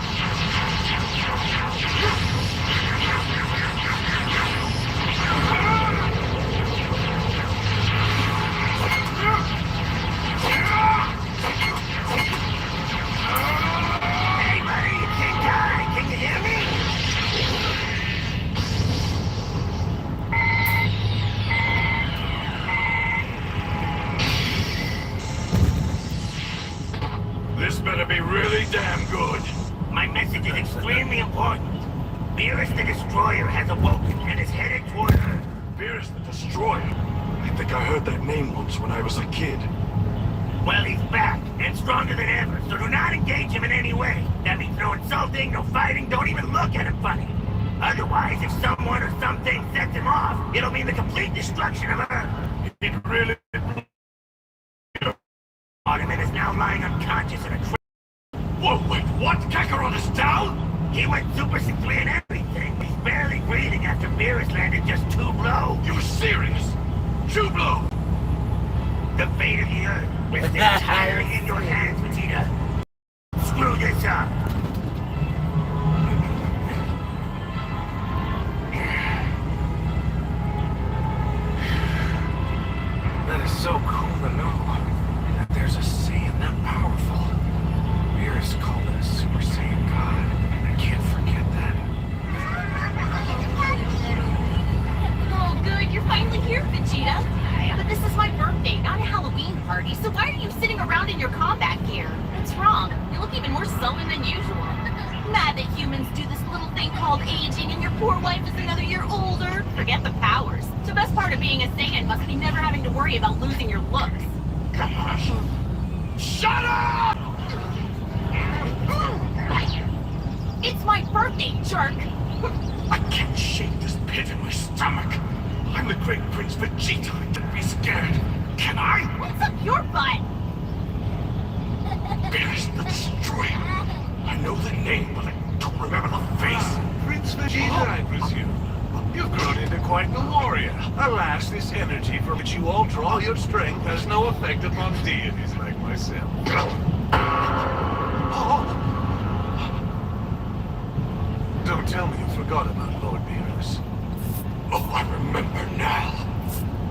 Hey buddy, it's King Kai. Can you hear me? This better be really damn good. My message is extremely important. Beerus the Destroyer has awoken and is headed toward Earth. Beerus the Destroyer? I think I heard that name once when I was a kid. Well, he's back, and stronger than ever, so do not engage him in any way. That means no insulting, no fighting, don't even look at him funny. Otherwise, if someone or something sets him off, it'll mean the complete destruction of Earth. It really... Ottoman is now lying unconscious in a Whoa, wait, what? Kakarot is down? He went Super Saiyan and everything. He's barely breathing after Beerus landed just 2 blows. You're serious? you blow! The fate of the Earth was entirely in your hands, Vegeta. Screw this up! That is so cool to know that there's a Saiyan that powerful. Beerus called it a Super Saiyan God. I can't forget that. Oh, good. You're finally here, Vegeta. But this is my birthday, not a Halloween party, so why are you sitting around in your combat gear? What's wrong? You look even more sullen than usual. Mad that humans do this little thing called aging and your poor wife is another year older. Forget the powers. The best part of being a Saiyan must be never having to worry about losing your looks. Shut up! It's my birthday, jerk! I can't shake this pit in my stomach. I'm the great Prince Vegeta. Don't be scared. Can I? What's up your butt? Beerus the Destroyer. I know the name, but I don't remember the face. Prince Vegeta, I presume. You've grown into quite the warrior. Alas, this energy from which you all draw your strength has no effect upon deities like myself. Don't tell me you forgot about Lord Beerus. Oh, I remember now.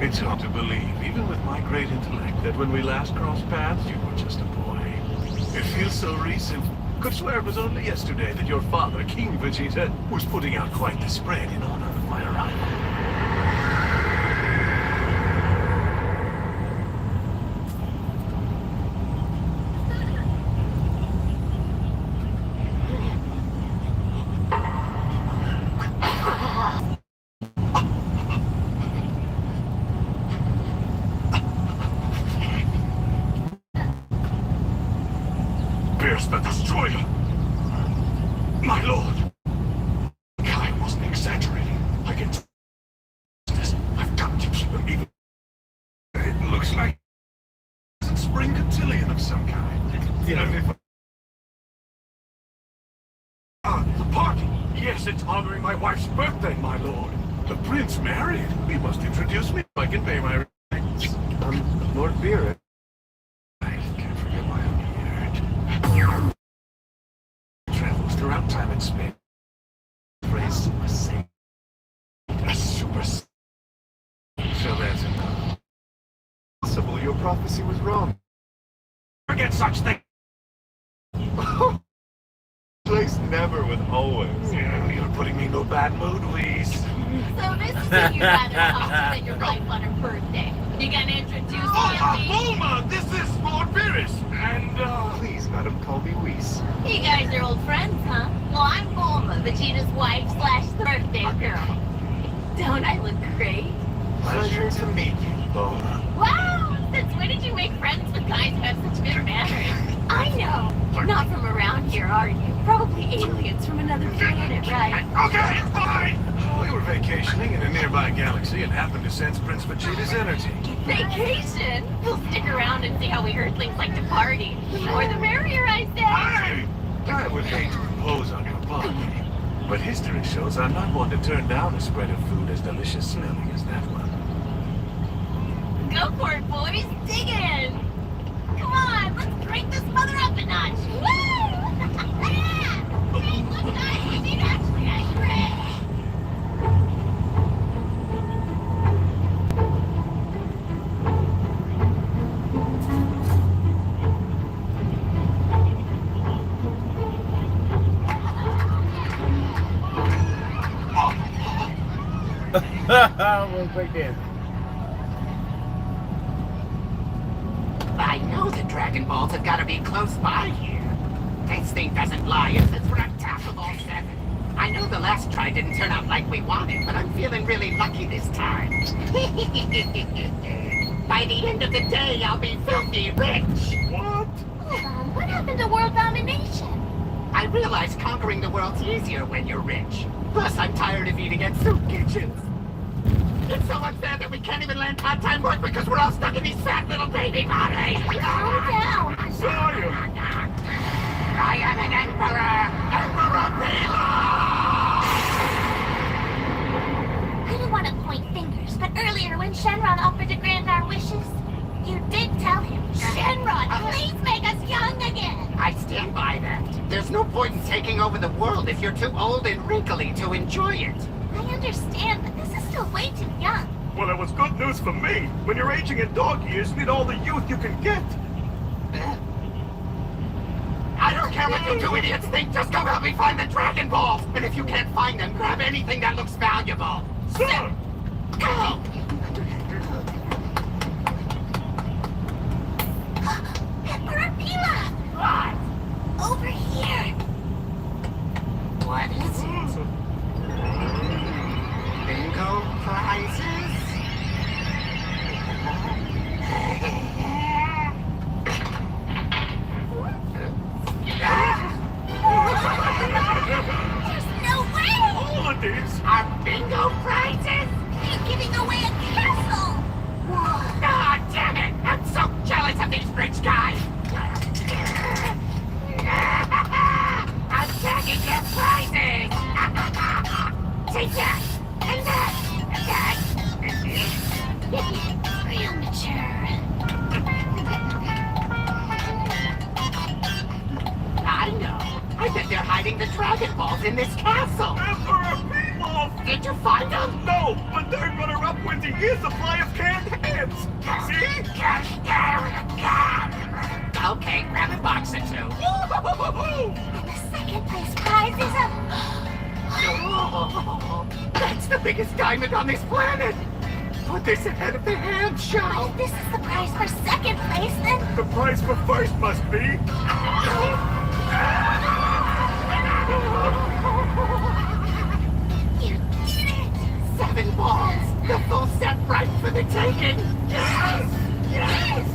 It's hard to believe, even with my great intellect, that when we last crossed paths, you were just a boy. It feels so recent. Could swear it was only yesterday that your father, King Vegeta, was putting out quite the spread in honor of my arrival. Beerus the Destroyer! My lord! I wasn't exaggerating. I can tell this. I've got to keep him even. It looks like it's a spring cotillion of some kind. The party! Yes, it's honoring my wife's birthday, my lord. The prince married. He must introduce me. I can pay my respects. Lord Beerus. I can't forget my own beard. Travels throughout time and space. Phrase Super Saiyan. A Super Saiyan. So that's enough. Possible your prophecy was wrong. Forget such things. Place never with always. Yeah, you're putting me in no bad mood, Whis. So this is what you'd rather talk to than your wife on her birthday. You gonna introduce me to me? Bulma, this is Lord Beerus. And, please, madam, call me Whis. You guys are old friends, huh? Well, I'm Bulma, Vegeta's wife / birthday girl. Don't I look great? Pleasure to meet you, Bulma. Wow! Since when did you make friends with guys who have such good manners? I know. You're not from around here, are you? Probably aliens from another planet, right? Okay, fine! We were vacationing in a nearby galaxy and happened to sense Prince Vegeta's energy. Vacation? We'll stick around and see how we Earthlings like to party. The more the merrier, I say. Hey! I would hate to impose on your party, but history shows I'm not one to turn down a spread of food as delicious smelling as that one. Go for it, boys. Dig in. Come on, let's crank this mother up a notch. Woo! Hey, look, guys, we did actually accurate. We'll break in. I know the Dragon Balls have got to be close by here. This thing doesn't lie, it's on top of all 7. I know the last try didn't turn out like we wanted, but I'm feeling really lucky this time. By the end of the day, I'll be filthy rich. What? Hold on, what happened to world domination? I realize conquering the world's easier when you're rich. Plus, I'm tired of eating at soup kitchens. It's so unfair that we can't even land part-time work because we're all stuck in these fat little baby bodies. Calm down. So are you? I am an emperor! Emperor I don't want to point fingers, but earlier when Shenron offered to There's no point in taking over the world if you're too old and wrinkly to enjoy it. I understand, but this is still way too young. Well, it was good news for me. When you're aging in dog years, you need all the youth you can get. I don't care what you two idiots think, just go help me find the Dragon Balls! And if you can't find them, grab anything that looks valuable. Sir! Go! Emperor Pilaf! What? Over here! What is it? Bingo prizes? There's no way! All of these are bingo prizes? You're giving away a castle! Ah, damn it! I'm so jealous of these rich guys! I'm tagging your prizes! Take that! And that! And that! Real mature. I know. I bet they're hiding the Dragon Balls in this castle. Emperor Pilaf! Did you find them? No, but they're runner-up wins a year's supply of canned hams. See? Okay, grab a box or two. And the second place prize is a... Oh, that's the biggest diamond on this planet. Put this ahead of the ham show. If this is the prize for second place, then... The prize for first must be... You did it! 7 balls. The full set right for the taking. Yes! Yes!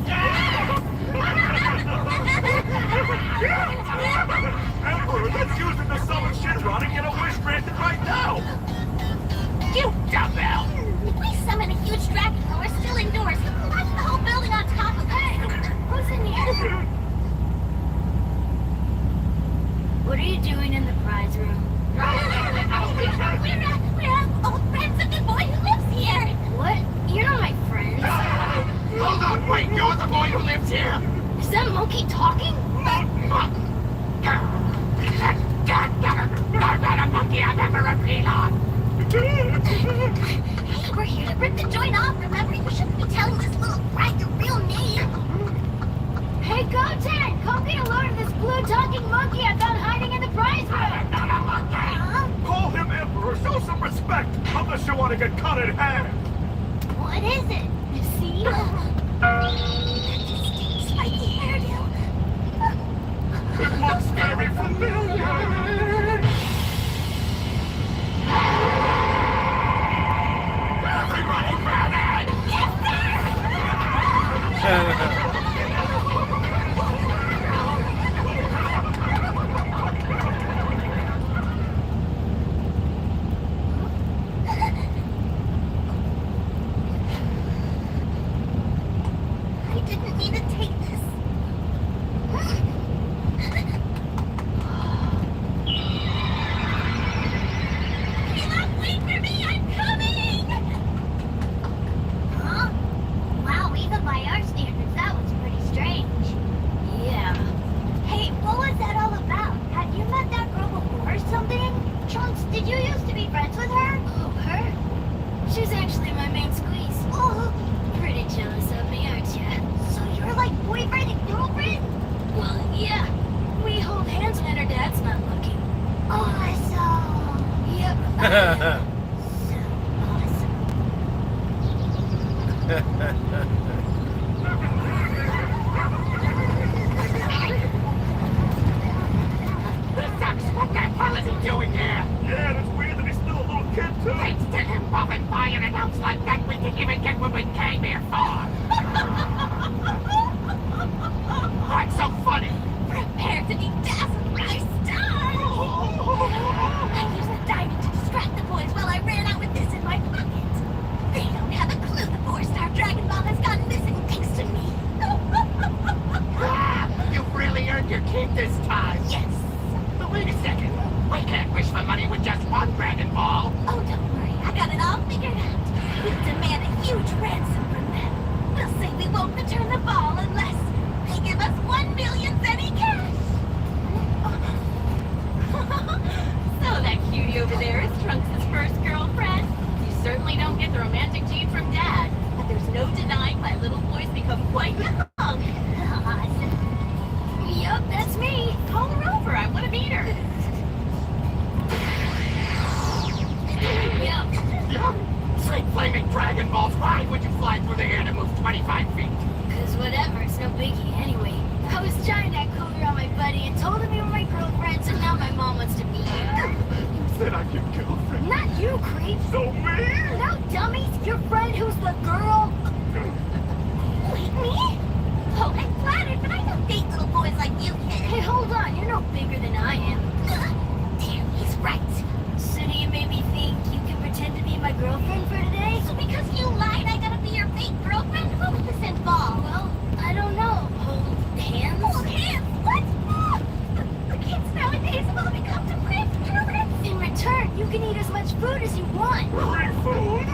Emperor, let's use it to summon Shinron and get a wish granted right now! You dumbbell! If we summon a huge dragon while we're still indoors, that's the whole building on top of it. Who's in here? What are you doing in the prize room? We're old friends of the boy who lives here. What? You're not my friends. Hold on, wait, you're the boy who lives here! Is that monkey talking? You're not a monkey I've ever appealed on! Hey, we're here to rip the joint off, remember? You shouldn't be telling this little brat your real name. Hey, cont! Come get a load of this blue talking monkey I found hiding in the prize room! Call him Emperor, show some respect! Unless you want to get cut in half! What is it? You see? Spiky hairdo. It looks very familiar! Everybody grab it! I didn't mean to take this. Wait for me! I'm coming! Huh? Wow, even by our standards, that was pretty strange. Yeah. Hey, what was that all about? Had you met that girl before or something? Trunks, did you used to be friends with her? Oh, her? She's actually my main squeeze. Oh, pretty jealous of me, aren't you? So you're like boyfriend and girlfriend? Well, yeah. We hold hands when her dad's not looking. Awesome. Yep. This sucks! What the hell is he doing here? Yeah, it's weird that he's still a little kid, too! Thanks to him popping by and announce like that, we didn't even get what we came here for! What's so funny? Prepare to be dazzled by stars! I used the diamond to distract the boys while I ran out with this in my pocket. They don't have a clue the 4-star Dragon Ball has gone missing thanks to me. You've really earned your keep this time! Yes! But wait a second. We can't wish for money with just one Dragon Ball! Oh, don't worry. I got it all figured out. We'll demand a huge ransom from them. 9, my little boy's become quite young. Yup, that's me. Call her over. I want to meet her. Yup. Say flaming Dragon Balls, why would you fly through the air to move 25 feet? Cause whatever, it's no biggie anyway. I was trying that cougar on my buddy and told him you were my girlfriend, so now my mom wants to meet you. Said I'm your girlfriend. Not you, creep. So me? No, dummies. Your friend who's the girl. Wait, me? Oh, I'm flattered, but I don't date little boys like you, kid. Hey, hold on. You're no bigger than I am. Damn, he's right. So do you maybe think you can pretend to be my girlfriend for today? So because you lied, I gotta be your fake girlfriend? What would this involve? Well, I don't know. Hold hands? Hold hands? What? The kids nowadays have all become depraved perverts. In return, you can eat as much food as you want. Free food?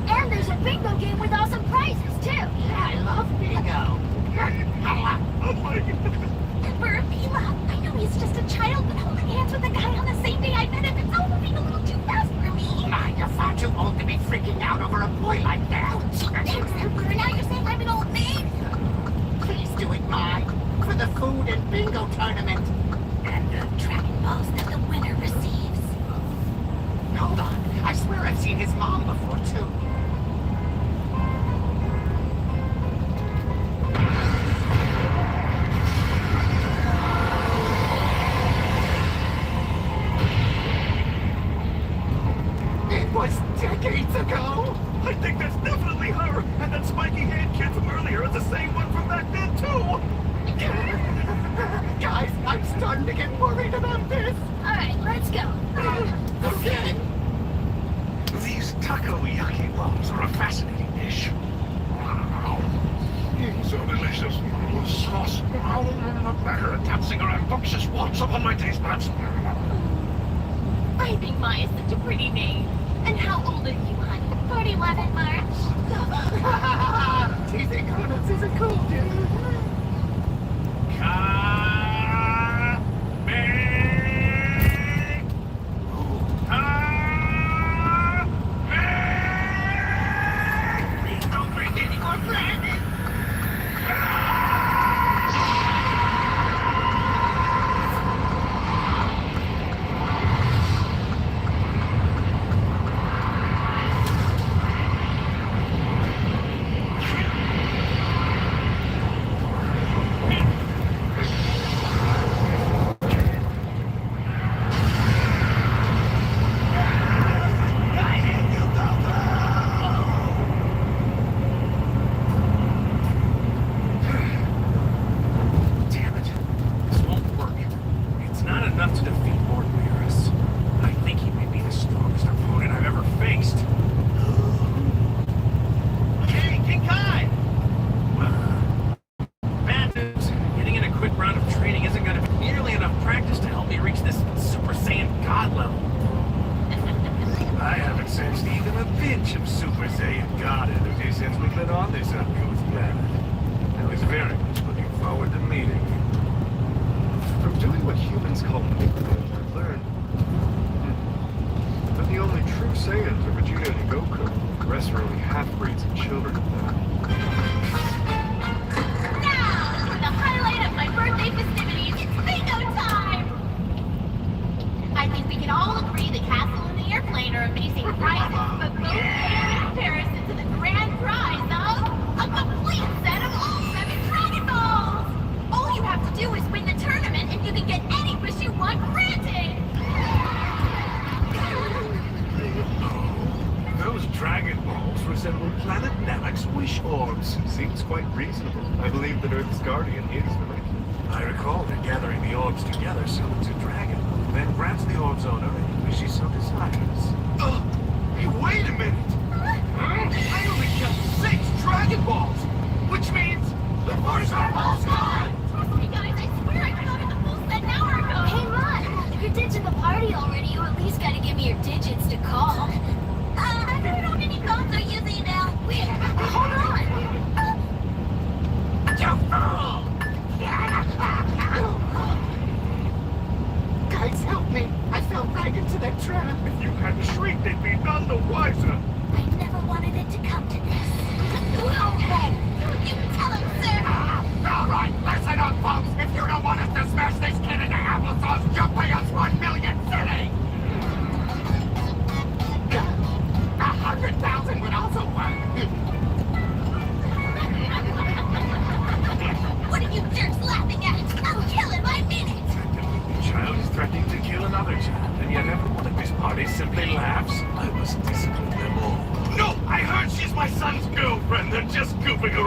And there's a bingo game with awesome prizes, too. I love bingo. Oh my God. Burpila, I know he's just a child, but holding hands with a guy on the same day I met him, it's all moving a little too fast for me. You're far too old to be freaking out over a boy like that. Oh, gee, thanks, Emperor. Now you're saying I'm an old maid? Please do it, Mike, for the food and bingo tournament. And the Dragon Balls that the winner receives. Hold on, I swear I've seen his mom before, too. It was decades ago! I think that's definitely her! And that spiky hand kid from earlier is the same one from back then, too! Guys, I'm starting to get worried about this! Alright, let's go. Okay. These takoyaki balls are a fascinating dish. So delicious. With sauce all over the batter and dancing around boxes once upon my taste buds. I think Maya's such a pretty name. And how old are you, honey? 41 in March. Teasing grown-ups isn't cool, dude. Please don't bring any more planets. Damn it. This won't work. It's not enough to defeat Lord Maris. I think he may be the strongest opponent I've ever faced. Hey, King Kai! Bad news. Getting in a quick round of training isn't going to be nearly enough practice to help me reach this Super Saiyan God level. I haven't sensed even a pinch of Super Saiyan God energy since we've been on this uncouth planet. I was very much looking forward to meeting you. From doing what humans call movement, I've learned that the only true Saiyans are Vegeta and Goku. The rest are only half-breeds and children of them. Now, for the highlight of my birthday festivities, it's bingo time! I think we can all agree the castle and the airplane are amazing prizes, but both pale in comparison to the grand prize of a complete set of all 7 Dragon Balls! All you have to do is win the tournament and you can get any wish you want granted! Those Dragon Balls resemble Planet Namek's wish orbs. Seems quite reasonable. I believe that Earth's guardian is the right. I recall that gathering the orbs together summons a dragon, then grants the orb's owner any wish he so desires. Hey, wait a minute! I only killed 6 Dragon Balls! Which means the force are all gone! Trust me, guys, I swear I counted the full set an hour ago! Hey, Mom, if you're ditching the party already, you at least gotta give me your digits to call. I don't know any codes are using now. Wait, hold on. You fool! Guys, help me! I fell right into that trap! If you hadn't shrieked, they'd be none the wiser. I never wanted it to come to this.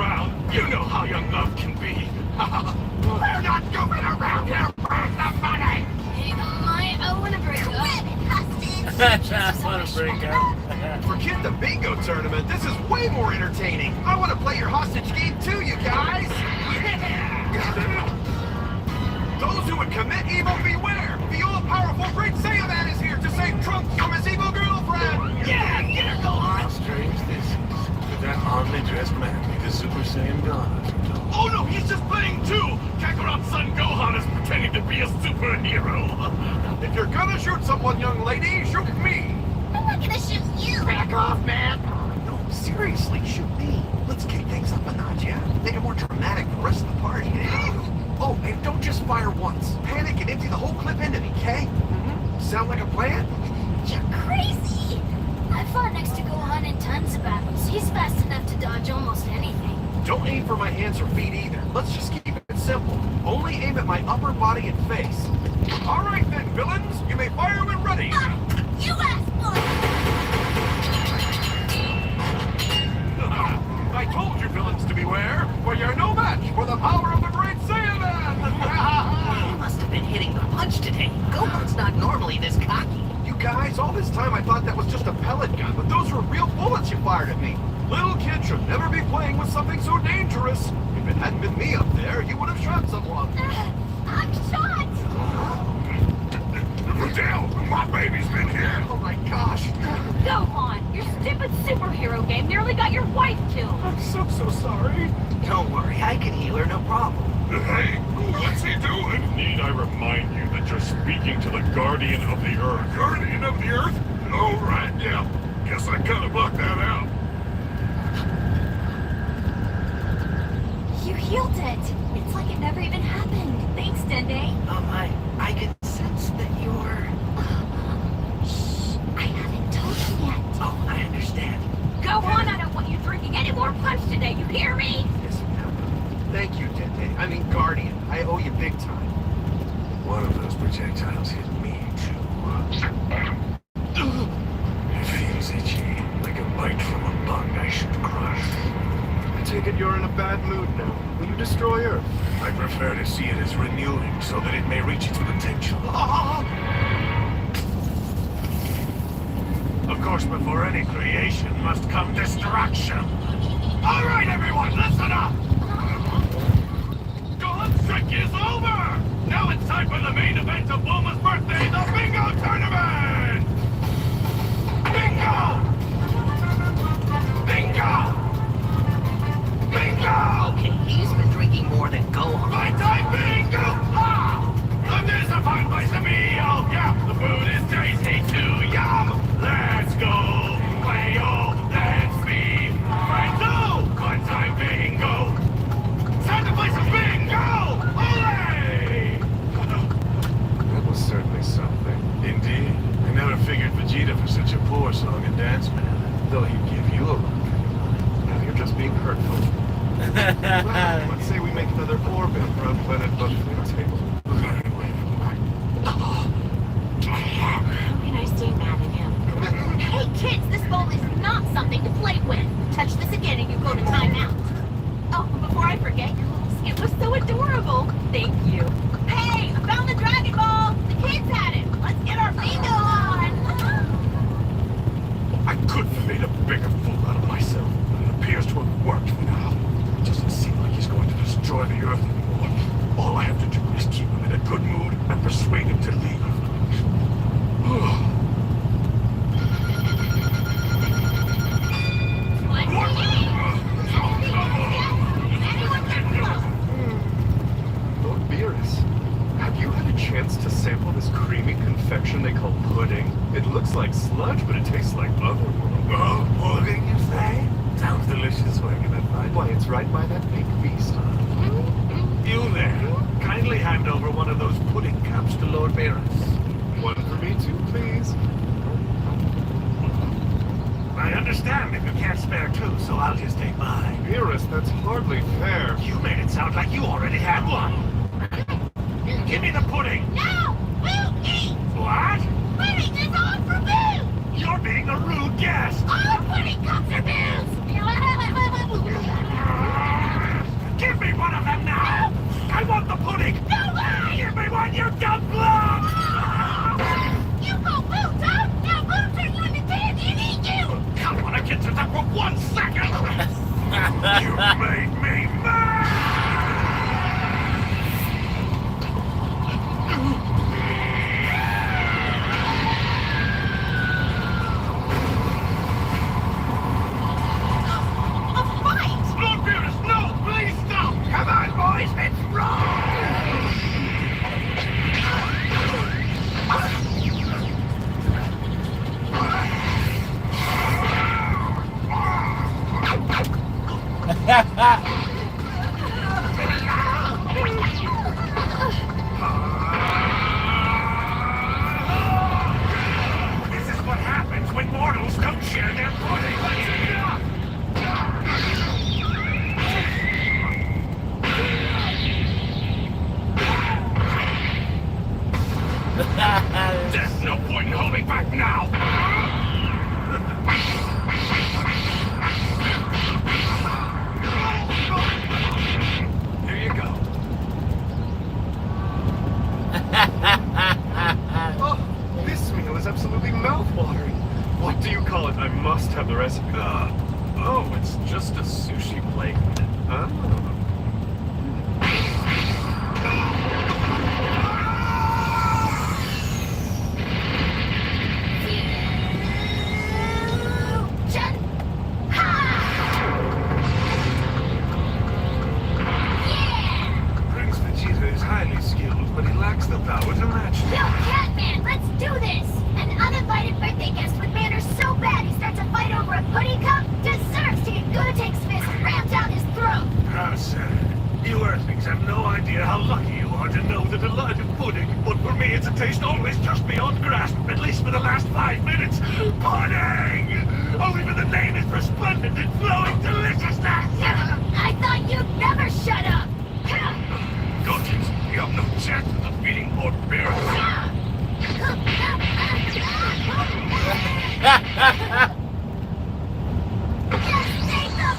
around. You know how young love can be. We're not goofing around here. Where's the money? I want to break up. I want to break up. Forget the bingo tournament. This is way more entertaining. I want to play your hostage game too, you guys. Those who would commit evil, beware. The all-powerful Great Saiyaman is here to save Trunks from his evil girlfriend. Yeah, get her, Gohan. How strange this is. Could that oddly dressed man be the Super Saiyan God? Oh no, he's just playing too. Kakarot's son Gohan is pretending to be a superhero. If you're gonna shoot someone, young lady, shoot me. I'm not gonna shoot you. Back off, man. No, seriously, shoot me. Let's kick things up a notch, yeah? Make it more dramatic for the rest of the party. Oh, and don't just fire once. Panic and empty the whole clip into me, okay? Sound like a plan? You're crazy. I fought next to Gohan in tons of battles. He's fast enough to dodge almost anything. Don't aim for my hands or feet either. Let's just keep it simple. Only aim at my upper body and face. All right then, villains. You may fire when ready. You asked for I told you villains to beware, for you're no match for the power of the Great Saiyaman! You must have been hitting the punch today. Gohan's not normally this cocky. You guys, all this time I thought that was just a pellet gun, but those were real bullets you fired at me. Little kid should never be playing with something so dangerous. If it hadn't been me up there, you would have shot someone. I'm shot. Damn, my baby's been here. Oh my gosh. Gohan, your stupid superhero game nearly got your wife killed. I'm so sorry. Don't worry, I can heal her, no problem. Hey, what's he doing? Need I remind you that you're speaking to the Guardian of the Earth? Guardian of the Earth? Oh, right, yeah. Guess I kind of blocked that out. You healed it. It's like it never even happened. Thanks, Dende. I can sense that you're... Shh, I haven't told you yet. Oh, I understand. Gohan, I don't want you drinking any more punch today, you hear me? Yes, ma'am. Thank you, Dente. I mean, Guardian. I owe you big time. One of those projectiles hit me, too. It feels itchy, like a bite from a bug I should crush. I take it you're in a bad mood now. Will you destroy Earth? I prefer to see it as renewing, so that it may reach its potential. Of course, before any creation must come destruction. All right, everyone, listen up! God's trick is over! Now it's time for the main event of Bulma's birthday, the Bingo Tournament! Bingo! Bingo! Bingo! Okay, he's been drinking more than Gohan. My time bingo! Ha! This is a fun place to be! Oh, yeah! The food is tasty too! Yum! Let's go! Play-o! Let's be friends! Oh! Good time bingo! Time to play some bingo! Olé! That was certainly something. Indeed. I never figured Vegeta for such a poor song and dance man. Though he'd give you a run. Now you're just being hurtful. Well, let's say we make another orbit around planet Buffalo table. How can I stay mad at him? Hey kids, this ball is not something to play with. Touch this again and you go to timeout. Oh, before I forget, your little skit was so adorable. Thank you. Hey, I found the Dragon Ball. The kids had it. Let's get our bingo on. I couldn't have made a bigger fool out of myself. And it appears to have worked now. It doesn't seem like he's going to destroy the Earth anymore. All I have to do is keep him in a good mood and persuade him to leave. Lord Beerus, have you had a chance to sample this creamy confection they call pudding? It looks like sludge, but it tastes like otherworld. Oh, pudding, you say? Sounds delicious. Where can I find it? Why, it's right by that big feast. You there. Kindly hand over one of those pudding cups to Lord Beerus. One for me too, please. I understand if you can't spare two, so I'll just take mine. Beerus, that's hardly fair. You made it sound like you already had one. Give me the pudding. No! We'll eat! What? Pudding is on for Boo! You're being a rude guest. All pudding cups are Boo's! You made me mad! Lord Beerus, no! Please stop! Come on, boys, it's wrong! This is what happens when mortals don't share their pudding. There's no point in holding back now. Here you go. Oh, this meal is absolutely mouth-watering. What do you call it? I must have the recipe. Oh, it's just a sushi plate. Oh. Prince Vegeta is highly skilled, but he lacks the power to match Yo, Catman, let's do this! An uninvited birthday guest with manners so bad he starts a fight over a pudding cup deserves to get Gotenks fist rammed down his throat! How sad. You Earthlings have no idea how lucky you are to know the delight of pudding. But for me, it's a taste always just beyond grasp, at least for the last 5 minutes. Pudding! Oh, even the name is resplendent in flowing deliciousness! I thought you'd never shut up! Gotenks, you have no chance of defeating Lord Beerus. Just take the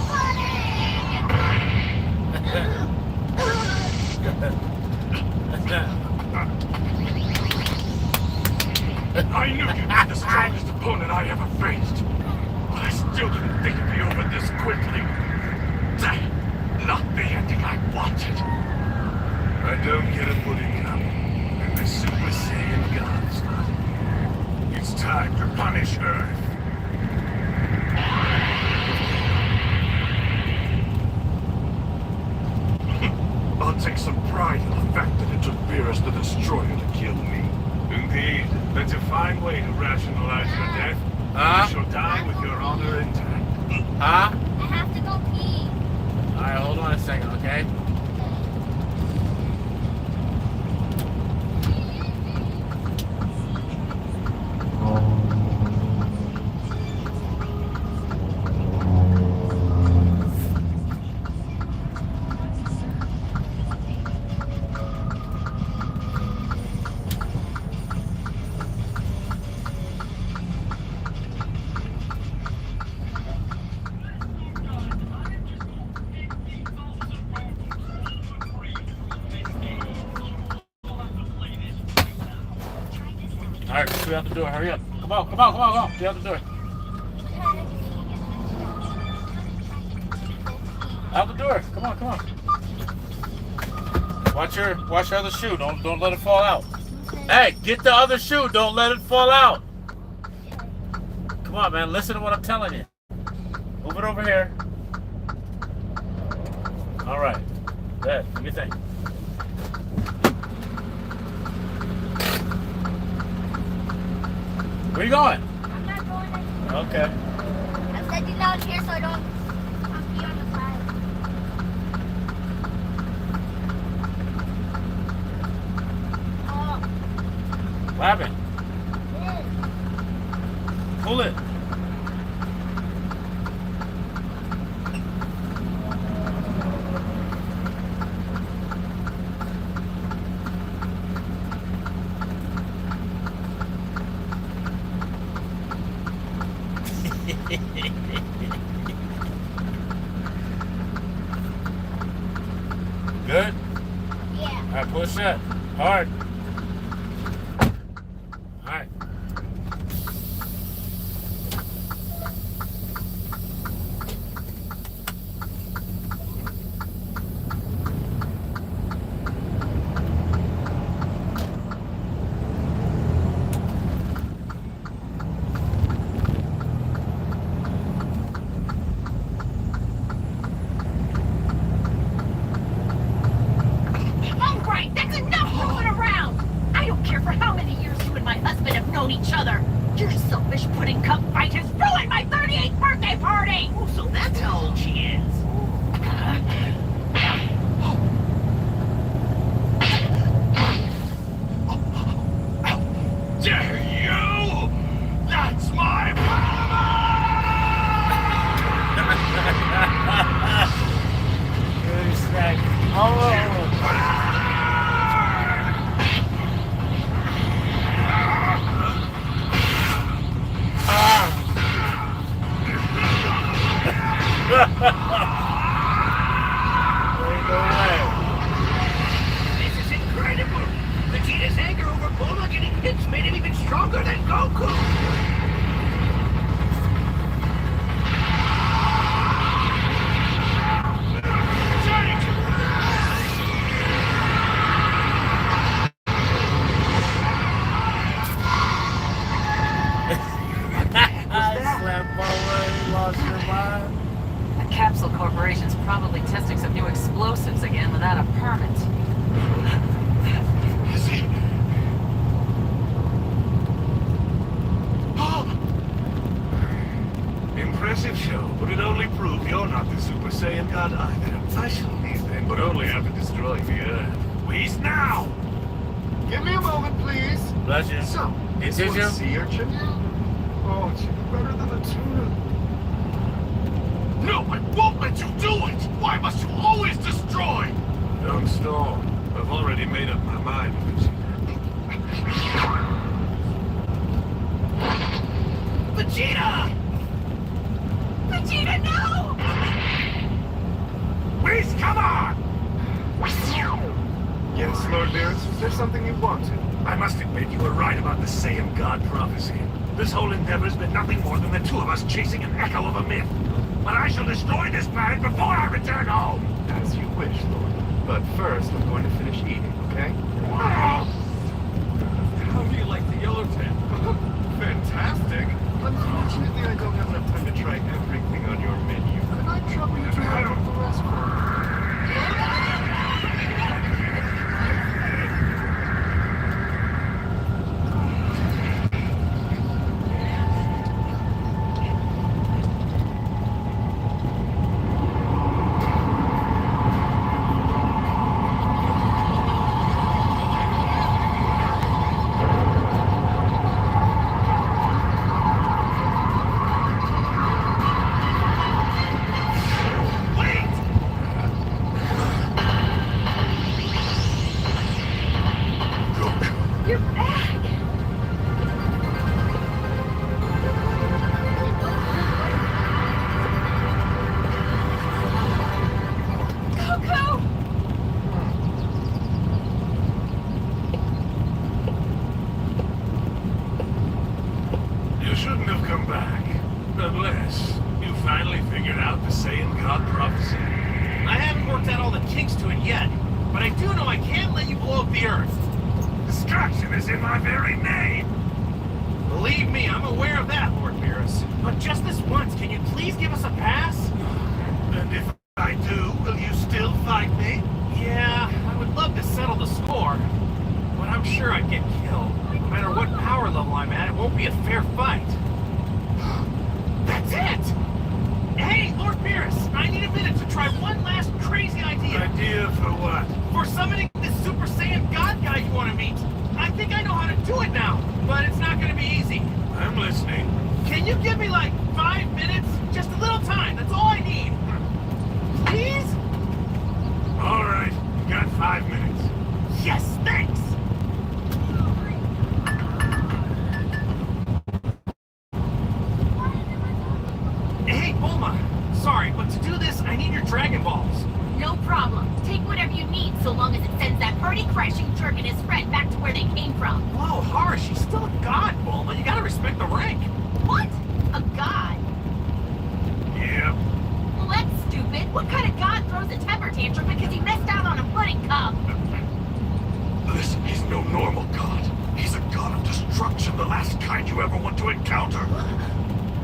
I knew you'd be the strongest opponent I ever faced. But I still didn't think it'd be over this quickly. Not the ending I wanted. I don't get a pudding cup, and the Super Saiyan God's not. It's time to punish Earth. I'll take some pride in the fact that it took Beerus the Destroyer to kill me. Indeed, that's a fine way to rationalize your death. You shall die with your honor intact. Huh? I have to go pee. Alright, hold on a second, okay? Alright, let's get out the door. Hurry up. Come on. Get out the door. Out the door. Come on. Watch your other shoe. Don't let it fall out. Hey, get the other shoe. Don't let it fall out. Come on, man. Listen to what I'm telling you. Move it over here. Alright. There, do your thing. Where you going? I'm not going anywhere. Okay. I'm sitting down here so I don't be on the side. What happened? Pull it. Good? Yeah. Alright, push that. Hard. Alright. cup fight has ruined my 38th birthday party! Oh, so that's how old she is. Dare you! That's my Good snack. Oh. This is incredible! Vegeta's anger over Bulma getting hits made him even stronger than Goku! The Capsule Corporation's probably testing some new explosives again without a permit. Impressive show, but it only proved you're not the Super Saiyan God either. I shall leave then, but only after destroying the Earth. Please now! Give me a moment, please. Bless you. So, Is this it you? one sea urchin? Oh, it's better than a tuna. No, I won't let you do it! Why must you always destroy? Don't stall. I've already made up my mind, Vegeta! Vegeta, no! Please, come on! Yes, Lord Beerus, is there something you wanted? I must admit you were right about the Saiyan God prophecy. This whole endeavor's been nothing more than the two of us chasing an echo of a myth. But I shall destroy this planet before I return home! As you wish, Lord. But first, I'm going to finish eating, okay? How do you like the yellowtail? Fantastic! Unfortunately, I don't have enough time to try everything on your menu. Could I trouble you to have the rest for me? You shouldn't have come back. Unless you finally figured out the Saiyan God prophecy. I haven't worked out all the kinks to it yet, but I do know I can't let you blow up the Earth. Destruction is in my very name! Believe me, I'm aware of that, Lord Beerus. But just this once, can you please give us a pass? And if I do, will you still fight me? Yeah, I would love to settle the score, but I'm sure I'd get killed. No matter what power level I'm at, it won't be a fair fight. That's it! Hey, Lord Beerus, I need a minute to try one last crazy idea. Idea for what? For summoning this Super Saiyan God guy you want to meet. I think I know how to do it now, but it's not going to be easy. I'm listening. Can you give me like 5 minutes? Just a little time, that's all I need. Please? All right, you got 5 minutes. Yes, thanks! Hey, Bulma. Sorry, but to do this, I need your Dragon Balls. No problem. Take whatever you need so long as it sends that party-crashing jerk and his friend back to where they came from. Whoa, Hara, she's still a god, Bulma. You gotta respect the rank. What? A god? Yep. Well, that's stupid. What kind of god throws a temper tantrum because he missed out on a pudding cup? Listen, he's no normal god. He's a god of destruction, the last kind you ever want to encounter.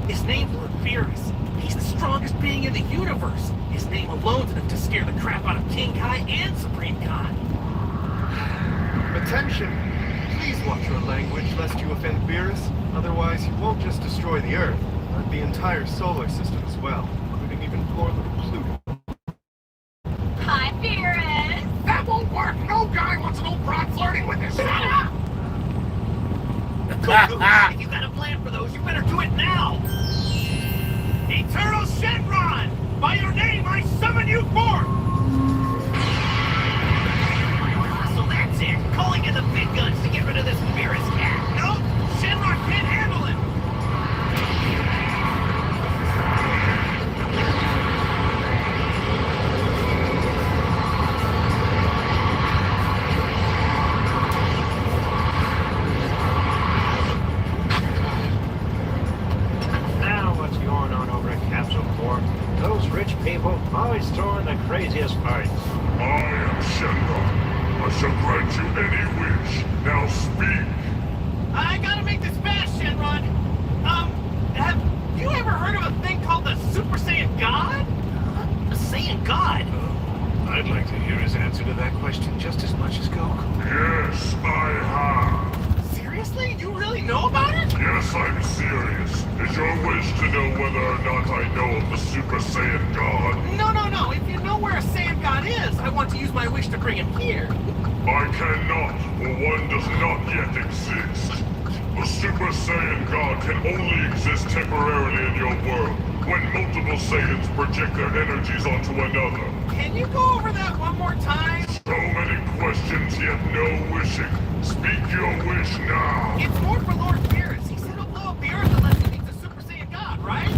His name's Lord Beerus. He's the strongest being in the universe. His name alone's enough to scare the crap out of King Kai and Supreme Khan. Attention! Please watch your language lest you offend Beerus. Otherwise, he won't just destroy the Earth, but the entire solar system as well, including even poor little Pluto. Hi, Beerus. That won't work! No guy wants an old broad flirting with his. Shut up! Goku, if you got a plan for those, you better do it now! Eternal Shenron! By your name, I summon you forth! So that's it! Calling in the big guns to get rid of this Beerus cat! Nope! Shenron can't handle him! Now what's going on over at Capsule Corp? Those rich people always throwing the craziest parties. I am Shenron. I shall grant you any wish. Now speak. I gotta make this fast, Shenron. Have you ever heard of a thing called the Super Saiyan God? A Saiyan God? I'd like to hear his answer to that question just as much as Goku. Yes, I have. Seriously? You really know about it? Yes, I'm serious. Is your wish to know whether or not I know of the Super Saiyan God? No. If you know where a Saiyan God is, I want to use my wish to bring him here. I cannot, for one does not yet exist. The Super Saiyan God can only exist temporarily in your world, when multiple Saiyans project their energies onto another. Can you go over that one more time? So many questions, yet no wishing. Speak your wish now. It's more for Lord Beerus. He said he'll blow up the Earth unless he meets a Super Saiyan God, right?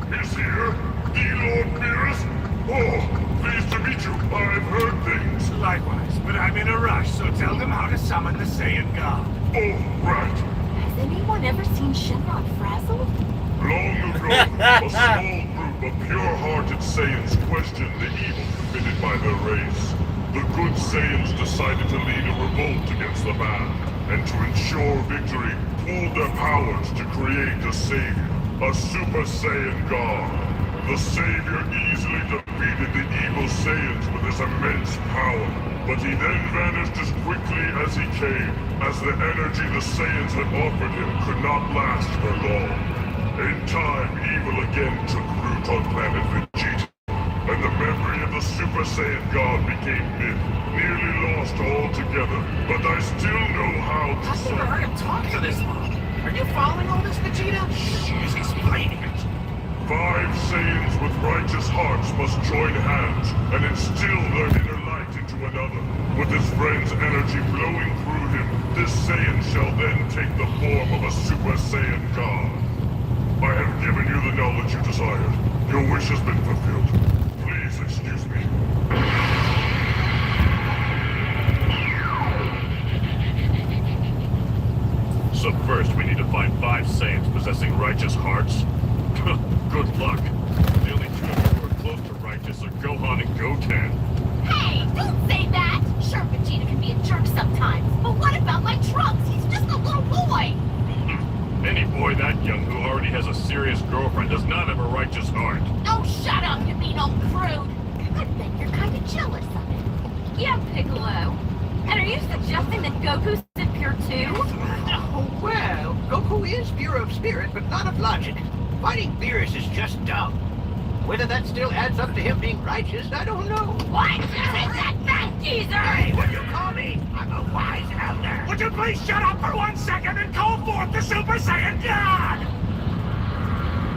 He's here? The Lord Beerus? Oh, pleased to meet you. I've heard things. Likewise, but I'm in a rush, so tell them how to summon the Saiyan God. Oh, right. Has anyone ever seen Shenron frazzled? Long ago, a small group of pure-hearted Saiyans questioned the evil committed by their race. The good Saiyans decided to lead a revolt against the bad, and to ensure victory, pooled their powers to create a savior, a Super Saiyan God. The savior easily defeated the evil Saiyans with his immense power, but he then vanished as quickly as he came, as the energy the Saiyans had offered him could not last for long. In time, evil again took root on planet Vegeta, and the memory of the Super Saiyan God became myth, nearly lost altogether, but I still know how to... I've never heard him talk for this long. Are you following all this, Vegeta? She's explaining it. 5 Saiyans with righteous hearts must join hands and instill their inner light into another. With his friend's energy flowing through him, this Saiyan shall then take the form of a Super Saiyan God. I have given you the knowledge you desired. Your wish has been fulfilled. Please excuse me. So first, we need to find 5 Saiyans possessing righteous hearts. Good luck. The only 2 who are close to righteous are Gohan and Goten. Hey, don't say that! Sure, Vegeta can be a jerk sometimes, but what about my Trunks? He's just a little boy! Any boy that young who already has a serious girlfriend does not have a righteous heart. Oh, shut up, you mean old prude! I bet you're kind of jealous of it. Yeah, Piccolo. And are you suggesting that Goku's impure too? Well, Goku is pure of spirit, but not of logic. Fighting Beerus is just dumb. Whether that still adds up to him being righteous, I don't know. What? Is that fat geezer? Hey, what do you call me? I'm a wise elder. Would you please shut up for 1 second and call forth the Super Saiyan God?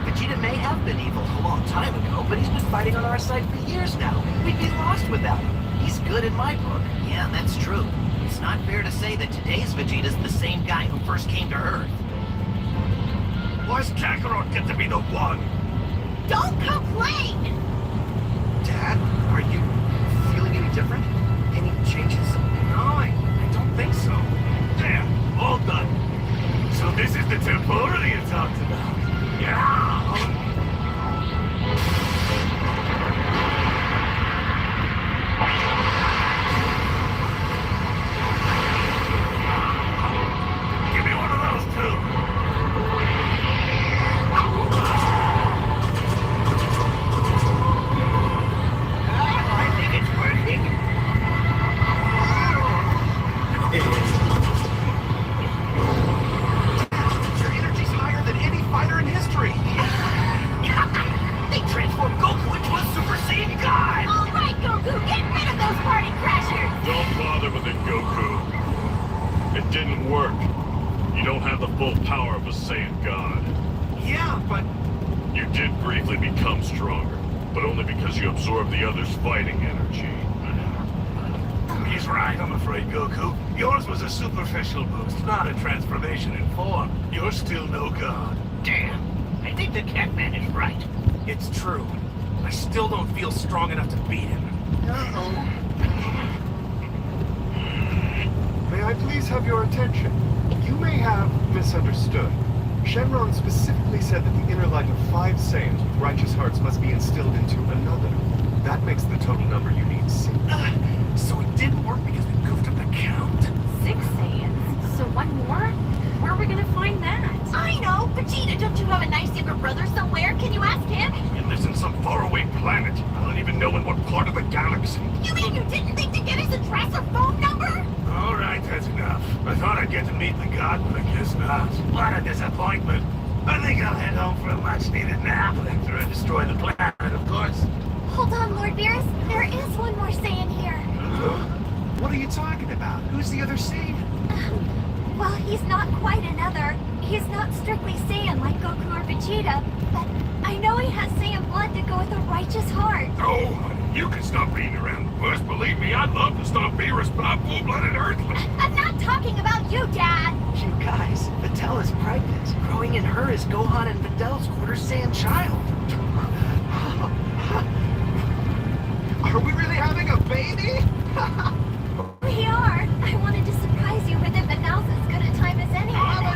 Vegeta may have been evil a long time ago, but he's been fighting on our side for years now. We'd be lost without him. He's good in my book. Yeah, that's true. It's not fair to say that today's Vegeta's the same guy who first came to Earth. Why's Kakarot get to be the one? Don't complain! Dad, are you feeling any different? Any changes? No, I don't think so. There, all done. So this is the temporary you talked about. Yeah! Give me one of those too. Goku. It didn't work. You don't have the full power of a Saiyan God. Yeah, but... You did briefly become stronger, but only because you absorbed the other's fighting energy. He's right, I'm afraid, Goku. Yours was a superficial boost, not a transformation in form. You're still no god. Damn. I think the Catman is right. It's true. I still don't feel strong enough to beat him. Uh-oh. May I please have your attention? You may have misunderstood. Shenron specifically said that the inner light of 5 Saiyans with righteous hearts must be instilled into another. That makes the total number you need 6. So it didn't work because we goofed up the count? 6 Saiyans? So one more? Where are we gonna find that? I know! Vegeta, don't you have a nice younger brother somewhere? Can you ask him? He lives in some faraway planet. I don't even know in what part of the galaxy. You mean you didn't think to get his address or phone number? All right, that's enough. I thought I'd get to meet the god, but I guess not. What a disappointment. I think I'll head home for a much-needed nap after I destroy the planet, of course. Hold on, Lord Beerus. There is one more Saiyan here. What are you talking about? Who's the other Saiyan? Well, he's not quite another. He's not strictly Saiyan like Goku or Vegeta, but I know he has Saiyan blood to go with a righteous heart. Oh, you can stop beating around the bush. Believe me, I'd love to stop Beerus, but I'm full-blooded Earthling. I'm not talking about you, Dad! You guys, Videl is pregnant. Growing in her is Gohan and Videl's quarter Saiyan child. Are we really having a baby? We are. I wanted to surprise you with it, but now's as good a time as any. I'm a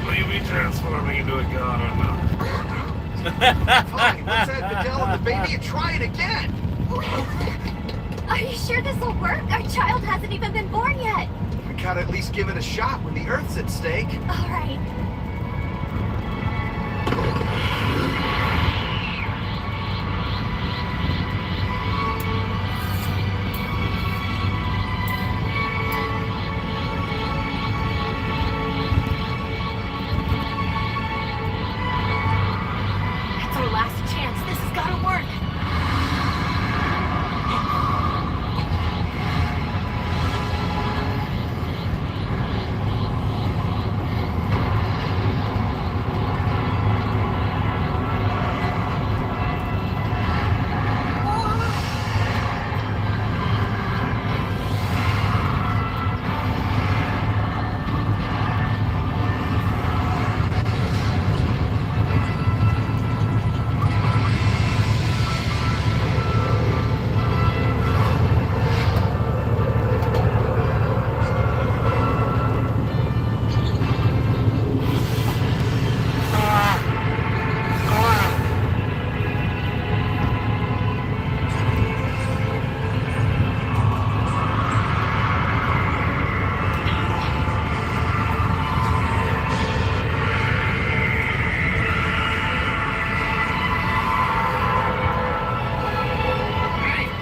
Will you be transforming into a god or not? Fine, let's add Videl and the baby and try it again. Are you sure this will work? Our child hasn't even been born yet. We gotta at least give it a shot when the Earth's at stake. All right. It's our last chance. This has gotta work.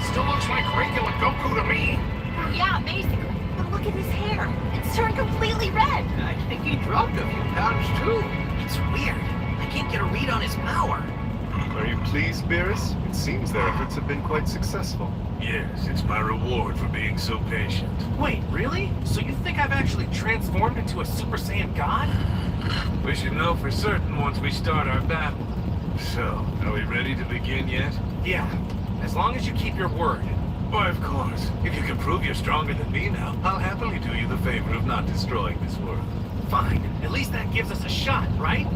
Still looks like regular Goku to me. Well, yeah, basically. But look at his hair. It's turned completely red. I think he dropped a few pounds too. It's weird. I can't get a read on his power. Are you pleased, Beerus? It seems their efforts have been quite successful. Yes, it's my reward for being so patient. Wait, really? So you think I've actually transformed into a Super Saiyan God? We should know for certain once we start our battle. So, are we ready to begin yet? Yeah, as long as you keep your word. Why, of course. If you can prove you're stronger than me now, I'll happily do you the favor of not destroying this world. Fine. At least that gives us a shot, right?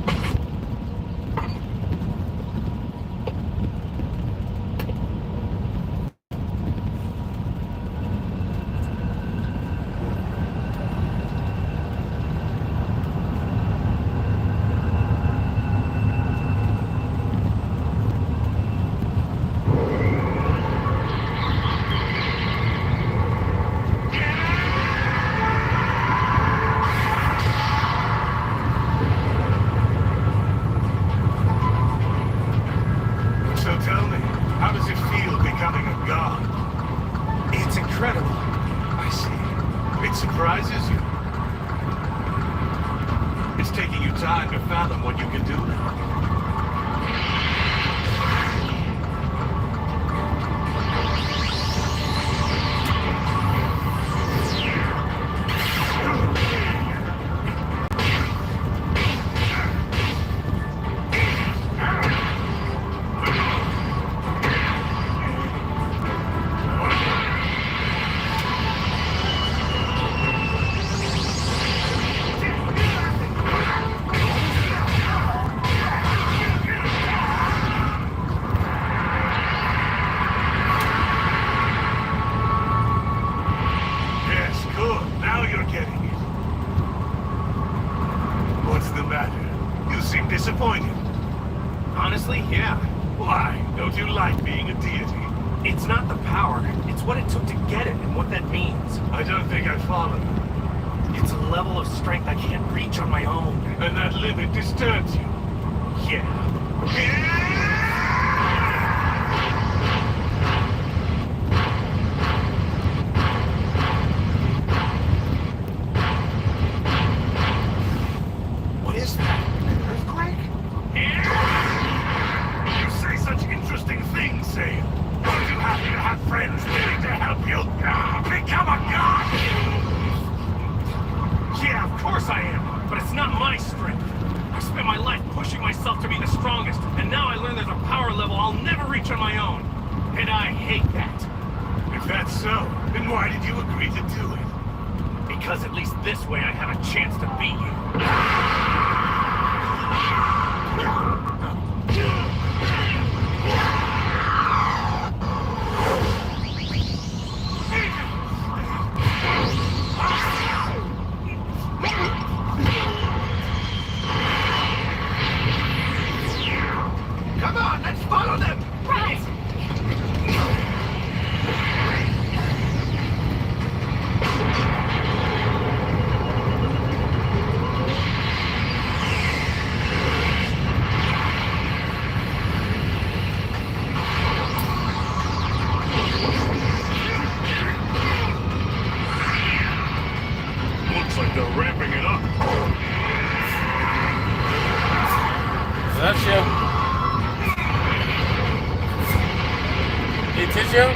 So tell me, how does it feel becoming a god? It's incredible. I see. It surprises you. It's taking you time to fathom what you can do now. disappointed? Honestly, yeah. Why? Don't you like being a deity? It's not the power. It's what it took to get it and what that means. I don't think I follow. It's a level of strength I can't reach on my own. And that limit disturbs you? Yeah. What is that? An earthquake? You say such interesting things, Saiyan. Aren't you happy to have friends willing to help you become a god? Yeah, of course I am. But it's not my strength. I spent my life pushing myself to be the strongest, and now I learn there's a power level I'll never reach on my own. And I hate that. If that's so, then why did you agree to do it? Because at least this way I have a chance to beat you. Come on, let's follow them! Right! Looks like they're ramping it up. That's you. Hey, Tissue?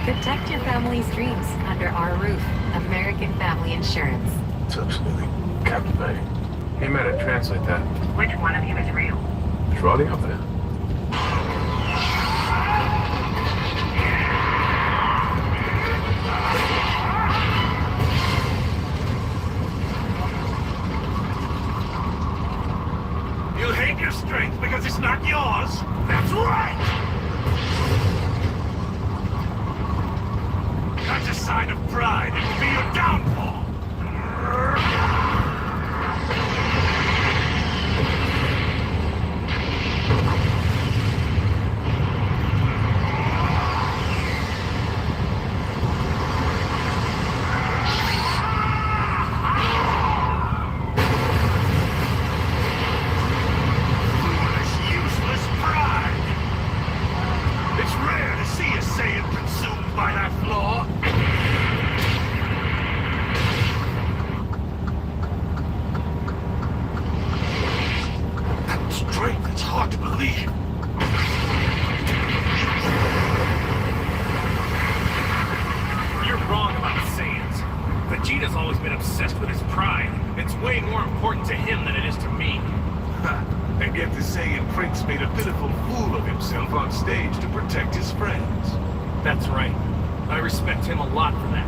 Protect your family's dreams under our roof. American Family Insurance. It's absolutely captivating. Hey, man, translate that. Which one of you is real? It's writing up there. You hate your strength because it's not yours. That's right! That's a sign of pride. It will be your downfall. Vegeta's always been obsessed with his pride. It's way more important to him than it is to me. And yet the Saiyan Prince made a pitiful fool of himself on stage to protect his friends. That's right. I respect him a lot for that.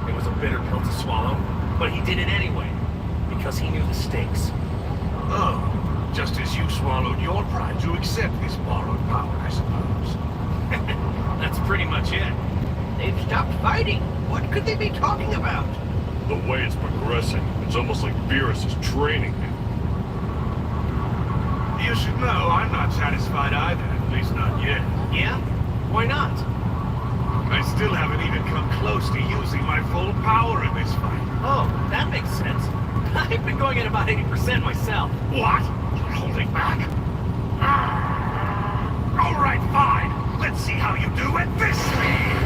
It was a bitter pill to swallow, but he did it anyway, because he knew the stakes. Oh, just as you swallowed your pride to accept this borrowed power, I suppose. That's pretty much it. They've stopped fighting. What could they be talking about? The way it's progressing, it's almost like Beerus is training him. You should know I'm not satisfied either, at least not yet. Yeah? Why not? I still haven't even come close to using my full power in this fight. Oh, that makes sense. I've been going at about 80% myself. What? You're holding back? All right, fine. Let's see how you do at this speed.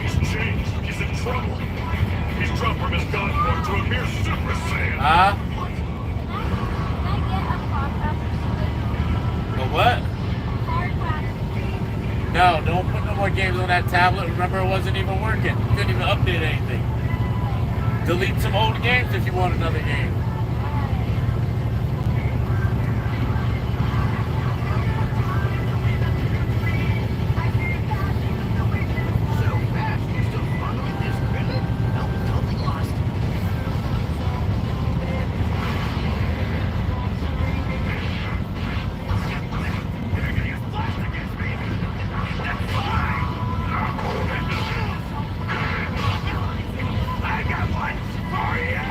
He's changed. He's in trouble. He's dropped from his god form to a mere Super Saiyan. A what? No, don't put no more games on that tablet. Remember, it wasn't even working. Couldn't even update anything. Delete some old games if you want another game. I got one for you!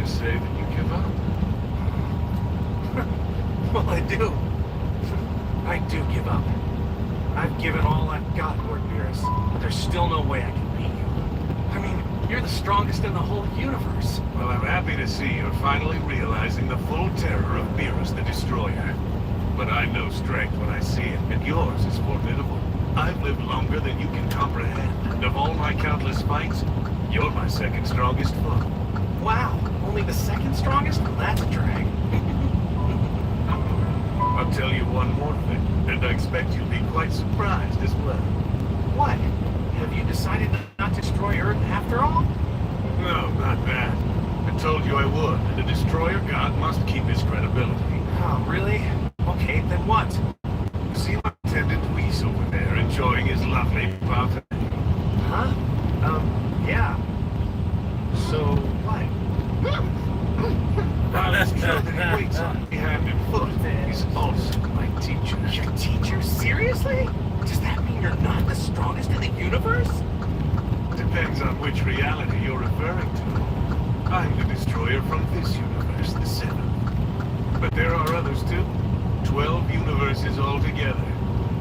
to say that you give up? Well, I do. I do give up. I've given all I've got, Lord Beerus, but there's still no way I can beat you. I mean, you're the strongest in the whole universe. Well, I'm happy to see you're finally realizing the full terror of Beerus the Destroyer. But I know strength when I see it, and yours is formidable. I've lived longer than you can comprehend, and of all my countless fights, you're my second strongest foe. Wow, only the second strongest? Well, that's a drag. I'll tell you one more thing, and I expect you'll be quite surprised as well. What? Have you decided not to destroy Earth after all? No, not that. I told you I would, and a destroyer god must keep his credibility. Oh, really? Okay, then what? You see my attendant Luis over there enjoying his lovely party? Huh? Yeah. So, what? While it's true that he waits on me hand and foot, he's also my teacher. Your teacher? Seriously? Does that mean you're not the strongest in the universe? Depends on which reality you're referring to. I'm the destroyer from this universe, the 7th. But there are others too. 12 universes altogether.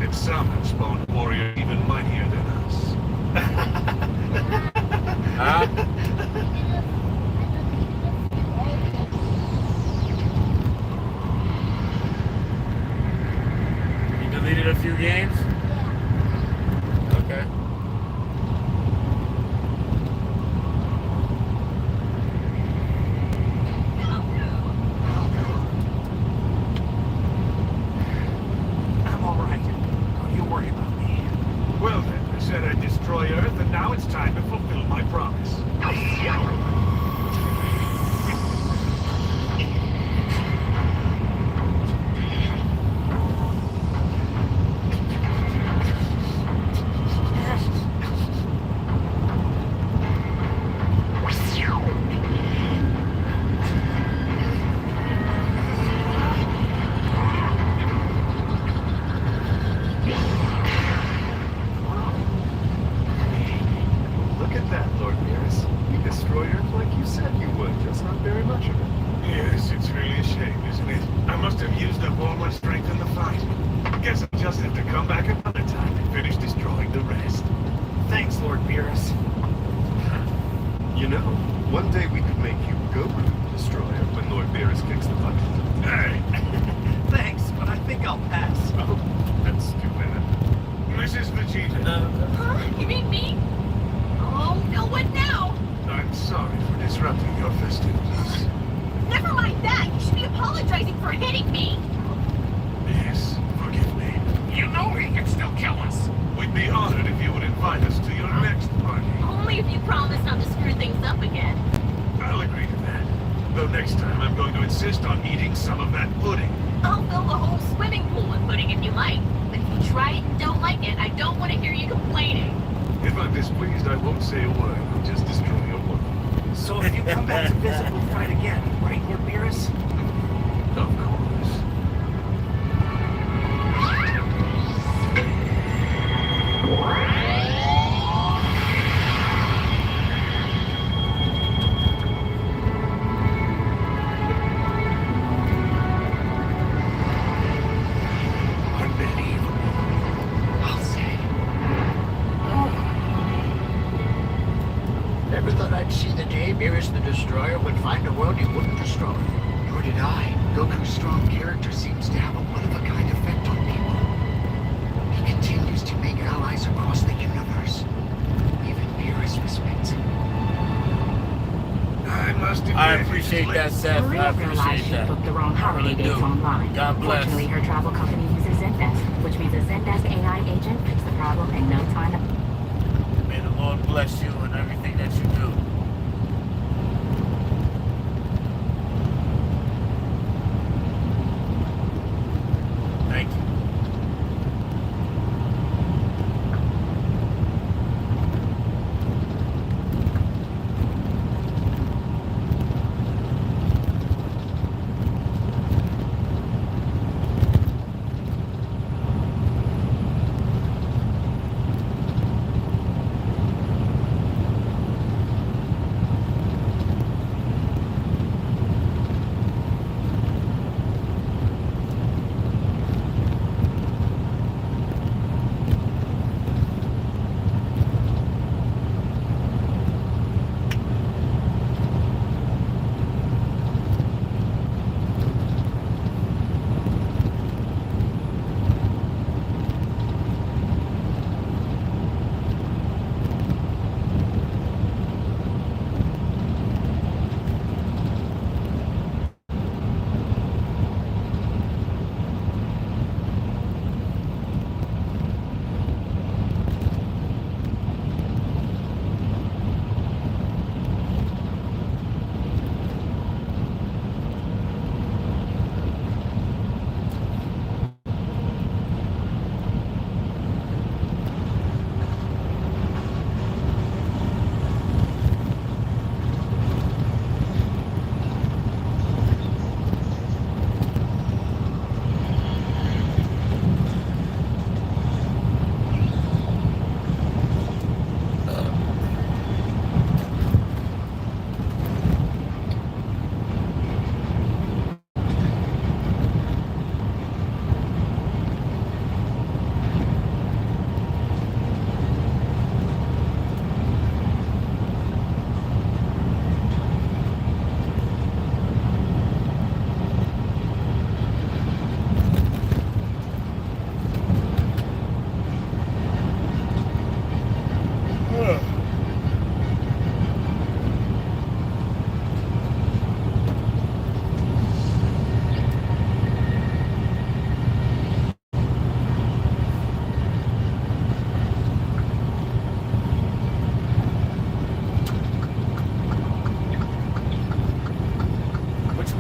And some have spawned warriors even mightier than us. You deleted a few games? Okay. I'm alright. Don't you worry about me. Well then, I said I'd destroy Earth, and now it's time to fulfill my promise. Look at that, Lord Beerus. You destroy Earth like you said you would, just not very much of it. Yes, it's really a shame, isn't it? I must have used up all my strength in the fight. Guess I'll just have to come back another time and finish destroying the rest. Thanks, Lord Beerus. You know, one day we could make you Goku the Destroyer when Lord Beerus kicks the butt. Hey! Thanks, but I think I'll pass. Oh, that's too bad. Mrs. Vegeta. Huh? You mean me? Oh, no, what now? I'm sorry for disrupting your festivities. Never mind that. You should be apologizing for hitting me. Yes, forgive me. You know he can still kill us. We'd be honored if you would invite us to your next party. Only if you promise not to screw things up again. I'll agree to that. Though next time I'm going to insist on eating some of that pudding. I'll fill the whole swimming pool with pudding if you like. But if you try it and don't like it, I don't want to hear you complaining. If I'm displeased, I won't say a word. I'll just destroy your world. So if you come back to visit, we'll fight again, right, Lord Beerus? Of course. Never thought I'd see the day Beerus the Destroyer would find a world he wouldn't destroy. Nor did I. Goku's strong character seems to have a one-of-a-kind effect on people. He continues to make allies across the universe. Even Beerus respects him. I must admit, I appreciate that, Seth. Maria I realized appreciate she that. booked the wrong holiday dates online. God bless. Fortunately, her travel company uses Zendesk, which means a Zendesk AI agent fixed the problem in no time. May the Lord bless you and everything that you do. Thank you.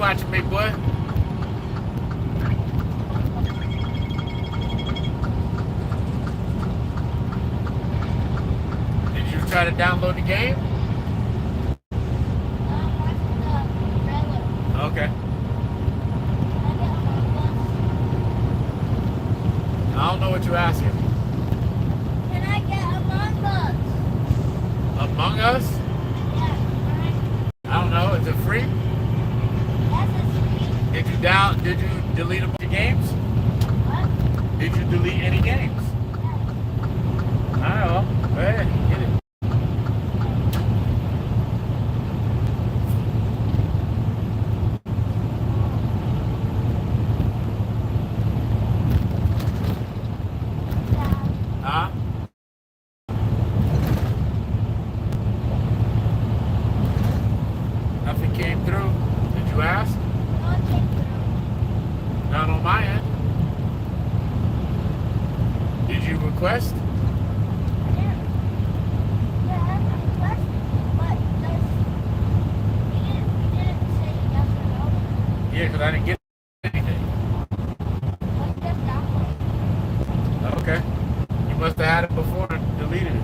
watching me, boy? Did you try to download the game? Okay. I don't know what you're asking. Can I get Among Us? Among Us? I don't know. Is it free? Yes, it's free. Did you delete a bunch of games? What? Did you delete any games? Alright, well, go ahead, get it. Huh? Nothing came through. Did you ask? Not on my end. Did you request? Yeah, because I didn't get anything. Okay. You must have had it before and deleted it.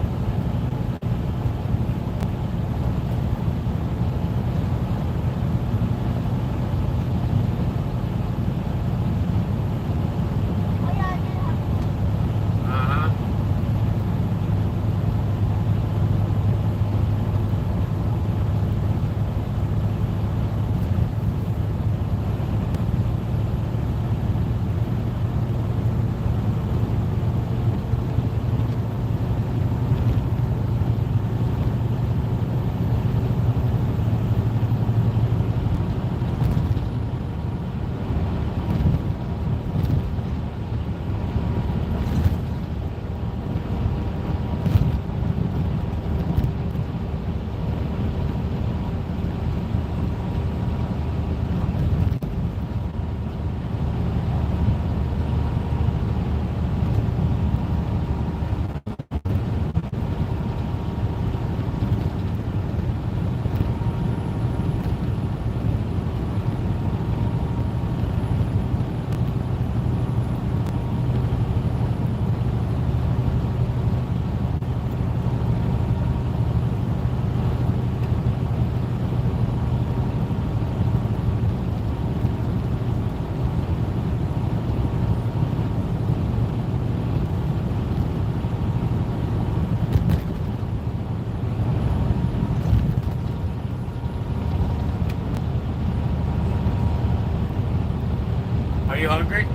Are you hungry?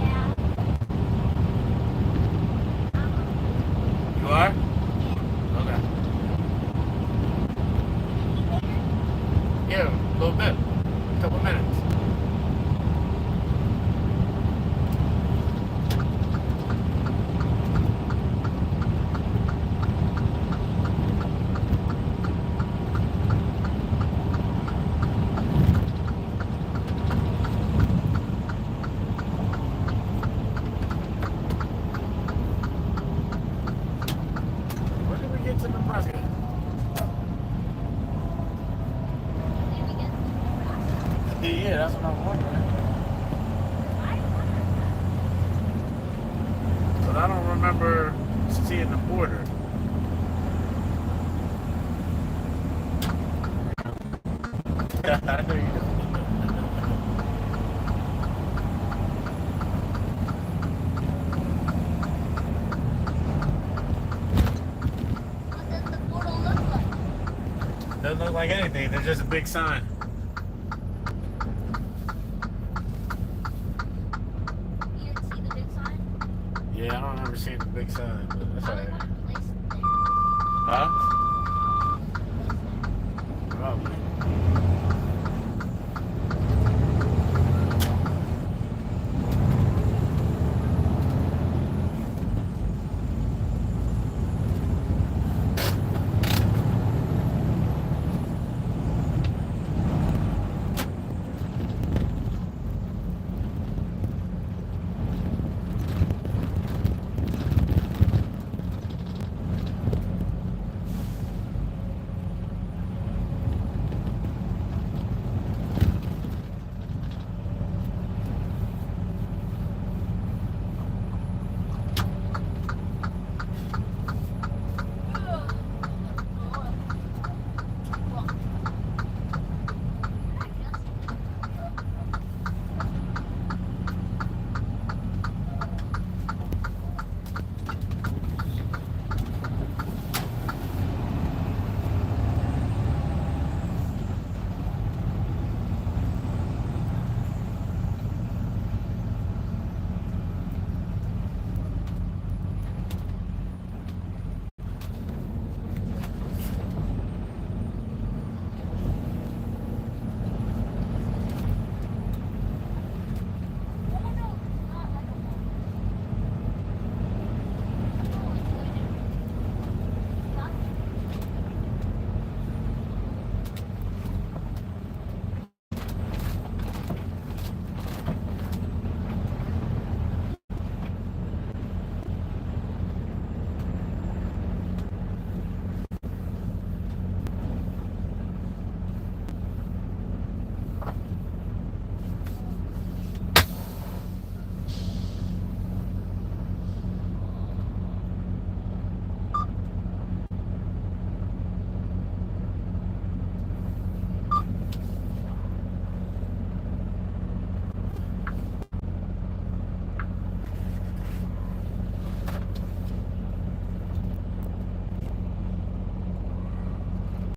Yeah. You are? Okay. Yeah, a little bit. A couple minutes. When did we get to Nebraska? Yeah, that's what I'm wondering. But I don't remember seeing the border. I know you don't. What does the portal look like? Doesn't look like anything. There's just a big sign. You didn't see the big sign? Yeah, I don't remember seeing the big sign, but that's I alright. want to place it there. Huh? Probably.